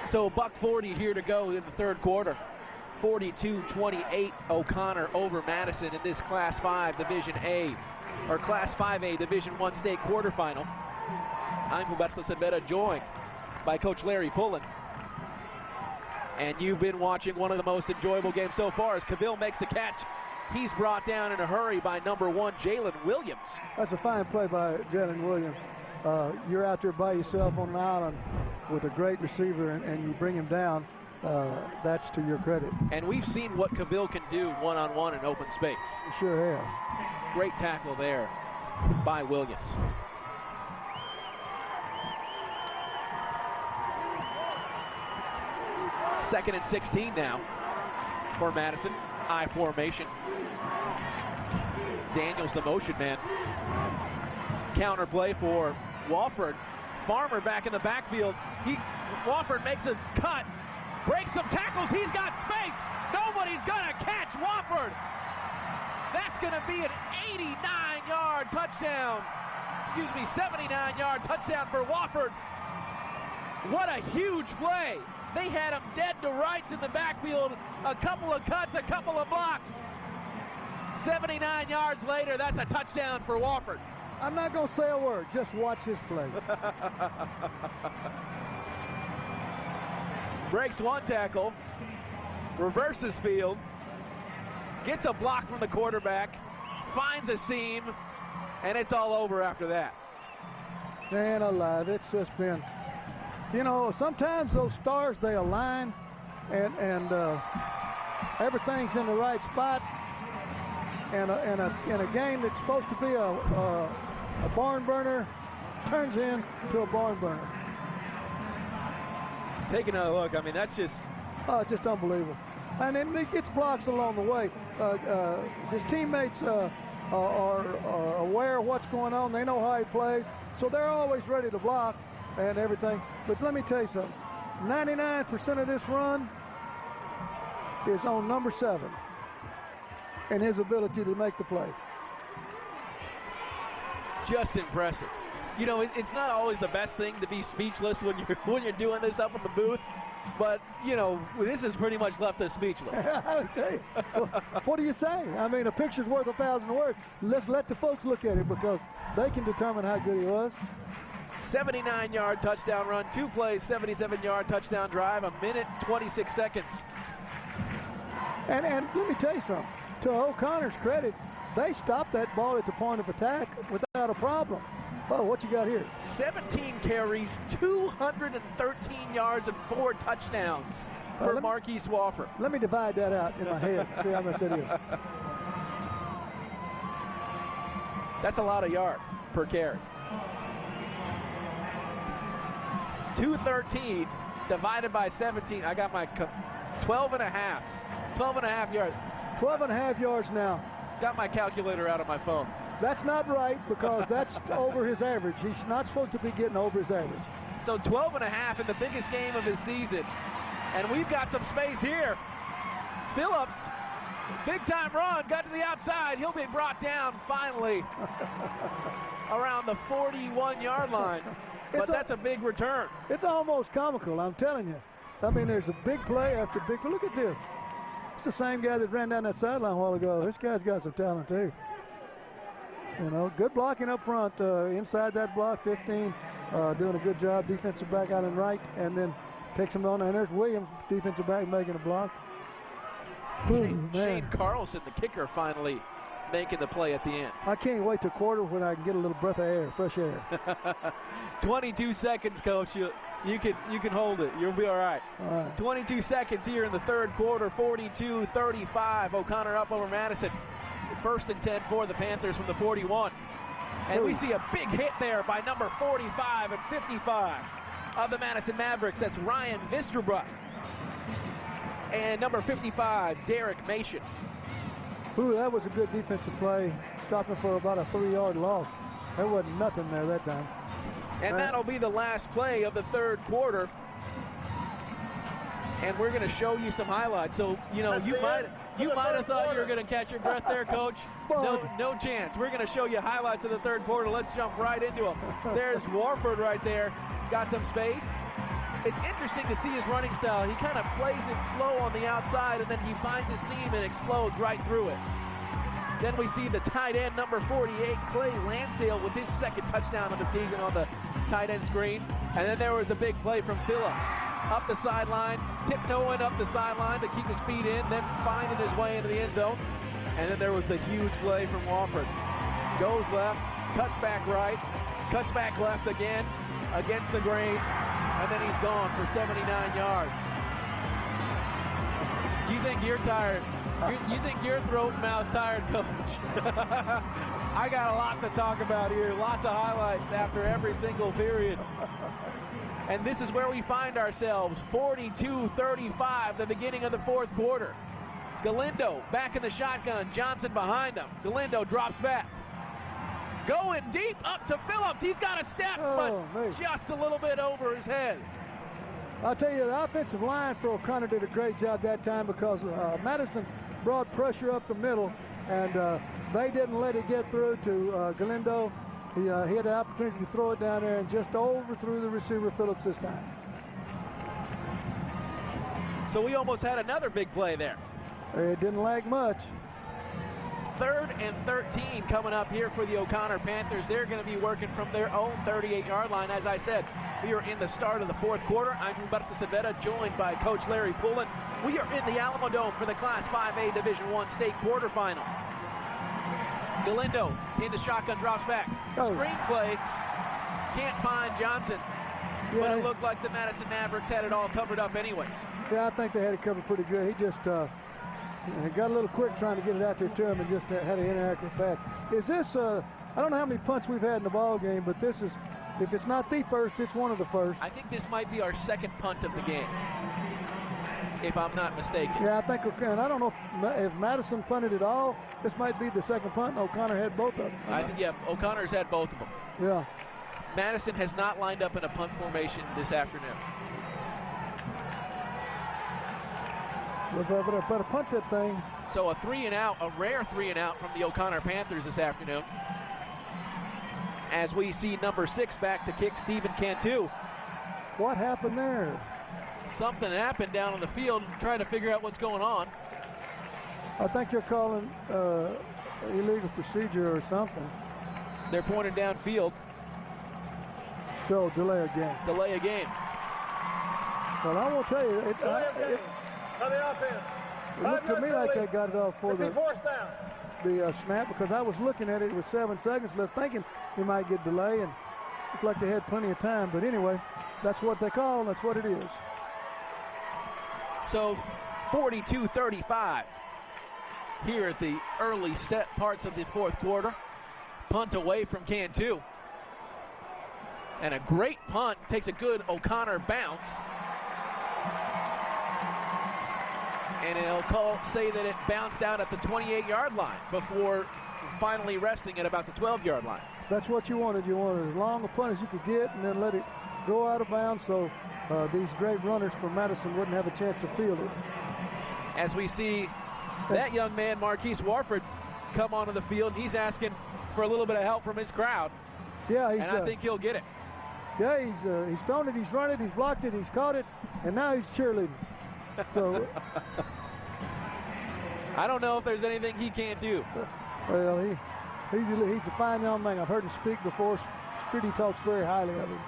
So $1:40 here to go in the 3rd quarter. 42-28 O'Connor over Madison in this Class 5 Division A, or Class 5A Division 1 state quarterfinal. I'm Humberto Cervera, joined by Coach Larry Pullen. And you've been watching one of the most enjoyable games so far as Cavill makes the catch. He's brought down in a hurry by number 1, Jalen Williams. That's a fine play by Jalen Williams. You're out there by yourself on an island with a great receiver, and you bring him down. That's to your credit. And we've seen what Cavill can do one-on-one in open space. You sure have. Great tackle there by Williams. 2nd and 16 now for Madison. I formation. Daniels the motion man. Counter play for Wofford. Farmer back in the backfield. Wofford makes a cut. Breaks some tackles. He's got space. Nobody's going to catch Wofford. That's going to be an 89-yard touchdown. 79-yard touchdown for Wofford. What a huge play. They had him dead to rights in the backfield. A couple of cuts, a couple of blocks. 79 yards later, that's a touchdown for Wofford. I'm not going to say a word. Just watch this play. Breaks one tackle. Reverses field. Gets a block from the quarterback. Finds a seam. And it's all over after that. Man alive, it's just been, you know, sometimes those stars, they align and everything's in the right spot. And a game that's supposed to be a barn burner turns into a barn burner. Take another look. I mean, that's just unbelievable. And then he gets blocks along the way. His teammates are aware of what's going on. They know how he plays, so they're always ready to block and everything. But let me tell you something. 99% of this run is on number 7 and his ability to make the play. Just impressive. You know, it's not always the best thing to be speechless when you're doing this up in the booth, but you know, this has pretty much left us speechless. I tell you, what do you say? I mean, a picture's worth 1,000 words. Let's let the folks look at it because they can determine how good he was. 79-yard touchdown run, 2 plays, 77-yard touchdown drive, 1:26 seconds. And let me tell you something. To O'Connor's credit, they stopped that ball at the point of attack without a problem. Oh, what you got here? 17 carries, 213 yards, and 4 touchdowns for Marquise Wofford. Let me divide that out in my head. See how much that is. That's a lot of yards per carry. 213 divided by 17. I got my 12 and a half. 12 and a half yards. 12 and a half yards now. Got my calculator out of my phone. That's not right because that's over his average. He's not supposed to be getting over his average. So 12 and a half in the biggest game of his season. And we've got some space here. Phillips, big time run, got to the outside. He'll be brought down finally around the 41-yard line. But that's a big return. It's almost comical, I'm telling you. I mean, there's a big play after big play. Look at this. It's the same guy that ran down that sideline a while ago. This guy's got some talent, too. You know, good blocking up front. Inside that block, 15, doing a good job. Defensive back out and right, and then takes him on. And there's Williams, defensive back, making a block. Shane Carlson, the kicker, finally making the play at the end. I can't wait to quarter when I can get a little breath of air, fresh air. 22 seconds, Coach. You can hold it. You'll be all right. 22 seconds here in the third quarter. 42-35. O'Connor up over Madison. 1st and 10 for the Panthers from the 41. And we see a big hit there by number 45 and 55 of the Madison Mavericks. That's Ryan Visterbrook. And number 55, Derek Mason. Ooh, that was a good defensive play. Stopping for about a 3-yard loss. There wasn't nothing there that time. And that'll be the last play of the third quarter. And we're going to show you some highlights. So, you know, you might have thought you were going to catch your breath there, Coach. No chance. We're going to show you highlights of the third quarter. Let's jump right into them. There's Wofford right there. Got some space. It's interesting to see his running style. He kind of plays it slow on the outside, and then he finds a seam and explodes right through it. Then we see the tight end, number 48, Clay Lansdale, with his second touchdown of the season on the tight end screen. And then there was a big play from Phillips. Up the sideline, tiptoeing up the sideline to keep his feet in, then finding his way into the end zone. And then there was the huge play from Wofford. Goes left, cuts back right, cuts back left again against the grain, and then he's gone for 79 yards. You think you're tired? You think your throat and mouth's tired, Coach? I got a lot to talk about here, lots of highlights after every single period. And this is where we find ourselves, 42-35, the beginning of the fourth quarter. Galindo back in the shotgun, Johnson behind him. Galindo drops back. Going deep up to Phillips. He's got a step, but just a little bit over his head. I'll tell you, the offensive line for O'Connor did a great job that time because Madison brought pressure up the middle, and they didn't let it get through to Galindo. He had the opportunity to throw it down there and just overthrew the receiver Phillips this time. So we almost had another big play there. It didn't lag much. 3rd and 13 coming up here for the O'Connor Panthers. They're going to be working from their own 38-yard line. As I said, we are in the start of the fourth quarter. I'm Humberto Savetta, joined by Coach Larry Poulin. We are in the Alamodome for the Class 5A Division I state quarterfinal. Galindo in the shotgun, drops back. Screen play, can't find Johnson. But it looked like the Madison Mavericks had it all covered up anyways. Yeah, I think they had it covered pretty good. He just got a little quick trying to get it out there to him and just had an inaccurate pass. Is this, I don't know how many punts we've had in the ball game, but this is, if it's not the first, it's one of the first. I think this might be our second punt of the game, if I'm not mistaken. Yeah, I think, and I don't know if Madison punted at all. This might be the second punt, and O'Connor had both of them. I think, yeah, O'Connor's had both of them. Yeah. Madison has not lined up in a punt formation this afternoon. Better punt that thing. So a 3-and-out, a rare 3-and-out from the O'Connor Panthers this afternoon. As we see number 6 back to kick, Stephen Cantu. What happened there? Something happened down on the field, trying to figure out what's going on. I think they're calling illegal procedure or something. They're pointing downfield. So delay a game. Delay a game. Well, I will tell you, it looked to me like they got it off for the snap, because I was looking at it with 7 seconds left, thinking they might get delay, and it looked like they had plenty of time. But anyway, that's what they call, and that's what it is. So 42-35 here at the early set parts of the fourth quarter. Punt away from Cantu. And a great punt, takes a good O'Connor bounce. And it'll say that it bounced out at the 28-yard line before finally resting at about the 12-yard line. That's what you wanted. You wanted as long a punt as you could get and then let it go out of bounds so these great runners from Madison wouldn't have a chance to field it. As we see that young man, Marquise Warford, come onto the field, he's asking for a little bit of help from his crowd. Yeah, and I think he'll get it. Yeah, he's thrown it, he's run it, he's blocked it, he's caught it, and now he's cheerleading. So I don't know if there's anything he can't do. Well, he's a fine young man. I've heard him speak before. Streety talks very highly of him.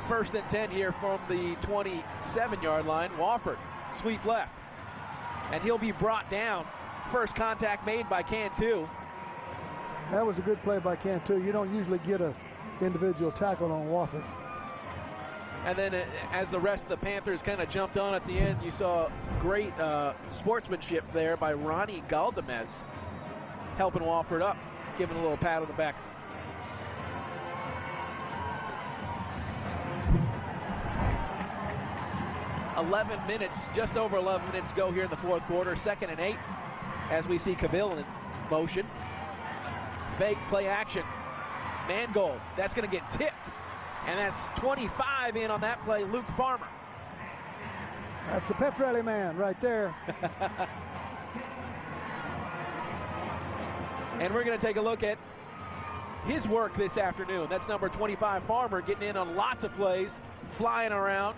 1st and 10 here from the 27-yard line. Wofford, sweep left. And he'll be brought down. First contact made by Cantu. That was a good play by Cantu. You don't usually get an individual tackle on Wofford. And then as the rest of the Panthers kind of jumped on at the end, you saw great sportsmanship there by Ronnie Galdamez, helping Wofford up, giving a little pat on the back. Just over 11 minutes go here in the fourth quarter. 2nd and 8 as we see Cavill in motion. Fake play action. Mangold, that's going to get tipped. And that's 25 in on that play, Luke Farmer. That's a pep rally man right there. And we're going to take a look at his work this afternoon. That's number 25, Farmer, getting in on lots of plays, flying around.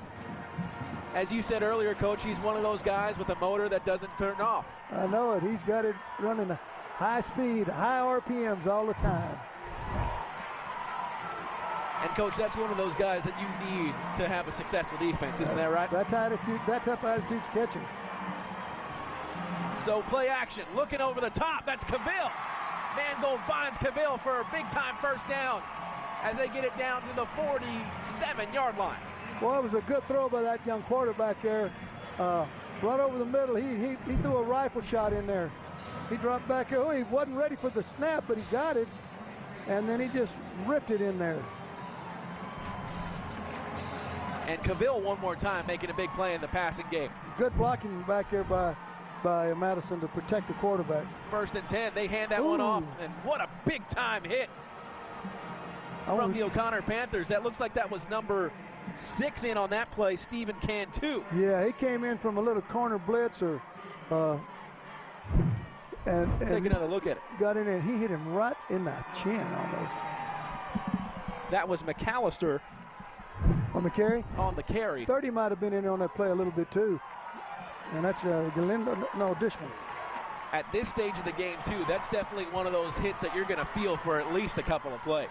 As you said earlier, Coach, he's one of those guys with a motor that doesn't turn off. I know it. He's got it running high speed, high RPMs all the time. And, Coach, that's one of those guys that you need to have a successful defense, isn't that right? That type of attitude's catching. So play action, looking over the top. That's Cavill. Mangold finds Cavill for a big-time first down as they get it down to the 47-yard line. Well, it was a good throw by that young quarterback there. Right over the middle. He threw a rifle shot in there. He dropped back. Oh, he wasn't ready for the snap, but he got it. And then he just ripped it in there. And Cavill one more time making a big play in the passing game. Good blocking back there by Madison to protect the quarterback. 1st and 10. They hand that one off. And what a big-time hit from the O'Connor Panthers. That looks like that was number 6 in on that play, Stephen Cantu. Yeah, he came in from a little corner blitz and take another look at it. Got in there, and he hit him right in the chin almost. That was McAllister. On the carry? On the carry. 30 might have been in there on that play a little bit too. And that's Dishman. At this stage of the game too, that's definitely one of those hits that you're going to feel for at least a couple of plays.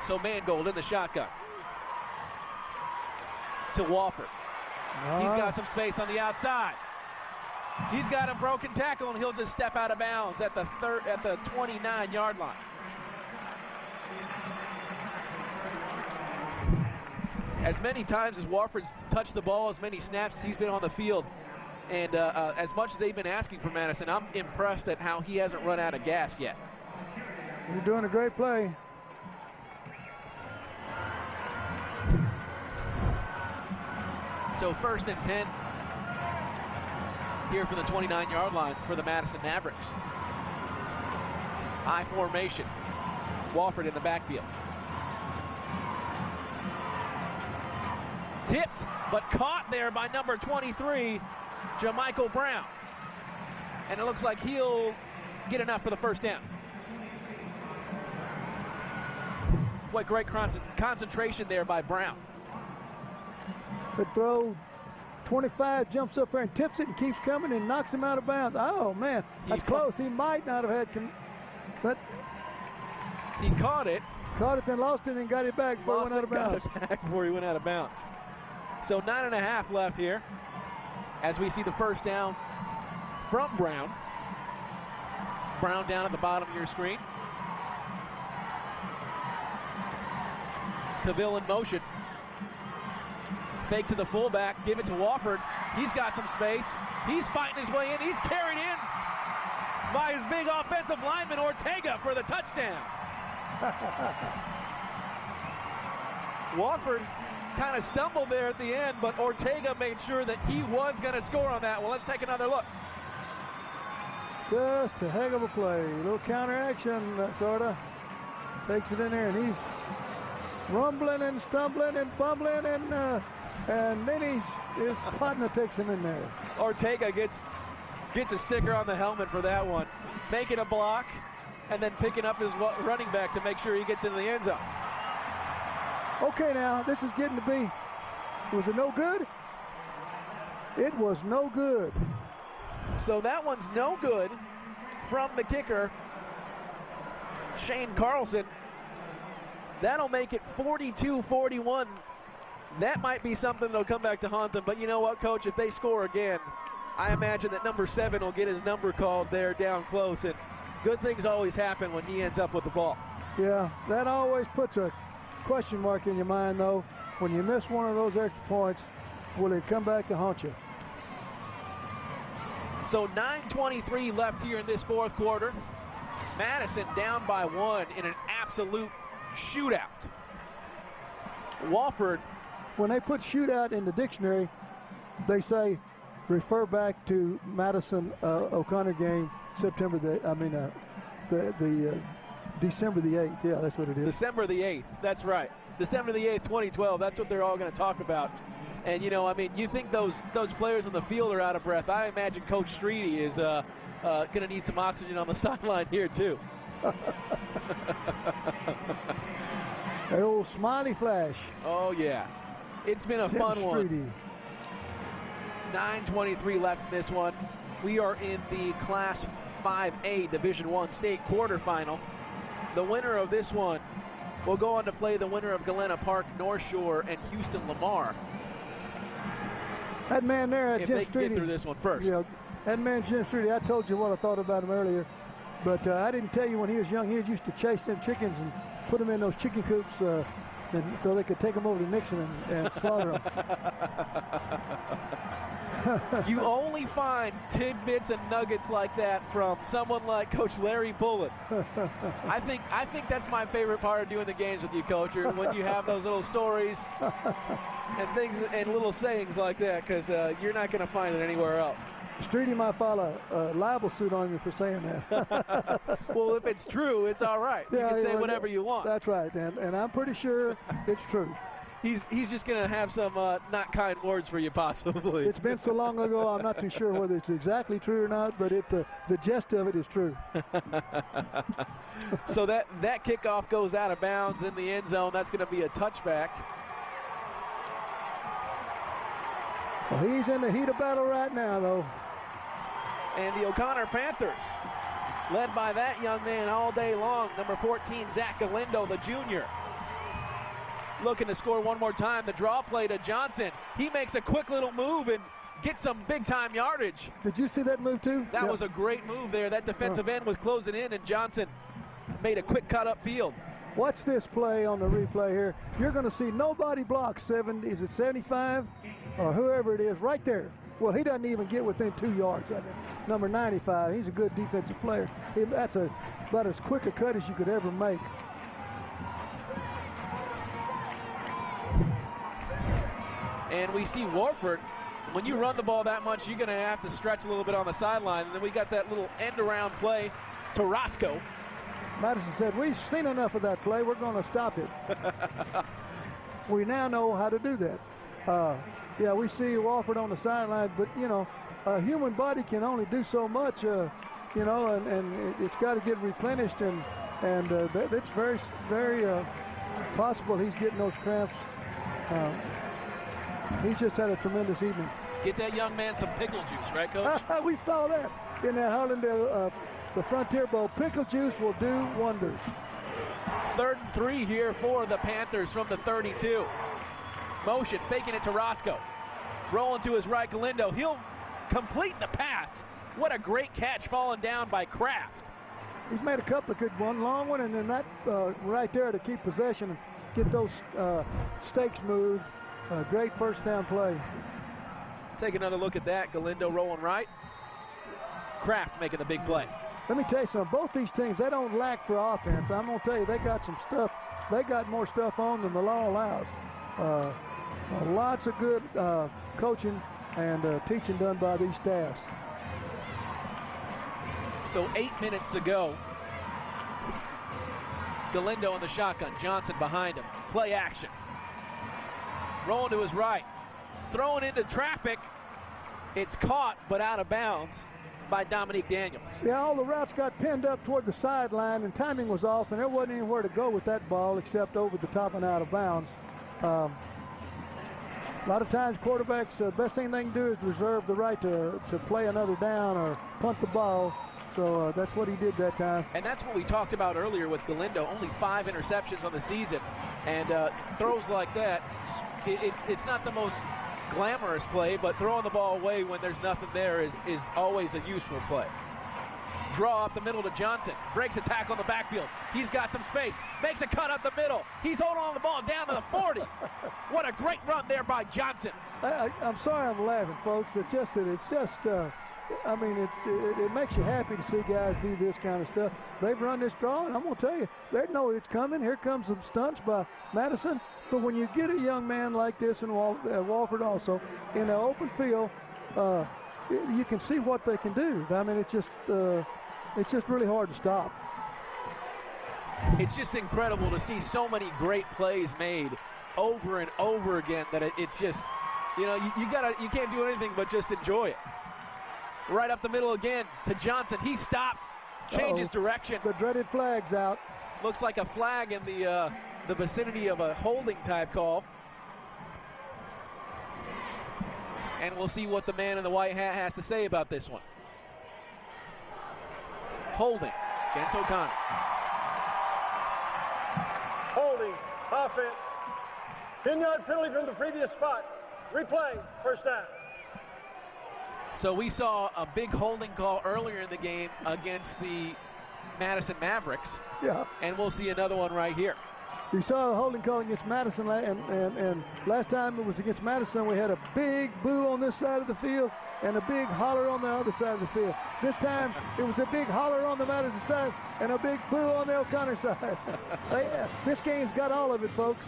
So Mangold in the shotgun to Wofford. He's got some space on the outside. He's got a broken tackle, and he'll just step out of bounds at the 29-yard line. As many times as Wofford's touched the ball, as many snaps as he's been on the field, and as much as they've been asking for Madison, I'm impressed at how he hasn't run out of gas yet. You're doing a great play. So 1st and 10 here from the 29-yard line for the Madison Mavericks. High formation. Wofford in the backfield. Tipped, but caught there by number 23, Jamichael Brown. And it looks like he'll get enough for the 1st down. What great concentration there by Brown. Good throw. 25 jumps up there and tips it and keeps coming and knocks him out of bounds. Oh, man, that's close. He might not have had, but he caught it. Caught it, then lost it, and got it back before he went out of bounds. Got it back before he went out of bounds. So 9.5 left here as we see the 1st down from Brown. Brown down at the bottom of your screen. Cavill in motion. Fake to the fullback, give it to Wofford. He's got some space. He's fighting his way in. He's carried in by his big offensive lineman, Ortega, for the touchdown. Wofford kind of stumbled there at the end, but Ortega made sure that he was going to score on that one. Let's take another look. Just a heck of a play. A little counter action, sort of. Takes it in there, and he's rumbling and stumbling and bumbling, and then his partner takes him in there. Ortega gets a sticker on the helmet for that one. Making a block, and then picking up his running back to make sure he gets into the end zone. Okay, now, this is getting to be, was it no good? It was no good. So that one's no good from the kicker, Shane Carlson. That'll make it 42-41. That might be something that'll come back to haunt them. But you know what, Coach? If they score again, I imagine that number 7 will get his number called there down close. And good things always happen when he ends up with the ball. Yeah, that always puts a question mark in your mind, though. When you miss one of those extra points, will it come back to haunt you? So 9:23 left here in this 4th quarter. Madison down by 1 in an absolute shootout. Wofford. When they put shootout in the dictionary, they say refer back to Madison O'Connor game December the 8th. Yeah, that's what it is. December the 8th. That's right. December the 8th, 2012. That's what they're all going to talk about. And, you know, I mean, you think those players on the field are out of breath. I imagine Coach Streety is going to need some oxygen on the sideline here, too. The old smiley flash. Oh, yeah. It's been a fun one. 9:23 left in this one. We are in the Class 5A Division I state quarterfinal. The winner of this one will go on to play the winner of Galena Park, North Shore, and Houston Lamar. That man there, if Jim they Streety, get through this one first. Yeah, that man Jim Streety, I told you what I thought about him earlier, but I didn't tell you when he was young, he used to chase them chickens and put them in those chicken coops so they could take them over to Nixon and slaughter them. You only find tidbits and nuggets like that from someone like Coach Larry Bullen. I think that's my favorite part of doing the games with you, Coach, when you have those little stories and things and little sayings like that, because you're not going to find it anywhere else. Streety might file a libel suit on you for saying that. Well, if it's true, it's all right. You can say whatever you want. That's right, and I'm pretty sure it's true. He's just going to have some not kind words for you, possibly. It's been so long ago, I'm not too sure whether it's exactly true or not, but the gist of it is true. So that kickoff goes out of bounds in the end zone. That's going to be a touchback. Well, he's in the heat of battle right now, though. And the O'Connor Panthers, led by that young man all day long, number 14, Zach Galindo, the junior. Looking to score one more time. The draw play to Johnson. He makes a quick little move and gets some big-time yardage. Did you see that move, too? That was a great move there. That defensive end was closing in, and Johnson made a quick cut upfield. Watch this play on the replay here. You're going to see nobody block 75 or whoever it is right there. Well, he doesn't even get within 2 yards of it. Number 95, he's a good defensive player. That's about as quick a cut as you could ever make. And we see Warford, when you run the ball that much, you're going to have to stretch a little bit on the sideline. And then we got that little end-around play to Roscoe. Madison said, we've seen enough of that play. We're going to stop it. We now know how to do that. Yeah, we see Warford on the sideline, but, you know, a human body can only do so much, you know, and it's got to get replenished. And it's very, very possible he's getting those cramps. He's just had a tremendous evening. Get that young man some pickle juice, right, Coach? We saw that in that Harlandale, the Frontier Bowl. Pickle juice will do wonders. 3rd and 3 here for the Panthers from the 32. Motion, faking it to Roscoe. Rolling to his right, Galindo. He'll complete the pass. What a great catch falling down by Kraft. He's made a couple of good ones, long one, and then that right there to keep possession and get those stakes moved. Great first down play. Take another look at that. Galindo rolling right. Kraft making the big play. Let me tell you something. Both these teams, they don't lack for offense. I'm going to tell you, they got some stuff. They got more stuff on than the law allows. Lots of good coaching and teaching done by these staffs. So 8 minutes to go. Galindo in the shotgun. Johnson behind him. Play action. Rolling to his right. Throwing into traffic. It's caught, but out of bounds by Dominique Daniels. Yeah, all the routes got pinned up toward the sideline, and timing was off, and there wasn't anywhere to go with that ball except over the top and out of bounds. A lot of times quarterbacks, the best thing they can do is reserve the right to play another down or punt the ball. So that's what he did that time. And that's what we talked about earlier with Galindo. Only 5 interceptions on the season. And throws like that, it's not the most glamorous play, but throwing the ball away when there's nothing there is always a useful play. Draw up the middle to Johnson. Breaks a tackle in the backfield. He's got some space. Makes a cut up the middle. He's holding on the ball down to the 40. What a great run there by Johnson. I'm sorry I'm laughing, folks. It makes you happy to see guys do this kind of stuff. They've run this draw, and I'm going to tell you, they know it's coming. Here comes some stunts by Madison. But when you get a young man like this in Walford also, in the open field, you can see what they can do. I mean, it's just really hard to stop. It's just incredible to see so many great plays made over and over again that it's just, you know, you can't do anything but just enjoy it. Right up the middle again to Johnson. He stops, changes direction. The dreaded flag's out. Looks like a flag in the vicinity of a holding type call. And we'll see what the man in the white hat has to say about this one. Holding against O'Connor. Holding, offense. 10-yard penalty from the previous spot. Replay, first down. So we saw a big holding call earlier in the game against the Madison Mavericks. Yeah. And we'll see another one right here. You saw a holding call against Madison, and last time it was against Madison, we had a big boo on this side of the field and a big holler on the other side of the field. This time, it was a big holler on the Madison side and a big boo on the O'Connor side. This game's got all of it, folks.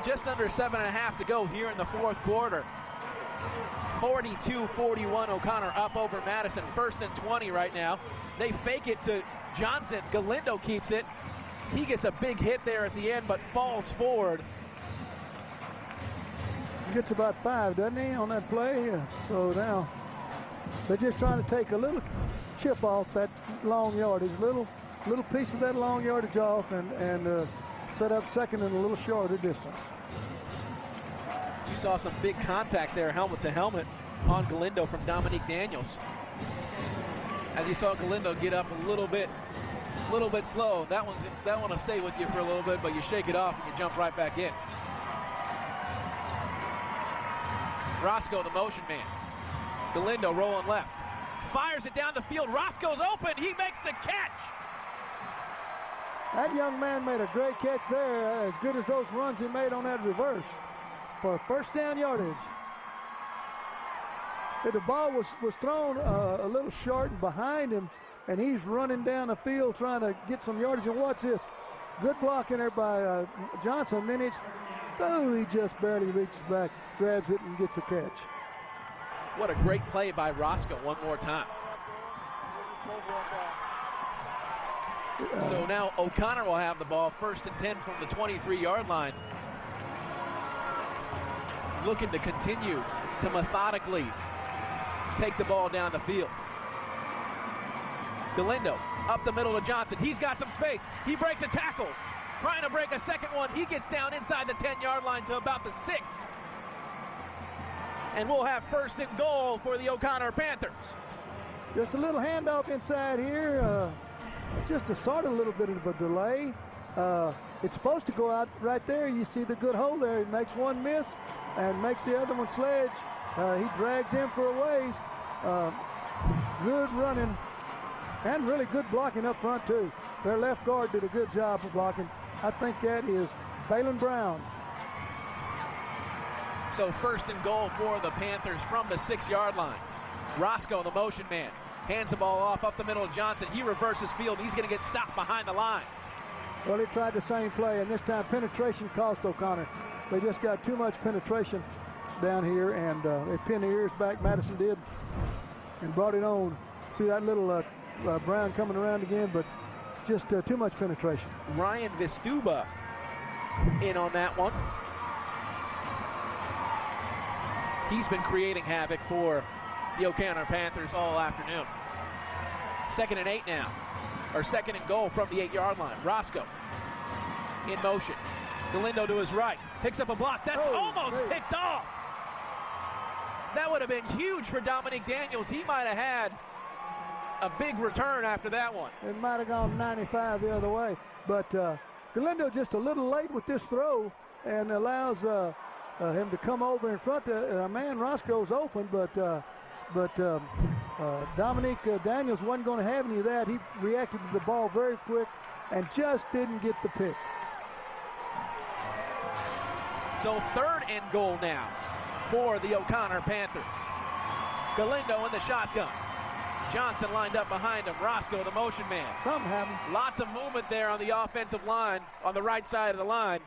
Just under 7.5 to go here in the fourth quarter. 42-41, O'Connor up over Madison. 1st and 20 right now. They fake it to Johnson. Galindo keeps it. He gets a big hit there at the end, but falls forward. He gets about 5, doesn't he, on that play? So now they're just trying to take a little chip off that long yardage, little piece of that long yardage off, and set up second in a little shorter distance. You saw some big contact there, helmet to helmet, on Galindo from Dominique Daniels. As you saw Galindo get up a little bit slow. That one will stay with you for a little bit, but you shake it off and you jump right back in. Roscoe, the motion man. Galindo rolling left. Fires it down the field. Roscoe's open. He makes the catch. That young man made a great catch there, as good as those runs he made on that reverse for first down yardage. The ball was thrown a little short and behind him, and he's running down the field trying to get some yardage. And watch this. Good blocking there by Johnson. Then he just barely reaches back, grabs it, and gets a catch. What a great play by Roscoe one more time. So now O'Connor will have the ball, 1st and 10 from the 23-yard line. Looking to continue to methodically take the ball down the field. Galindo up the middle to Johnson. He's got some space. He breaks a tackle. Trying to break a second one. He gets down inside the 10-yard line to about the 6. And we'll have 1st and goal for the O'Connor Panthers. Just a little handoff inside here. Just a sort of little bit of a delay. It's supposed to go out right there. You see the good hole there. He makes one miss and makes the other one sledge. He drags him for a ways. Good running and really good blocking up front too. Their left guard did a good job of blocking. I think that is Balin Brown. So 1st and goal for the Panthers from the 6-yard line. Roscoe, the motion man, hands the ball off up the middle of Johnson. He reverses field. He's going to get stopped behind the line. Well, he tried the same play, and this time penetration cost O'Connor. They just got too much penetration down here, and they pinned the ears back. Madison did, and brought it on. See that little Brown coming around again, but just too much penetration. Ryan Vistuba in on that one. He's been creating havoc for the O'Connor Panthers all afternoon. 2nd and 8 now, or 2nd and goal from the 8-yard line. Roscoe in motion. Galindo to his right, picks up a block. That's almost picked off. That would have been huge for Dominique Daniels. He might have had a big return after that one. It might have gone 95 the other way, but Galindo just a little late with this throw and allows him to come over in front. Man, Roscoe's open, but Dominique Daniels wasn't going to have any of that. He reacted to the ball very quick and just didn't get the pick. So 3rd and goal now for the O'Connor Panthers. Galindo in the shotgun. Johnson lined up behind him. Roscoe, the motion man. Something happened. Lots of movement there on the offensive line, on the right side of the line.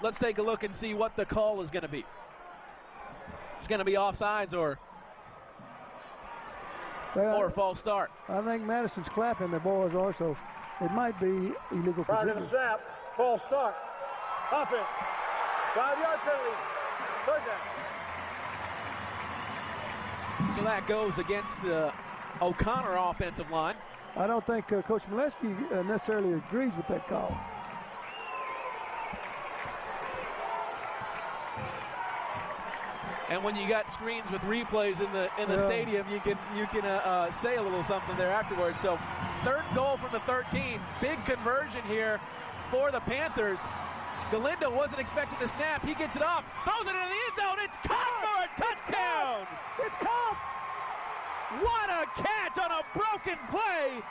Let's take a look and see what the call is going to be. It's going to be offsides or false start. I think Madison's clapping, the boys are, so it might be illegal Prior to position. the snap, false start. Offense. 5-yard penalty. 3rd down. So that goes against the O'Connor offensive line. I don't think Coach Molesky necessarily agrees with that call. And when you got screens with replays in the stadium, you can say a little something there afterwards. So 3rd goal from the 13. Big conversion here for the Panthers. Galindo wasn't expecting the snap. He gets it off, throws it into the end zone. It's caught for a touchdown. It's caught. What a catch on a broken play.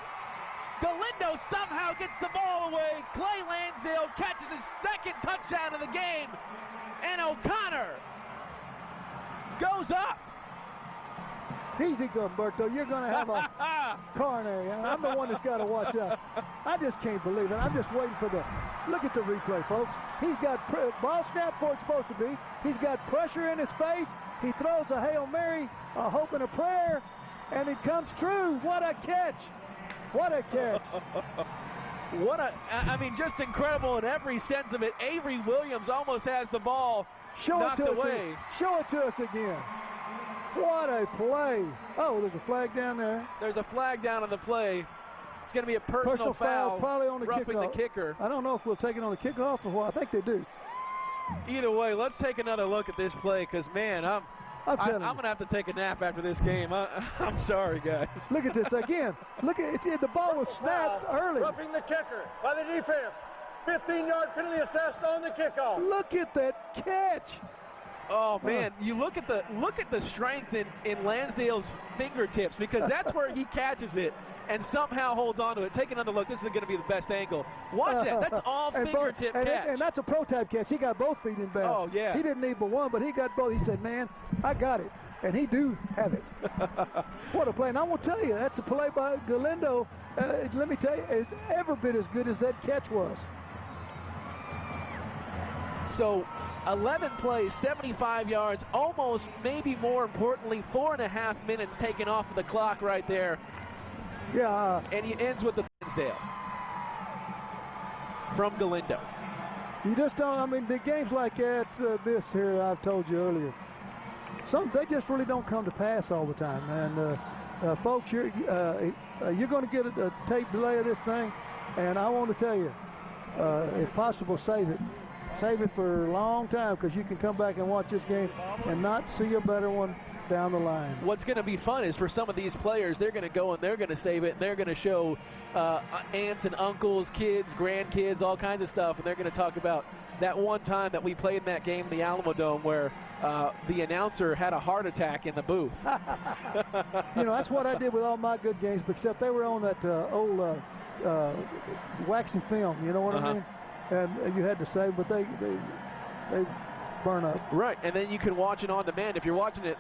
Galindo somehow gets the ball away. Clay Lansdale catches his second touchdown of the game. And O'Connor goes up. Easy, Gilberto. You're going to have a coronary. I'm the one that's got to watch out. I just can't believe it. I'm just waiting for the look at the replay, folks. He's got ball snap where it's supposed to be. He's got pressure in his face. He throws a Hail Mary, a hope and a prayer, and it comes true. What a catch. What a catch. I mean, just incredible in every sense of it. Avery Williams almost has the ball knocked away. Show it to us again. What a play. Oh, there's a flag down there. There's a flag down on the play. It's going to be a personal foul, probably on the roughing kickoff. the kicker. I don't know if we'll take it on the kickoff or what. I think they do. Either way, let's take another look at this play because, man, I'm going to have to take a nap after this game. I'm sorry, guys. Look at this again. Look at it. The ball was snapped early. Roughing the kicker by the defense. 15-yard penalty assessed on the kickoff. Look at that catch. Oh man, you look at the strength in Lansdale's fingertips because that's where he catches it and somehow holds on to it. Take another look. This is going to be the best angle. Watch that. That's all fingertip catch. And that's a pro type catch. He got both feet in bounds. Oh yeah. He didn't need but one, but he got both. He said, "Man, I got it," and he do have it. What a play! And I will tell you, that's a play by Galindo. Let me tell you, is every bit as good as that catch was. So 11 plays, 75 yards, almost, maybe more importantly, 4.5 minutes taken off of the clock right there. Yeah. And he ends with the Lansdale from Galindo. You just don't, I mean, the games like that, this here, I've told you earlier, they just really don't come to pass all the time. And folks, you're going to get a tape delay of this thing, and I want to tell you, if possible, save it. Save it for a long time because you can come back and watch this game and not see a better one down the line. What's going to be fun is for some of these players, they're going to go and they're going to save it and they're going to show aunts and uncles, kids, grandkids, all kinds of stuff, and they're going to talk about that one time that we played in that game, the Alamodome, where the announcer had a heart attack in the booth. You know, that's what I did with all my good games, except they were on that old waxy film, you know what I mean? And you had to save, but they burn up. Right, and then you can watch it on demand if you're watching it.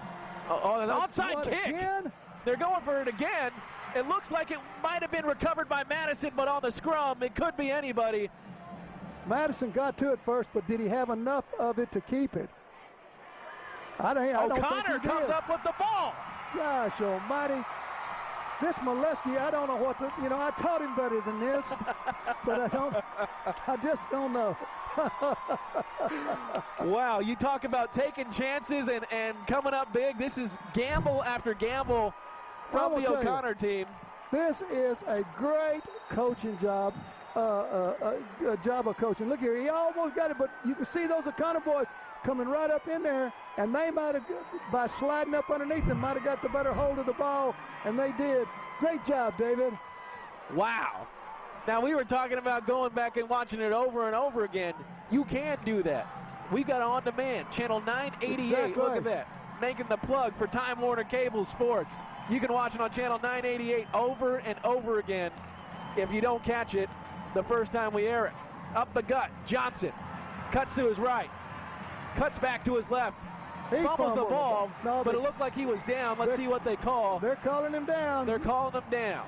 An onside kick. Again? They're going for it again. It looks like it might have been recovered by Madison, but on the scrum, it could be anybody. Madison got to it first, but did he have enough of it to keep it? I don't think he O'Connor comes up with the ball. Gosh almighty. This Molesky, I don't know what to, you know, I taught him better than this, but I just don't know. Wow, you talk about taking chances and coming up big. This is gamble after gamble from the O'Connor team. This is a great coaching job, a job of coaching. Look here, he almost got it, but you can see those O'Connor boys coming right up in there, and they might have, by sliding up underneath them, might have got the better hold of the ball, and they did. Great job, David. Wow. Now, we were talking about going back and watching it over and over again. You can do that. We've got On Demand, channel 988. Exactly. Look at that. Making the plug for Time Warner Cable Sports. You can watch it on channel 988 over and over again. If you don't catch it the first time we air it. Up the gut, Johnson cuts to his right. Cuts back to his left. Fumbles the ball, but it looked like he was down. Let's see what they call. They're calling him down. They're calling him down.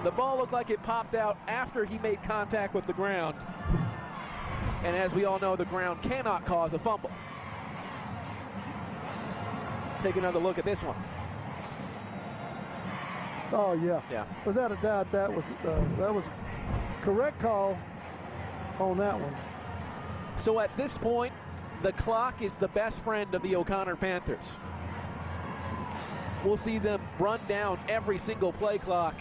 The ball looked like it popped out after he made contact with the ground. And as we all know, the ground cannot cause a fumble. Take another look at this one. Oh, yeah. Yeah. Without a doubt, that was correct call on that one. So at this point, the clock is the best friend of the O'Connor Panthers. We'll see them run down every single play clock.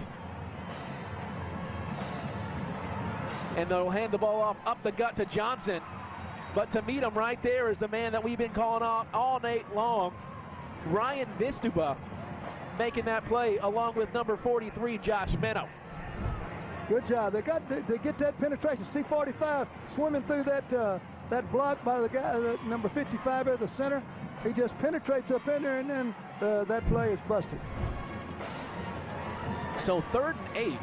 And they'll hand the ball off up the gut to Johnson. But to meet him right there is the man that we've been calling on all night long, Ryan Vistuba, making that play along with number 43, Josh Meno. Good job. They get that penetration. C45 swimming through that block by the guy, number 55 at the center. He just penetrates up in there, and then that play is busted. So 3rd and 8.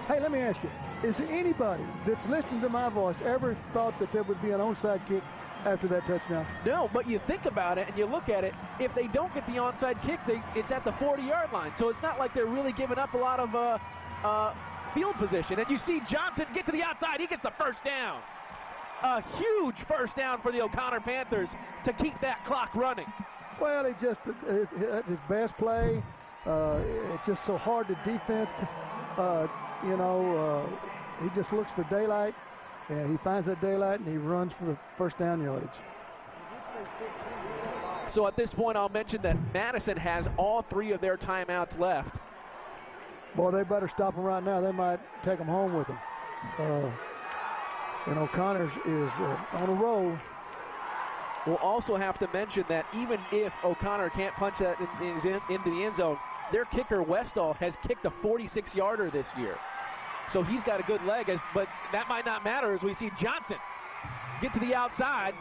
Hey, let me ask you, is there anybody that's listening to my voice ever thought that there would be an onside kick after that touchdown? No, but you think about it and you look at it, if they don't get the onside kick, it's at the 40-yard line. So it's not like they're really giving up a lot of field position. And you see Johnson get to the outside. He gets the first down. A huge first down for the O'Connor Panthers to keep that clock running. Well, it just his best play. It's just so hard to defend. He just looks for daylight, and he finds that daylight, and he runs for the first down yardage. So at this point, I'll mention that Madison has all 3 of their timeouts left. Boy, they better stop them right now. They might take them home with them. And O'Connor's is on a roll. We'll also have to mention that even if O'Connor can't punch that into the end zone, their kicker, Westall, has kicked a 46-yarder this year. So he's got a good leg, but that might not matter as we see Johnson get to the outside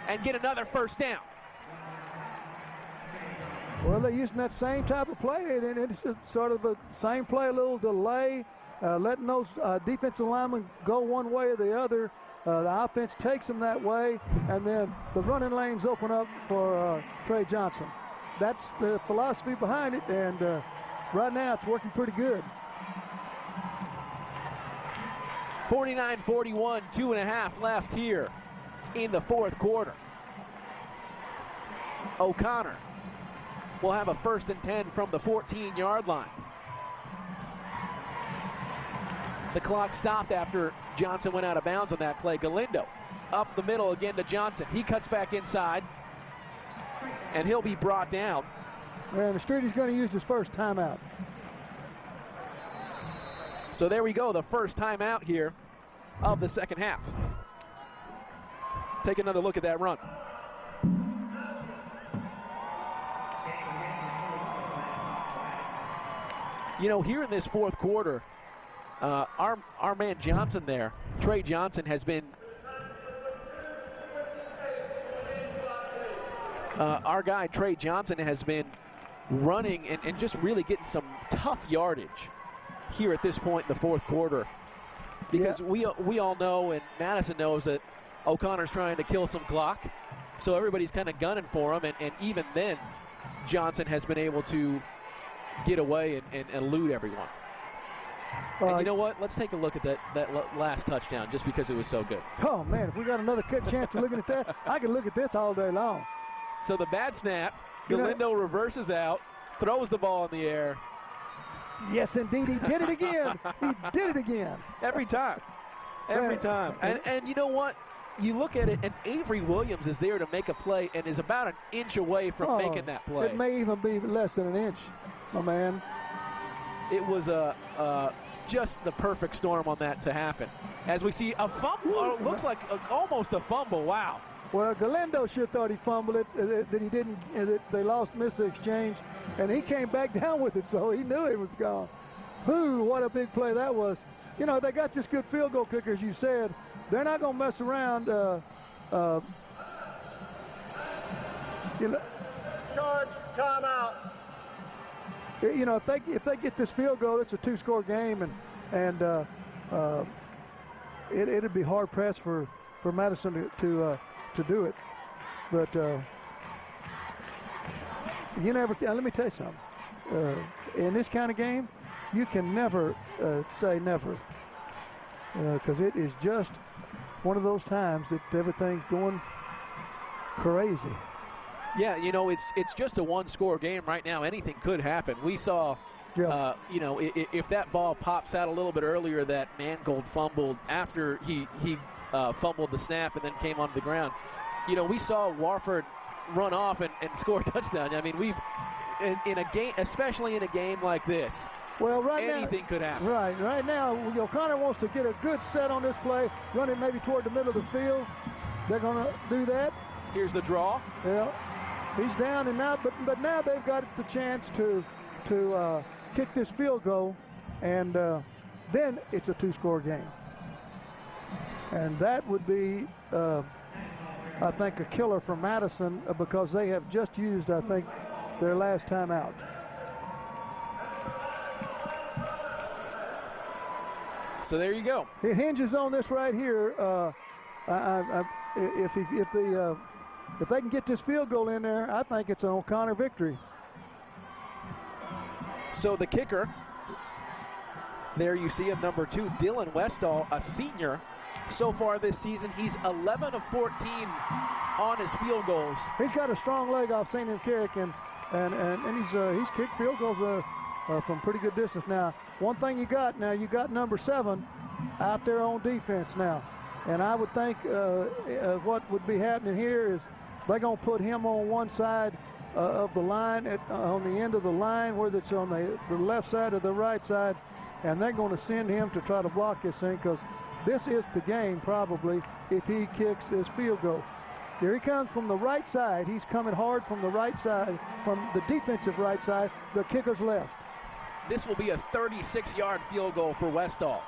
and get another first down. Well, they're using that same type of play, and it's sort of the same play, a little delay, letting those defensive linemen go one way or the other. The offense takes them that way, and then the running lanes open up for Trey Johnson. That's the philosophy behind it, and right now it's working pretty good. 49-41, 2.5 left here in the 4th quarter. O'Connor will have a 1st and 10 from the 14-yard line. The clock stopped after Johnson went out of bounds on that play. Galindo up the middle again to Johnson. He cuts back inside, and he'll be brought down. And the Street is going to use his first timeout. So there we go, the first timeout here of the second half. Take another look at that run. You know, here in this 4th quarter, our man Johnson there, Trey Johnson, has been our guy Trey Johnson has been running and just really getting some tough yardage here at this point in the 4th quarter, because we all know, and Madison knows, that O'Connor's trying to kill some clock, so everybody's kind of gunning for him, and even then Johnson has been able to get away and elude everyone. And you know what? Let's take a look at that last touchdown, just because it was so good. Oh, man, if we got another chance of looking at that, I could look at this all day long. So the bad snap, Galindo reverses out, throws the ball in the air. Yes, indeed, he did it again. He did it again. Every time. Every time. And you know what? You look at it, and Avery Williams is there to make a play and is about an inch away from making that play. It may even be less than an inch, my man. It was just the perfect storm on that to happen. As we see a fumble, looks like almost a fumble. Wow. Well, Galindo sure thought he fumbled it, that he didn't, that they missed the exchange, and he came back down with it, so he knew it was gone. Whew, what a big play that was. You know, they got this good field goal kicker, as you said. They're not going to mess around. Charge, timeout. You know, if they get this field goal, it's a 2-score game, and it'd be hard pressed for Madison to do it. But you never. Let me tell you something. In this kind of game, you can never say never, because it is just one of those times that everything's going crazy. Yeah, you know, it's just a 1-score game right now. Anything could happen. We saw, you know, if that ball pops out a little bit earlier, that Mangold fumbled after he fumbled the snap and then came onto the ground. You know, we saw Warford run off and score a touchdown. I mean, we've in a game, especially in a game like this. Well, anything could happen. Right now, O'Connor wants to get a good set on this play, run it maybe toward the middle of the field. They're going to do that. Here's the draw. Yeah, he's down, and now, but now they've got the chance to kick this field goal, and then it's a 2-score game, and that would be, I think, a killer for Madison, because they have just used, I think, their last time out. So there you go. It hinges on this right here. If they can get this field goal in there, I think it's an O'Connor victory. So the kicker, there you see him, number 2, Dylan Westall, a senior. So far this season, he's 11 of 14 on his field goals. He's got a strong leg. I've seen him kick, and he's kicked field goals from pretty good distance. Now, one thing you got number 7 out there on defense now, and I would think what would be happening here is they're going to put him on one side of the line, on the end of the line, whether it's on the left side or the right side, and they're going to send him to try to block this thing, because this is the game probably if he kicks his field goal. Here he comes from the right side. He's coming hard from the right side, from the defensive right side, the kicker's left. This will be a 36-yard field goal for Westall.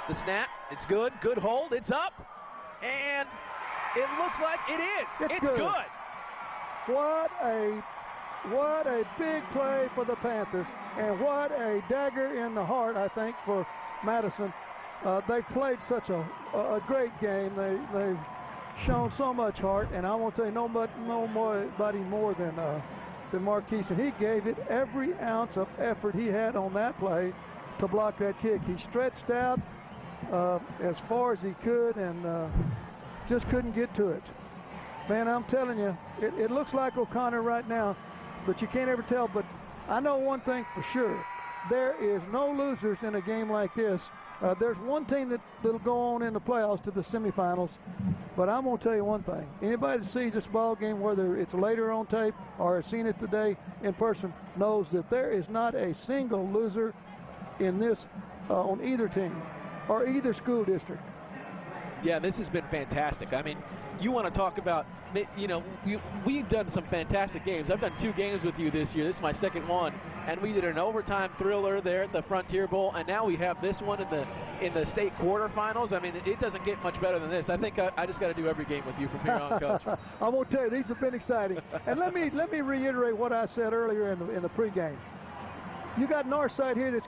The snap, it's good. Good hold, it's up. And it looks like it is. It's good. What a big play for the Panthers, and what a dagger in the heart, I think, for Madison. They played such a great game. They've shown so much heart, and I won't tell you nobody more than Marquise. And he gave it every ounce of effort he had on that play to block that kick. He stretched out as far as he could and just couldn't get to it. Man, I'm telling you, it looks like O'Connor right now, but you can't ever tell. But I know one thing for sure. There is no losers in a game like this. There's one team that'll go on in the playoffs to the semifinals, but I'm going to tell you one thing. Anybody that sees this ball game, whether it's later on tape or has seen it today in person, knows that there is not a single loser in this on either team or either school district. Yeah, this has been fantastic. I mean, you want to talk about, we've done some fantastic games. I've done 2 games with you this year. This is my second one, and we did an overtime thriller there at the Frontier Bowl, and now we have this one in the state quarterfinals. I mean, it doesn't get much better than this. I think I just got to do every game with you from here on, Coach. I won't tell you, these have been exciting. And let me reiterate what I said earlier in the pregame. You got Northside here that's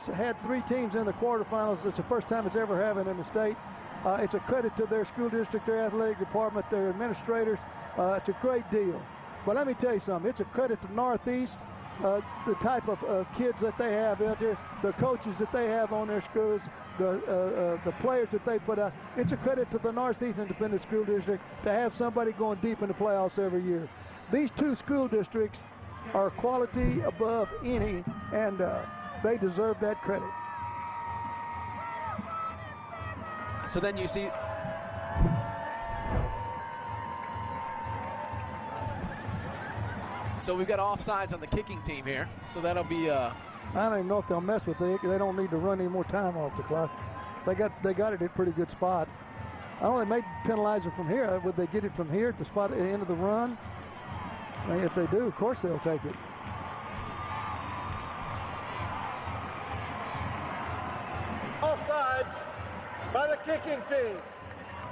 had 3 teams in the quarterfinals. It's the first time it's ever happened in the state. It's a credit to their school district, their athletic department, their administrators. It's a great deal. But let me tell you something. It's a credit to Northeast, the type of kids that they have out there, the coaches that they have on their schools, the players that they put out. It's a credit to the Northeast Independent School District to have somebody going deep in the playoffs every year. These 2 school districts are quality above any, and they deserve that credit. So then you see, so we've got offsides on the kicking team here. So that'll be. I don't even know if they'll mess with it. They don't need to run any more time off the clock. They got it at a pretty good spot. I don't know, they may penalize it from here. Would they get it from here at the spot at the end of the run? I mean, if they do, of course they'll take it. Offside by the kicking team.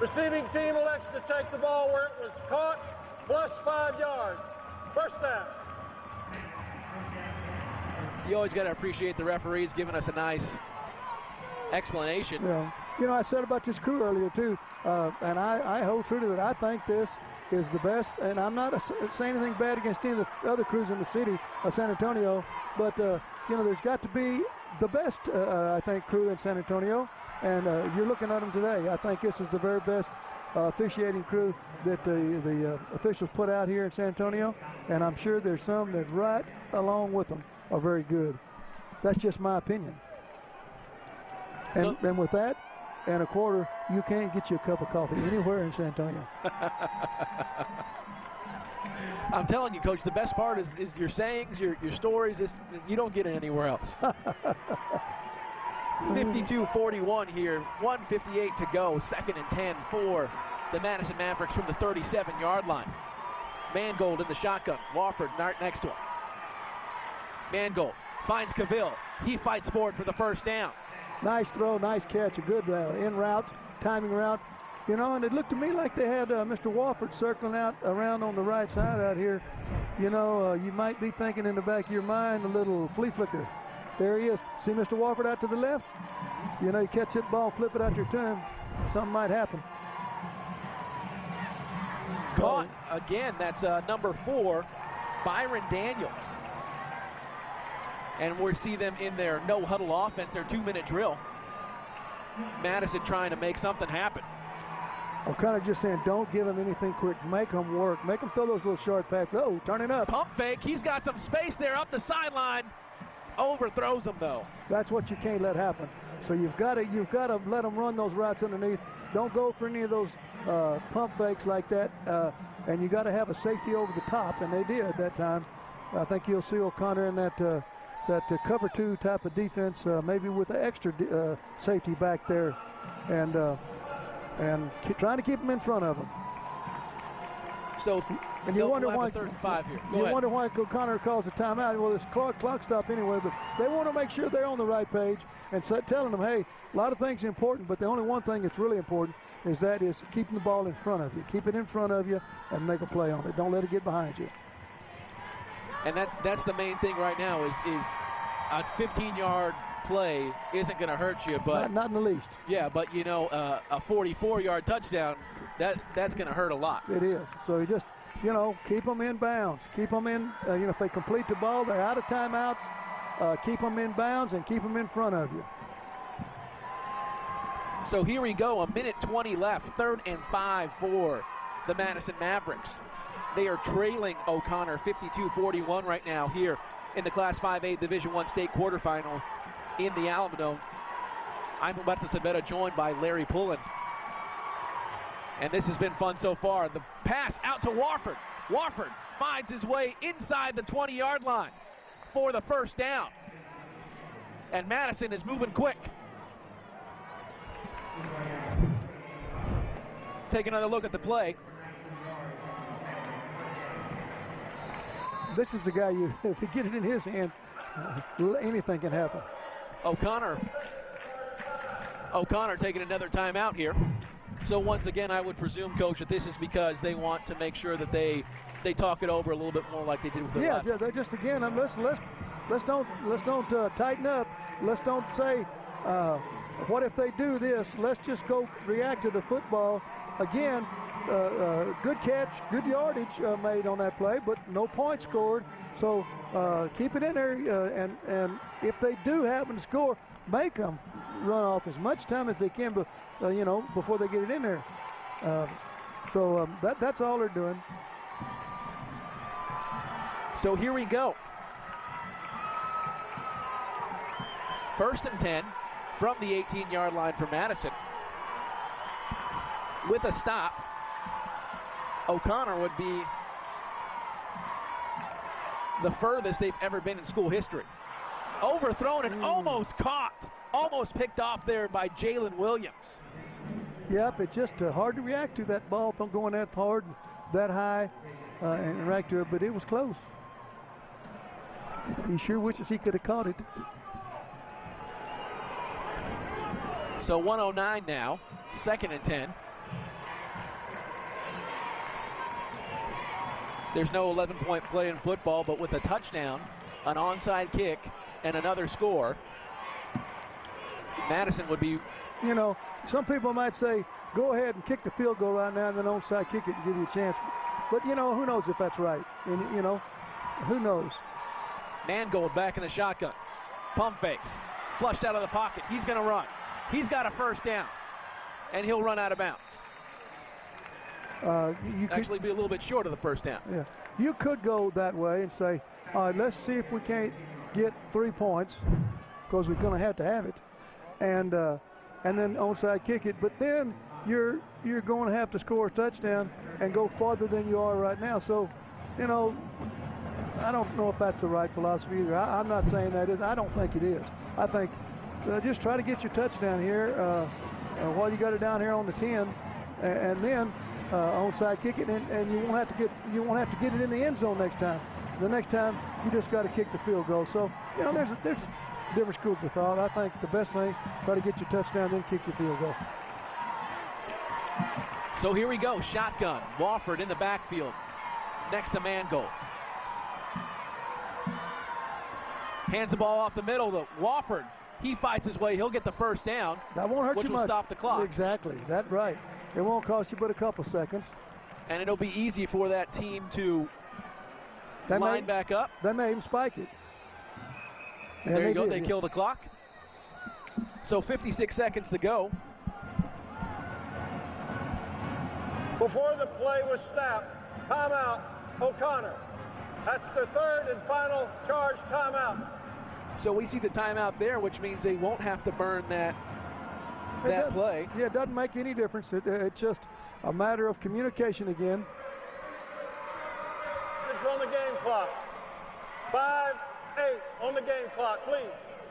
Receiving team elects to take the ball where it was caught, plus 5 yards. First down. You always got to appreciate the referees giving us a nice explanation. Yeah. I said about this crew earlier too, and I hold true to that. I think this is the best, and I'm not saying anything bad against any of the other crews in the city of San Antonio, but there's got to be the best, I think, crew in San Antonio, and you're looking at them today. I think this is the very best officiating crew that the officials put out here in San Antonio, and I'm sure there's some that right along with them are very good. That's just my opinion. And with that and a quarter, you can't get you a cup of coffee anywhere in San Antonio. I'm telling you, Coach, the best part is your sayings, your stories. You don't get it anywhere else. 52-41 here, 1:58 to go, 2nd and 10 for the Madison Mavericks from the 37-yard line. Mangold in the shotgun, Wofford next to him. Mangold finds Cavill. He fights forward for the first down. Nice throw, nice catch, a good in route, timing route. And it looked to me like they had Mr. Wofford circling out around on the right side out here. You might be thinking in the back of your mind a little flea flicker. There he is. See Mr. Wofford out to the left? You know, you catch that ball, flip it out your turn, something might happen. Caught again. That's number 4, Byron Daniels. And we'll see them in their no-huddle offense, their 2-minute drill. Madison trying to make something happen. O'Connor just saying, don't give them anything quick. Make them work. Make them throw those little short passes. Oh, turning up. Pump fake. He's got some space there up the sideline. Overthrows him, though. That's what you can't let happen. So you've got to let them run those routes underneath. Don't go for any of those pump fakes like that. And you got to have a safety over the top, and they did at that time. I think you'll see O'Connor in that cover 2 type of defense, maybe with an extra safety back there, and trying to keep them in front of them. So, and you wonder why 3rd and 5 here. You wonder why O'Connor calls a timeout. Well, it's clock stop anyway, but they want to make sure they're on the right page and telling them, hey, a lot of things are important, but the only one thing that's really important is keeping the ball in front of you. Keep it in front of you and make a play on it. Don't let it get behind you. And that's the main thing right now is a 15-yard play isn't going to hurt you, but not in the least. Yeah, but you know, a 44-yard touchdown, that's going to hurt a lot. It is. So you just, you know, keep them in bounds. Keep them in. You know, if they complete the ball, they're out of timeouts. Keep them in bounds and keep them in front of you. So here we go. 1:20 left. 3rd and 5 for the Madison Mavericks. They are trailing O'Connor 52-41 right now here in the Class 5A Division I state quarterfinal in the Alamodome. I'm Madison Sabetta, joined by Larry Pullen. And this has been fun so far. The pass out to Wofford. Wofford finds his way inside the 20-yard line for the first down. And Madison is moving quick. Take another look at the play. This is the guy if you get it in his hand, anything can happen. O'Connor taking another timeout here. So once again, I would presume, Coach, that this is because they want to make sure that they talk it over a little bit more like they did with the left. Yeah, they just again, let's don't tighten up. Let's don't say what if they do this. Let's just go react to the football. Again, good catch, good yardage made on that play, but no points scored. So keep it in there, and if they do happen to score, make them run off as much time as they can, but you know, before they get it in there. So that's all they're doing. So here we go. 1st and 10 from the 18-yard line for Madison. With a stop, O'Connor would be the furthest they've ever been in school history. Overthrown and almost caught. Almost picked off there by Jalen Williams. Yep, it's just hard to react to that ball from going that hard, that high, and react to it, but it was close. He sure wishes he could have caught it. So 109 now, 2nd and 10. There's no 11-point play in football, but with a touchdown, an onside kick, and another score, Madison would be... You know, some people might say, go ahead and kick the field goal right now and then onside kick it and give you a chance. But, you know, who knows if that's right? And, you know, who knows? Mangold back in the shotgun. Pump fakes. Flushed out of the pocket. He's going to run. He's got a first down. And he'll run out of bounds. You could actually be a little bit short of the first down. Yeah, you could go that way and say, all right, let's see if we can't get 3 points, because we're going to have it, and then onside kick it. But then you're going to have to score a touchdown and go farther than you are right now. So, you know, I don't know if that's the right philosophy either. I'm not saying that is. I don't think it is. I think just try to get your touchdown here while you got it down here on the 10, and then. Onside kick it, and you won't have to get it in the end zone next time. The next time you just got to kick the field goal. So you know there's different schools of thought. I think the best thing is try to get your touchdown, then kick your field goal. So here we go, shotgun. Wofford in the backfield, next to Mangold. Hands the ball off the middle to Wofford. He fights his way. He'll get the first down. That won't hurt which you will much. Stop the clock. Exactly. That's right. It won't cost you but a couple seconds. And it'll be easy for that team to line back up. They may even spike it. And there you go. They kill the clock. So 56 seconds to go. Before the play was snapped, timeout, O'Connor. That's the third and final charge timeout. So we see the timeout there, which means they won't have to burn that play. Yeah, it doesn't make any difference. It's just a matter of communication again. It's on the game clock. 5-8 on the game clock, please.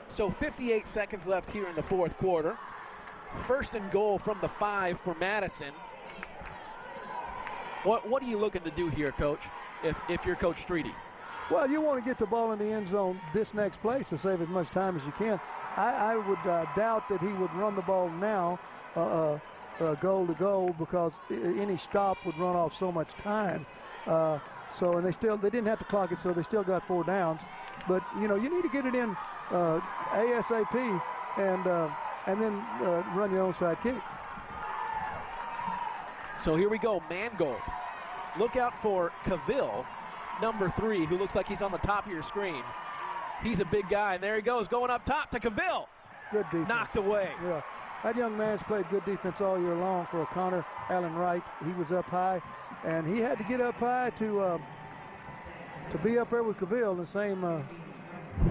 So 58 seconds left here in the fourth quarter. First and goal from the 5 for Madison. What are you looking to do here, Coach, if you're Coach Streety? Well, you want to get the ball in the end zone this next play to save as much time as you can. I would doubt that he would run the ball now goal to goal because any stop would run off so much time. And they didn't have to clock it, so they still got 4 downs. But, you need to get it in ASAP and then run your onside kick. So here we go, Mangold. Look out for Cavill, number 3, who looks like he's on the top of your screen. He's a big guy, and there he goes, going up top to Cavill. Good defense. Knocked away. Yeah, that young man's played good defense all year long for O'Connor. Allen Wright, he was up high, and he had to get up high to be up there with Cavill in the same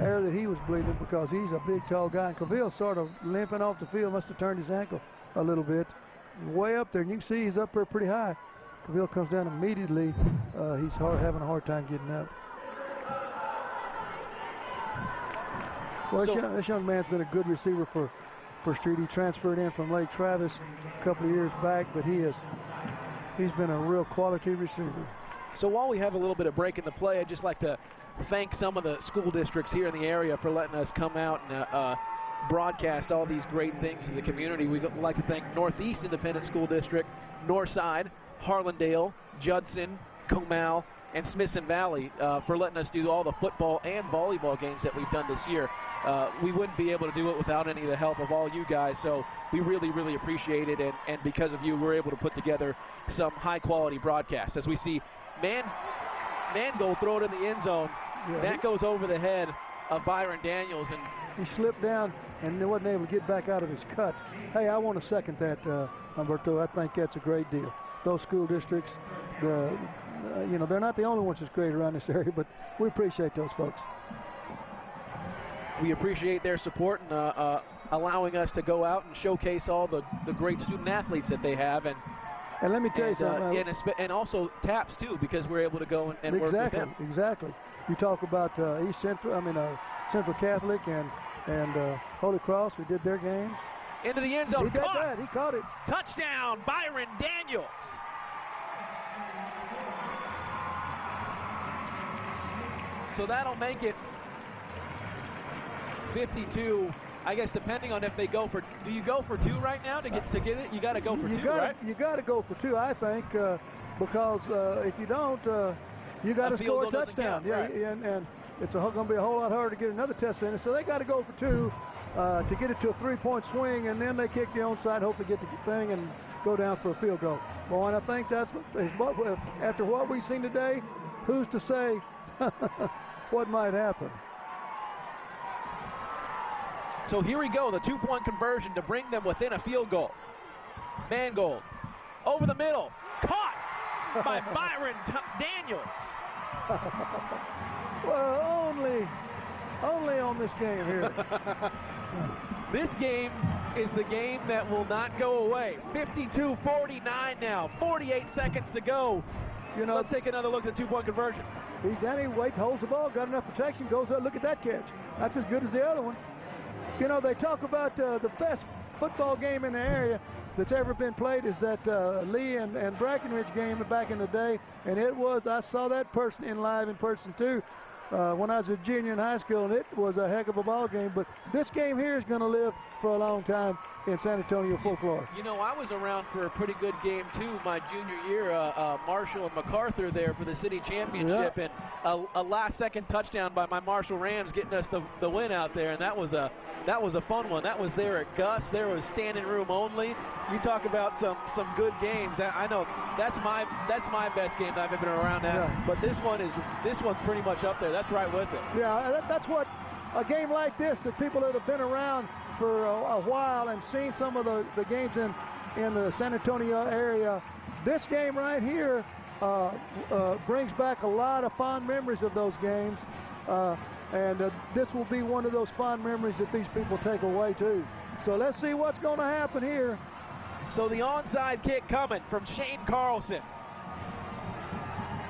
air that he was breathing because he's a big, tall guy. And Cavill's sort of limping off the field, must have turned his ankle a little bit. Way up there, and you can see he's up there pretty high. Cavill comes down immediately. He's having a hard time getting up. Well, this young man's been a good receiver for Street. He transferred in from Lake Travis a couple of years back, but he's been a real quality receiver. So while we have a little bit of break in the play, I'd just like to thank some of the school districts here in the area for letting us come out and broadcast all these great things to the community. We'd like to thank Northeast Independent School District, Northside, Harlandale, Judson, Comal, and Smithson Valley for letting us do all the football and volleyball games that we've done this year. We wouldn't be able to do it without any of the help of all you guys, so we really, really appreciate it, and because of you, we're able to put together some high-quality broadcasts. As we see Mangold throw it in the end zone, that goes over the head of Byron Daniels, and he slipped down and wasn't able to get back out of his cut. Hey, I want to second that, Humberto. I think that's a great deal. Those school districts, they're not the only ones that's great around this area, but we appreciate those folks. We appreciate their support and allowing us to go out and showcase all the great student athletes that they have, and let me tell you something. And also TAPS too, because we're able to go and work with them. Exactly. You talk about Central Catholic and Holy Cross. We did their games. Into the end zone. He did that. He caught it. Touchdown, Byron Daniels. So that'll make it 52. I guess depending on if they go for, do you go for 2 right now to get it? You got to go for 2, right? You got to go for 2, I think, because if you don't, you got to score a touchdown. Count, yeah, right. and it's going to be a whole lot harder to get another touchdown. So they got to go for 2 to get it to a 3-point swing, and then they kick the onside, hope to get the thing and go down for a field goal. Well, and I think after what we've seen today, who's to say what might happen? So here we go, the 2-point conversion to bring them within a field goal. Mangold over the middle, caught by Byron Daniels. Well, only on this game here. This game is the game that will not go away. 52-49 now, 48 seconds to go. Let's take another look at the 2-point conversion. He's down, he waits, holds the ball, got enough protection, goes up, look at that catch. That's as good as the other one. They talk about the best football game in the area that's ever been played is that Lee and Brackenridge game back in the day, and I saw that live in person too when I was a junior in high school, and it was a heck of a ball game. But this game here is going to live for a long time in San Antonio folklore. You know, I was around for a pretty good game, too, my junior year. Marshall and MacArthur there for the city championship, and a last-second touchdown by my Marshall Rams getting us the win out there, and that was a fun one. That was there at Gus. There was standing room only. You talk about some good games. I know that's my best game that I've been around at. Yeah. But this one's pretty much up there. That's right with it. Yeah, that's what a game like this, that people that have been around for a while and seen some of the games in the San Antonio area, this game right here brings back a lot of fond memories of those games. And this will be one of those fond memories that these people take away too. So let's see what's going to happen here. So the onside kick coming from Shane Carlson.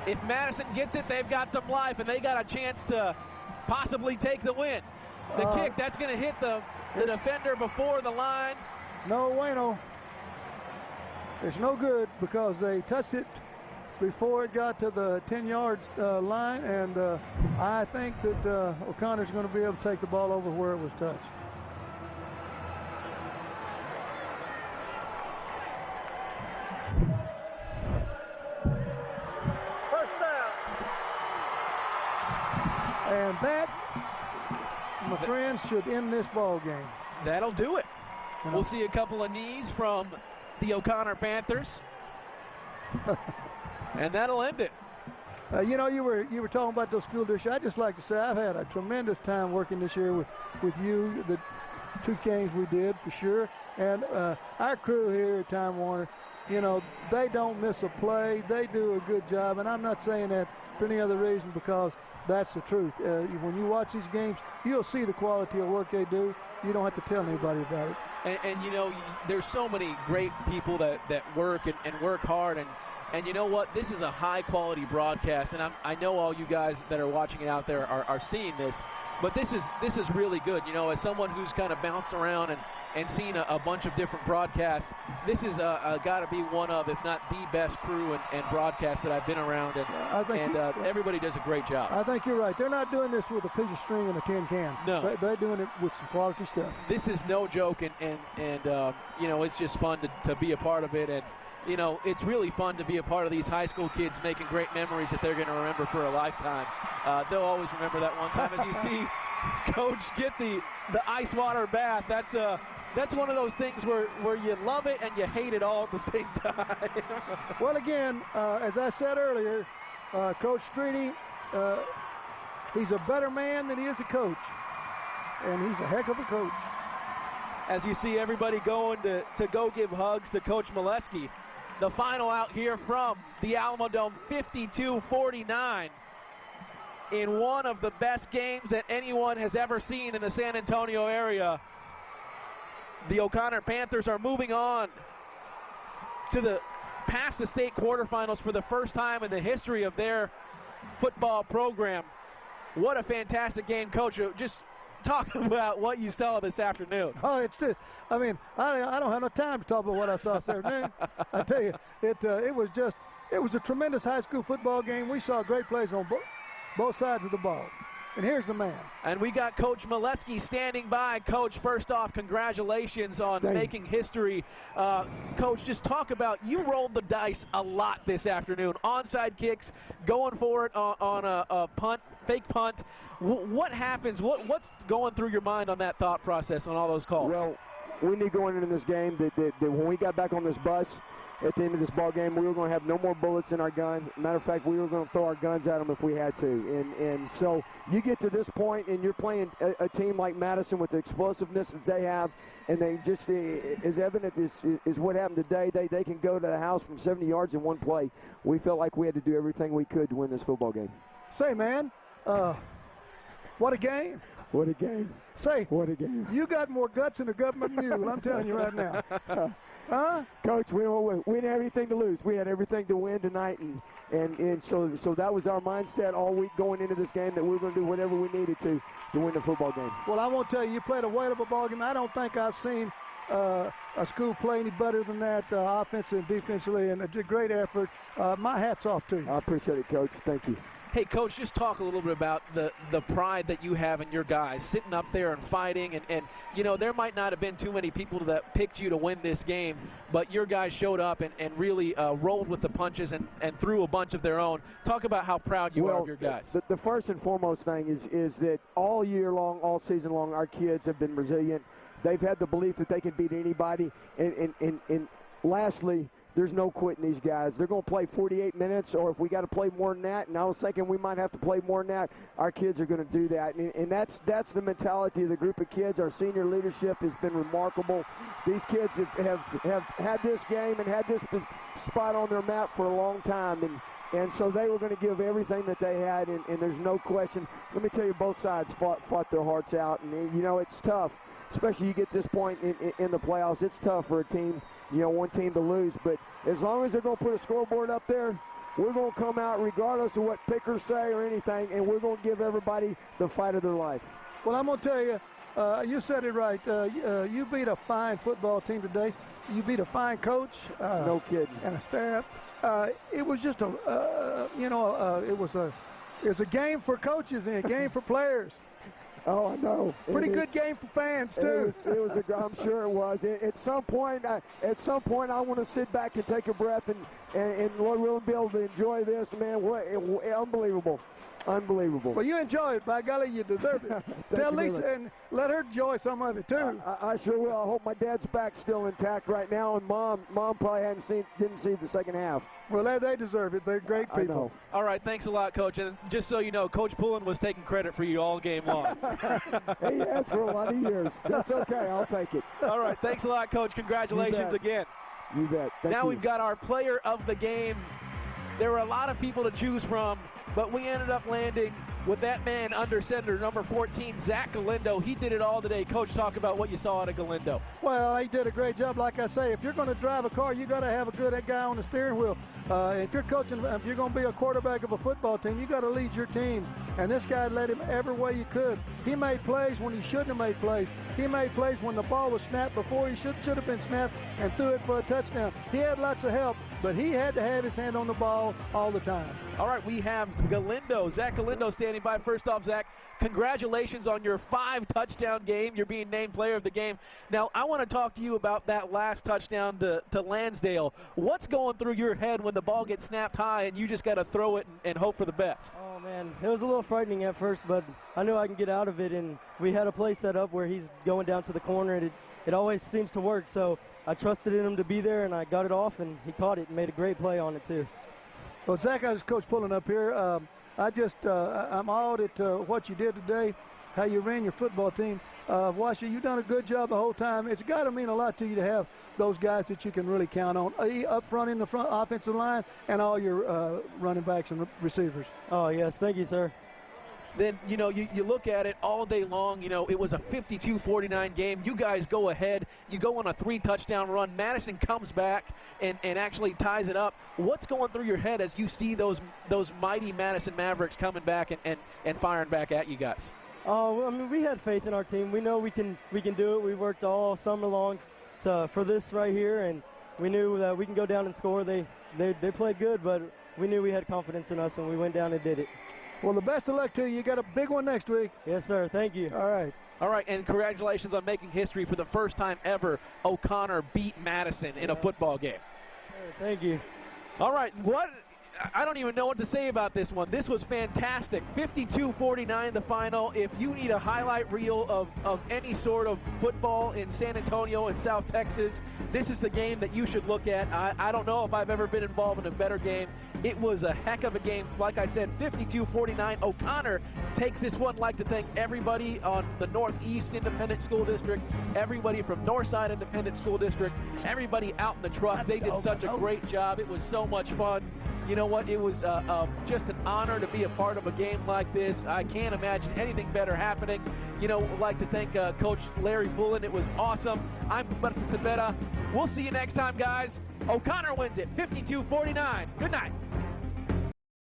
If Madison gets it, they've got some life, and they got a chance to possibly take the win. The kick, that's going to hit the defender before the line. No bueno. It's no good because they touched it before it got to the 10-yard line, and I think that O'Connor's going to be able to take the ball over where it was touched. First down. And that, my friends, should end this ball game. That'll do it. We'll see a couple of knees from the O'Connor Panthers. And that'll end it. You know, you were talking about those school districts. I'd just like to say I've had a tremendous time working this year with you. The 2 games we did, for sure. And our crew here at Time Warner, you know, they don't miss a play. They do a good job. And I'm not saying that for any other reason, because that's the truth. When you watch these games, you'll see the quality of work they do. You don't have to tell anybody about it. And you know, there's so many great people that work and work hard. And you know what? This is a high-quality broadcast, and I know all you guys that are watching it out there are seeing this. But this is really good. You know, as someone who's kind of bounced around and seen a bunch of different broadcasts, this is got to be one of, if not the best crew and broadcasts that I've been around. And everybody does a great job. I think you're right. They're not doing this with a piece of string and a tin can. No. They're doing it with some quality stuff. This is no joke, and you know, it's just fun to be a part of it. And you know, it's really fun to be a part of these high school kids making great memories that they're going to remember for a lifetime. They'll always remember that one time. As you see Coach get the ice water bath, that's one of those things where you love it and you hate it all at the same time. Well, again, as I said earlier, Coach Streety, he's a better man than he is a coach. And he's a heck of a coach. As you see everybody going to go give hugs to Coach Molesky. The final out here from the Alamodome, 52-49, in one of the best games that anyone has ever seen in the San Antonio area. The O'Connor Panthers are moving on to past the state quarterfinals for the first time in the history of their football program. What a fantastic game, Coach. Just talk about what you saw this afternoon. Oh, I mean, I don't have no time to talk about what I saw this afternoon. I tell you, it was a tremendous high school football game. We saw great plays on both sides of the ball. And here's the man. And we got Coach Molesky standing by. Coach, first off, congratulations on making history. Coach, just talk about, you rolled the dice a lot this afternoon. Onside kicks, going for it on a punt, fake punt. What happens? What's going through your mind on that thought process on all those calls? Well, we knew going into this game that when we got back on this bus at the end of this ball game, we were going to have no more bullets in our gun. Matter of fact, we were going to throw our guns at them if we had to. And so you get to this point and you're playing a team like Madison with the explosiveness that they have, and they just, as evident is what happened today, they can go to the house from 70 yards in one play. We felt like we had to do everything we could to win this football game. Say, man, what a game. What a game. Say, what a game. You got more guts than a government mule, I'm telling you right now. Huh? Coach, we didn't have anything to lose. We had everything to win tonight, and so that was our mindset all week going into this game, that we were going to do whatever we needed to win the football game. Well, I won't tell you, you played a whale of a ball game. I don't think I've seen a school play any better than that, offensively and defensively, and a great effort. My hat's off to you. I appreciate it, Coach. Thank you. Hey, Coach, just talk a little bit about the pride that you have in your guys sitting up there and fighting. And you know, there might not have been too many people that picked you to win this game, but your guys showed up and really rolled with the punches and threw a bunch of their own. Talk about how proud you are of your guys. The first and foremost thing is that all year long, all season long, our kids have been resilient. They've had the belief that they can beat anybody. And lastly, there's no quitting these guys. They're going to play 48 minutes, or if we got to play more than that, and I was thinking we might have to play more than that, our kids are going to do that. And that's the mentality of the group of kids. Our senior leadership has been remarkable. These kids have had this game and had this spot on their map for a long time. And so they were going to give everything that they had, and there's no question. Let me tell you, both sides fought their hearts out. And, you know, it's tough, especially you get this point in the playoffs. It's tough for a team, you know, one team to lose. But as long as they're going to put a scoreboard up there, we're going to come out regardless of what pickers say or anything, and we're going to give everybody the fight of their life. Well, I'm going to tell you, you said it right. You beat a fine football team today. You beat a fine coach. No kidding. And a staff. It was just it was a game for coaches and a game for players. Oh, I know. Pretty good game for fans too. I'm sure it was. At some point, I want to sit back and take a breath and Lord willing be able to enjoy this, man. Unbelievable. Unbelievable. Well, you enjoy it. By golly, you deserve it. Tell Lisa and let her enjoy some of it, too. I sure will. I hope my dad's back's still intact right now, and Mom probably didn't see the second half. Well, they deserve it. They're great people. I know. All right, thanks a lot, Coach. And just so you know, Coach Pullen was taking credit for you all game long. He has for a lot of years. That's okay. I'll take it. All right, thanks a lot, Coach. Congratulations again. You bet. Thank you. We've got our player of the game. There were a lot of people to choose from, but we ended up landing with that man under center, number 14, Zach Galindo. He did it all today. Coach, talk about what you saw out of Galindo. Well, he did a great job. Like I say, if you're going to drive a car, you got to have a good guy on the steering wheel. If you're coaching, if you're going to be a quarterback of a football team, you got to lead your team. And this guy led him every way he could. He made plays when he shouldn't have made plays. He made plays when the ball was snapped before he should have been snapped, and threw it for a touchdown. He had lots of help, but he had to have his hand on the ball all the time. All right, we have Galindo, Zach Galindo standing by. First off, Zach, congratulations on your 5-touchdown game. You're being named player of the game. Now, I want to talk to you about that last touchdown to Lansdale. What's going through your head when the ball gets snapped high and you just got to throw it and hope for the best? Oh, man, it was a little frightening at first, but I knew I can get out of it, and we had a play set up where he's going down to the corner, and it always seems to work, so I trusted in him to be there, and I got it off, and he caught it and made a great play on it, too. Well, Zach, I was Coach Pullen up here. I'm awed at what you did today, how you ran your football team. Washer, you've done a good job the whole time. It's got to mean a lot to you to have those guys that you can really count on up front in the front offensive line and all your running backs and receivers. Oh, yes. Thank you, sir. Then, you know, you look at it all day long. You know, it was a 52-49 game. You guys go ahead. You go on a 3-touchdown run. Madison comes back and actually ties it up. What's going through your head as you see those mighty Madison Mavericks coming back and firing back at you guys? I mean, we had faith in our team. We know we can do it. We worked all summer long for this right here, and we knew that we can go down and score. They played good, but we knew we had confidence in us, and we went down and did it. Well, the best of luck to you. You got a big one next week. Yes, sir. Thank you. All right. All right, and congratulations on making history. For the first time ever, O'Connor beat Madison in a football game. Thank you. All right, I don't even know what to say about this one. This was fantastic. 52-49 the final. If you need a highlight reel of any sort of football in San Antonio and South Texas, this is the game that you should look at. I don't know if I've ever been involved in a better game. It was a heck of a game. Like I said, 52-49. O'Connor takes this one. I'd like to thank everybody on the Northeast Independent School District, everybody from Northside Independent School District, everybody out in the truck. They did such a great job. It was so much fun. You know what? It was just an honor to be a part of a game like this. I can't imagine anything better happening. You know, I'd like to thank Coach Larry Pullen. It was awesome. I'm Madison. We'll see you next time, guys. O'Connor wins it, 52-49. Good night.